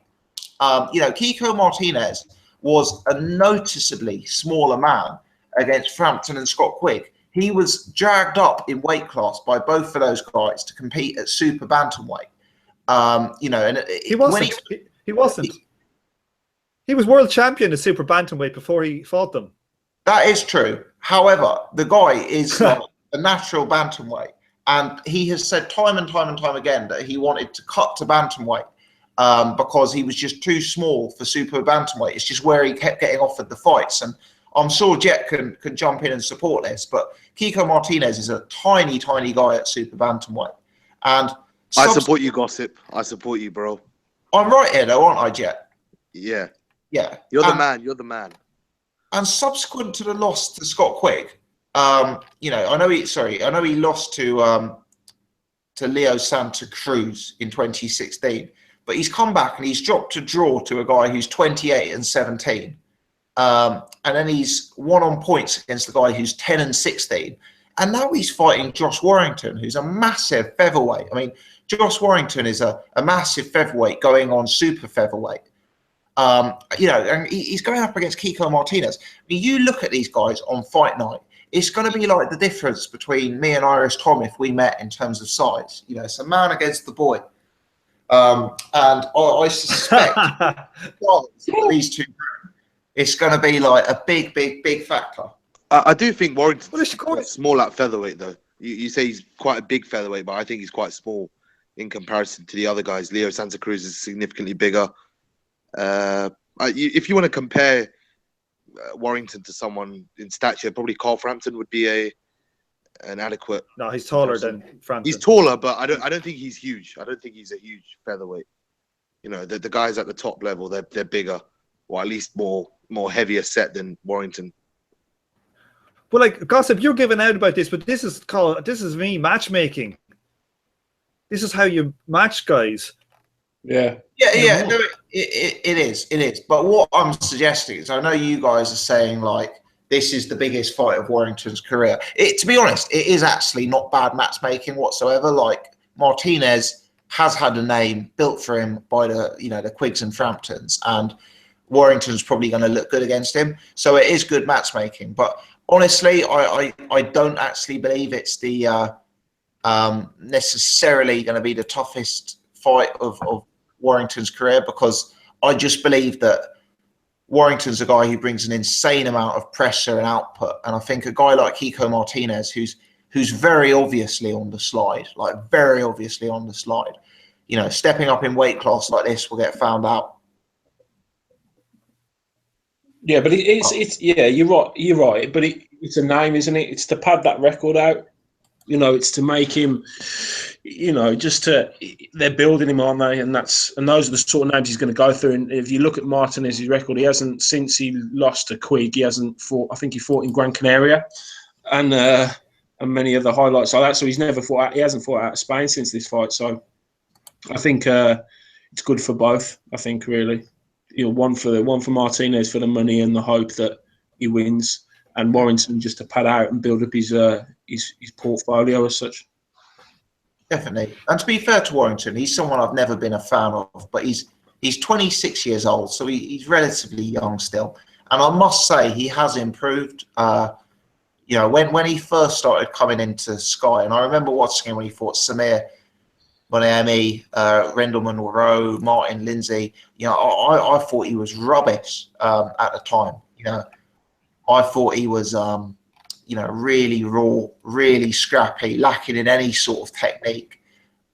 Kiko Martinez was a noticeably smaller man against Frampton and Scott Quigg. He was dragged up in weight class by both of those guys to compete at super bantamweight. And he wasn't. He wasn't. He was world champion at super bantamweight before he fought them. That is true. However, the guy is a natural bantamweight, and he has said time and time again that he wanted to cut to bantamweight because he was just too small for super bantamweight. It's just where he kept getting offered the fights, and I'm sure Jet can jump in and support this. But Kiko Martinez is a tiny guy at super bantamweight, and I support you, Gossip. I support you, bro. I'm right here, though, aren't I, Jet? Yeah. Yeah. You're the man. You're the man. And subsequent to the loss to Scott Quigg, I know he lost to Leo Santa Cruz in 2016, but he's come back and he's dropped a draw to a guy who's 28-17. And then he's won on points against the guy who's 10-16. And now he's fighting Josh Warrington, who's a massive featherweight. I mean, Josh Warrington is a massive featherweight going on super featherweight. And he's going up against Kiko Martinez. I mean, you look at these guys on fight night, it's going to be like the difference between me and Irish Tom if we met in terms of size. It's a man against the boy. And I suspect these two, it's going to be like a big factor. I do think Warrington's quite small at featherweight, though. You say he's quite a big featherweight, but I think he's quite small in comparison to the other guys. Leo Santa Cruz is significantly bigger. If you want to compare Warrington to someone in stature, probably Carl Frampton would be an adequate. No, he's taller than Frampton. He's taller, but I don't think he's huge. I don't think he's a huge featherweight. The guys at the top level, they're bigger, or at least more heavier set than Warrington. But like Gossip, you're giving out about this, but this is me matchmaking. This is how you match guys. Yeah. Yeah. No, it is. But what I'm suggesting is, I know you guys are saying like this is the biggest fight of Warrington's career. To be honest, it is actually not bad matchmaking whatsoever. Like Martinez has had a name built for him by the Quiggs and Framptons, and Warrington's probably going to look good against him. So it is good matchmaking. But honestly, I don't actually believe it's the necessarily going to be the toughest fight of Warrington's career, because I just believe that Warrington's a guy who brings an insane amount of pressure and output, and I think a guy like Kiko Martinez, who's very obviously on the slide, stepping up in weight class like this will get found out. Yeah, but it's you're right. But it's a name, isn't it? It's to pad that record out. It's to make him, they're building him, aren't they? And those are the sort of names he's going to go through. And if you look at Martinez's record, he hasn't, since he lost to Quigg, he hasn't fought. I think he fought in Gran Canaria, and many other highlights like that. So he's never fought out. He hasn't fought out of Spain since this fight. So I think it's good for both. I think really, one for Martinez for the money and the hope that he wins, and Warrington just to pad out and build up his portfolio as such. Definitely. And to be fair to Warrington, he's someone I've never been a fan of, but he's 26 years old, so he's relatively young still. And I must say he has improved. When he first started coming into Sky, and I remember watching him when he fought Samir Bonami, Rendleman Rowe, Martin Lindsay. I thought he was rubbish at the time. I thought he was really raw, really scrappy, lacking in any sort of technique,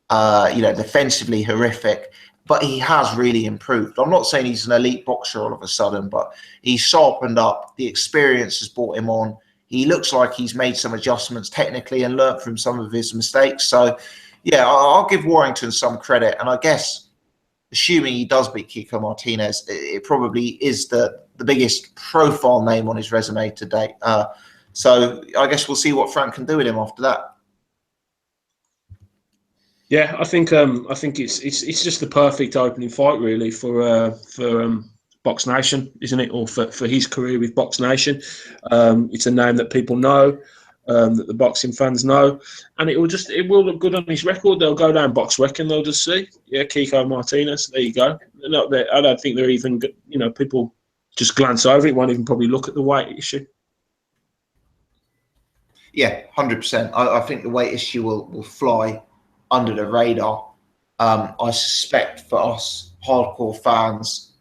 defensively horrific, but he has really improved. I'm not saying he's an elite boxer all of a sudden, but he's sharpened up. The experience has brought him on. He looks like he's made some adjustments technically and learned from some of his mistakes. So, yeah, I'll give Warrington some credit. And I guess, assuming he does beat Kiko Martinez, it probably is the biggest profile name on his resume to date. So I guess we'll see what Frank can do with him after that. Yeah, I think it's just the perfect opening fight really for Box Nation, isn't it? Or for his career with Box Nation. It's a name that people know, that the boxing fans know, and it will look good on his record. They'll go down Boxrec and they'll just see, Kiko Martinez. There you go. I don't think they're even, people just glance over it, won't even probably look at the weight issue. Yeah, 100%. I think the weight issue will fly under the radar. I suspect for us hardcore fans,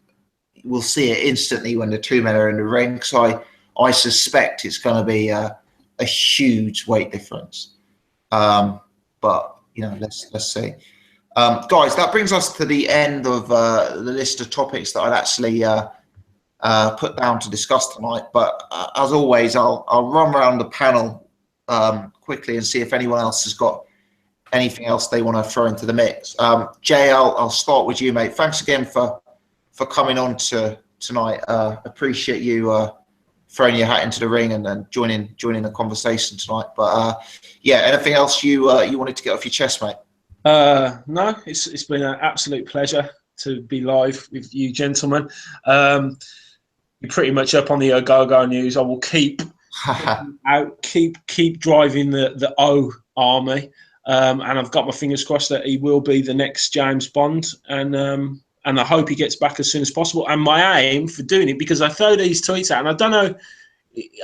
we'll see it instantly when the two men are in the ring. So I suspect it's going to be a huge weight difference. But let's see. Guys, that brings us to the end of the list of topics that I'd actually put down to discuss tonight. But as always, I'll run around the panel quickly and see if anyone else has got anything else they want to throw into the mix. Jay, I'll start with you, mate. Thanks again for coming on tonight. Appreciate you throwing your hat into the ring and then joining the conversation tonight. But anything else you wanted to get off your chest, mate? No, it's been an absolute pleasure to be live with you gentlemen. You're pretty much up on the go-go news. I will keep driving the O army, and I've got my fingers crossed that he will be the next James Bond, and I hope he gets back as soon as possible. And my aim for doing it, because I throw these tweets out, and I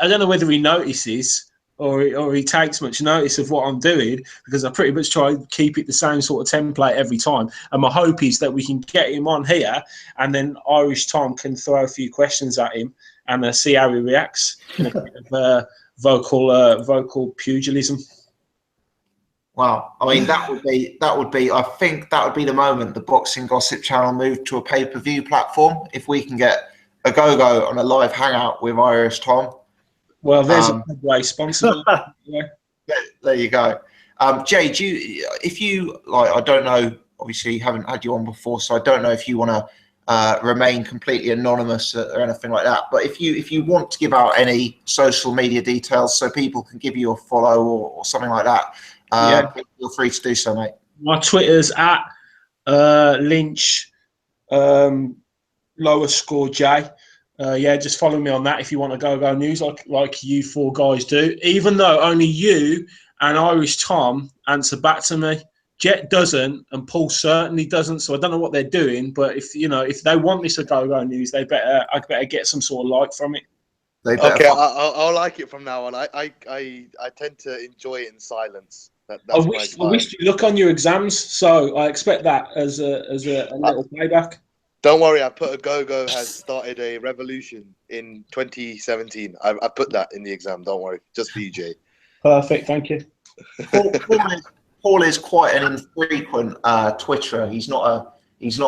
don't know whether he notices or he takes much notice of what I'm doing, because I pretty much try and keep it the same sort of template every time. And my hope is that we can get him on here, and then Irish Tom can throw a few questions at him and see how he reacts. In a bit of vocal pugilism. Wow, I mean that would be. I think that would be the moment the Boxing Gossip channel moved to a pay-per-view platform. If we can get a go on a live hangout with Irish Tom. Well, there's a way sponsor. Yeah. There you go. Jay, if you like, I don't know. Obviously, haven't had you on before, so I don't know if you want to remain completely anonymous or anything like that. But if you want to give out any social media details so people can give you a follow or something like that, feel free to do so, mate. My Twitter's at Lynch lower score J. Just follow me on that if you want to go news like you four guys do. Even though only you and Irish Tom answer back to me, Jet doesn't, and Paul certainly doesn't. So I don't know what they're doing. But if they want this to go news, I better get some sort of like from it. Okay, I'll like it from now on. I tend to enjoy it in silence. I wish you look on your exams, so I expect that as a little playback. Don't worry, I put a go-go has started a revolution in 2017. I put that in the exam. Don't worry, just for you, Jay. Perfect, thank you. Paul is quite an infrequent Twitterer. He's not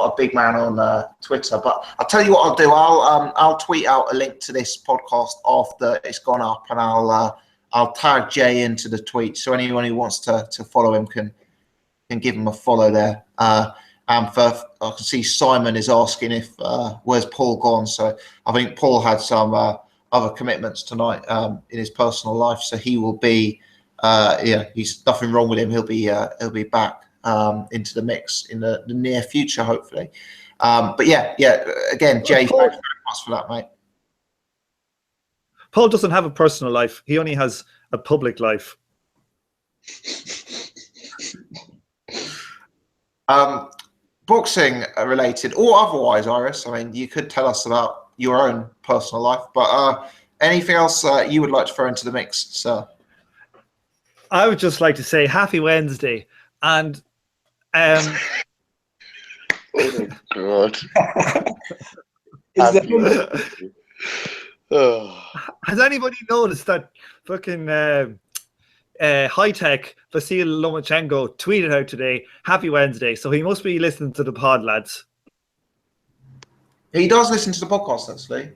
a big man on Twitter. But I'll tell you what I'll do. I'll tweet out a link to this podcast after it's gone up, and I'll tag Jay into the tweet, so anyone who wants to follow him can give him a follow there. And I can see Simon is asking if where's Paul gone. So I think Paul had some other commitments tonight in his personal life, so he will be. He's nothing wrong with him. He'll be back into the mix in the near future, hopefully. But again, Jay, thanks very much for that, mate. Paul doesn't have a personal life. He only has a public life. Boxing related or otherwise, Iris, I mean, you could tell us about your own personal life, but anything else you would like to throw into the mix, sir? I would just like to say happy Wednesday. And oh my God. Has anybody noticed that fucking high-tech Vasil Lomachenko tweeted out today, happy Wednesday? So he must be listening to the pod, lads. He does listen to the podcast, actually.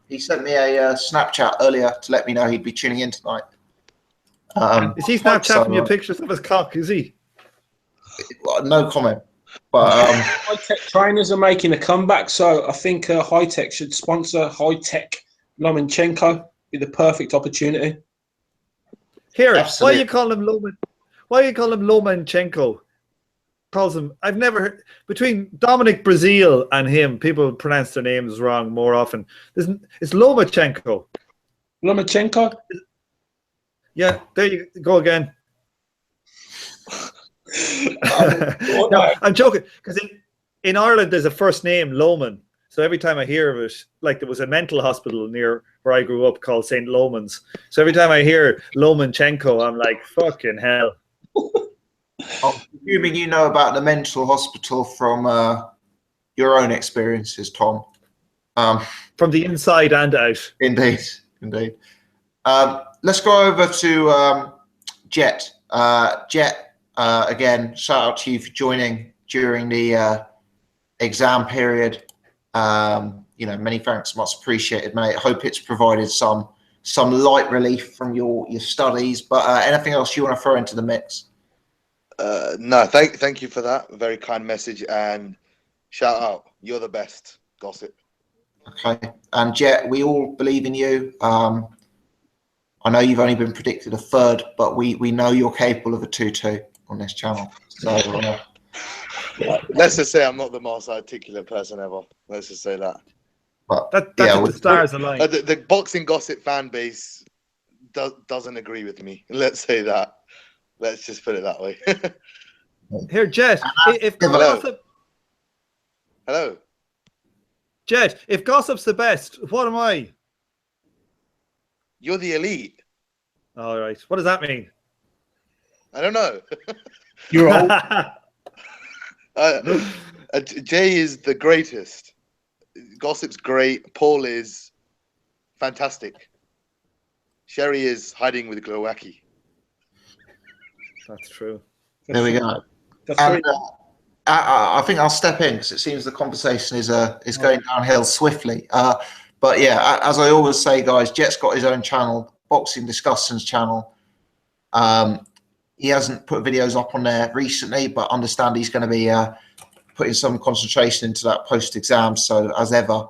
He sent me a Snapchat earlier to let me know he'd be tuning in tonight. Is he Snapchatting you pictures of his cock, is he? No comment. But high-tech trainers are making a comeback, so I think high-tech should sponsor high-tech Lomachenko. Be the perfect opportunity. Here, Absolutely. why you call him Lomachenko? Calls him. I've never heard between Dominic Brazil and him. People pronounce their names wrong more often. It's Lomachenko. Lomachenko. Yeah, there you go again. No, I'm joking because in Ireland there's a first name Loman. So every time I hear of it, like there was a mental hospital near where I grew up called St. Lomans. So every time I hear Lomachenko, I'm like, fucking hell. I'm assuming you know about the mental hospital from your own experiences, Tom. From the inside and out. Indeed. Let's go over to Jet. Jet, again, shout out to you for joining during the exam period. Many thanks, much appreciated, mate. I hope it's provided some light relief from your studies. But anything else you want to throw into the mix? No, thank you for that. A very kind message, and shout out. You're the best, Gossip. Okay. And Jet, we all believe in you. I know you've only been predicted a third, but we know you're capable of a 2-2 on this channel. So let's just say I'm not the most articulate person ever. Let's just say that. But That's the stars align. The boxing gossip fan base doesn't agree with me. Let's say that. Let's just put it that way. Here, Jet. Hello. Jet, if gossip's the best, what am I? You're the elite. All right. What does that mean? I don't know. You're old. Jay is the greatest. Gossip's great. Paul is fantastic. Sherry is hiding with Glowacki. That's true. There we go. And, I think I'll step in because it seems the conversation is going downhill swiftly. But yeah, as I always say, guys, Jet's got his own channel, Boxing Discussions channel. He hasn't put videos up on there recently, but understand he's going to be putting some concentration into that post-exam. So as ever,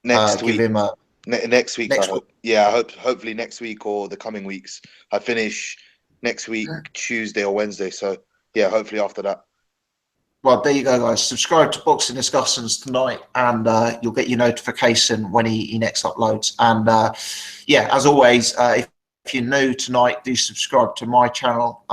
Next week. give him a Next week, next I hope. Yeah, hopefully next week or the coming weeks. I finish next week, Tuesday or Wednesday. So yeah, hopefully after that. Well, there you go, guys. Subscribe to Boxing Discussions tonight, and you'll get your notification when he next uploads. And yeah, as always, if you're new tonight, do subscribe to my channel.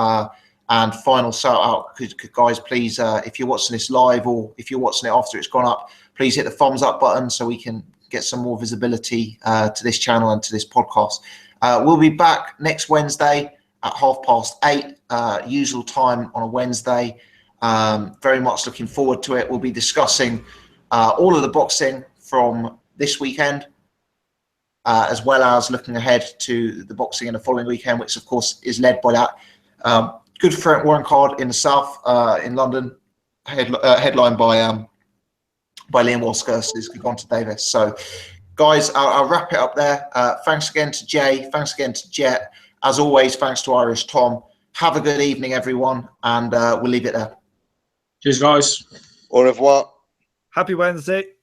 And final shout out, guys, please, if you're watching this live or if you're watching it after it's gone up, please hit the thumbs up button so we can get some more visibility to this channel and to this podcast. We'll be back next Wednesday at 8:30, usual time on a Wednesday. Very much looking forward to it. We'll be discussing all of the boxing from this weekend, as well as looking ahead to the boxing in the following weekend, which of course is led by that good Frank Warren card in the south in London, headlined by Liam Walsh versus Davies. So, guys, I'll wrap it up there. Thanks again to Jay. Thanks again to Jet. As always, thanks to Irish Tom. Have a good evening, everyone, and we'll leave it there. Cheers, guys. Au revoir. Happy Wednesday.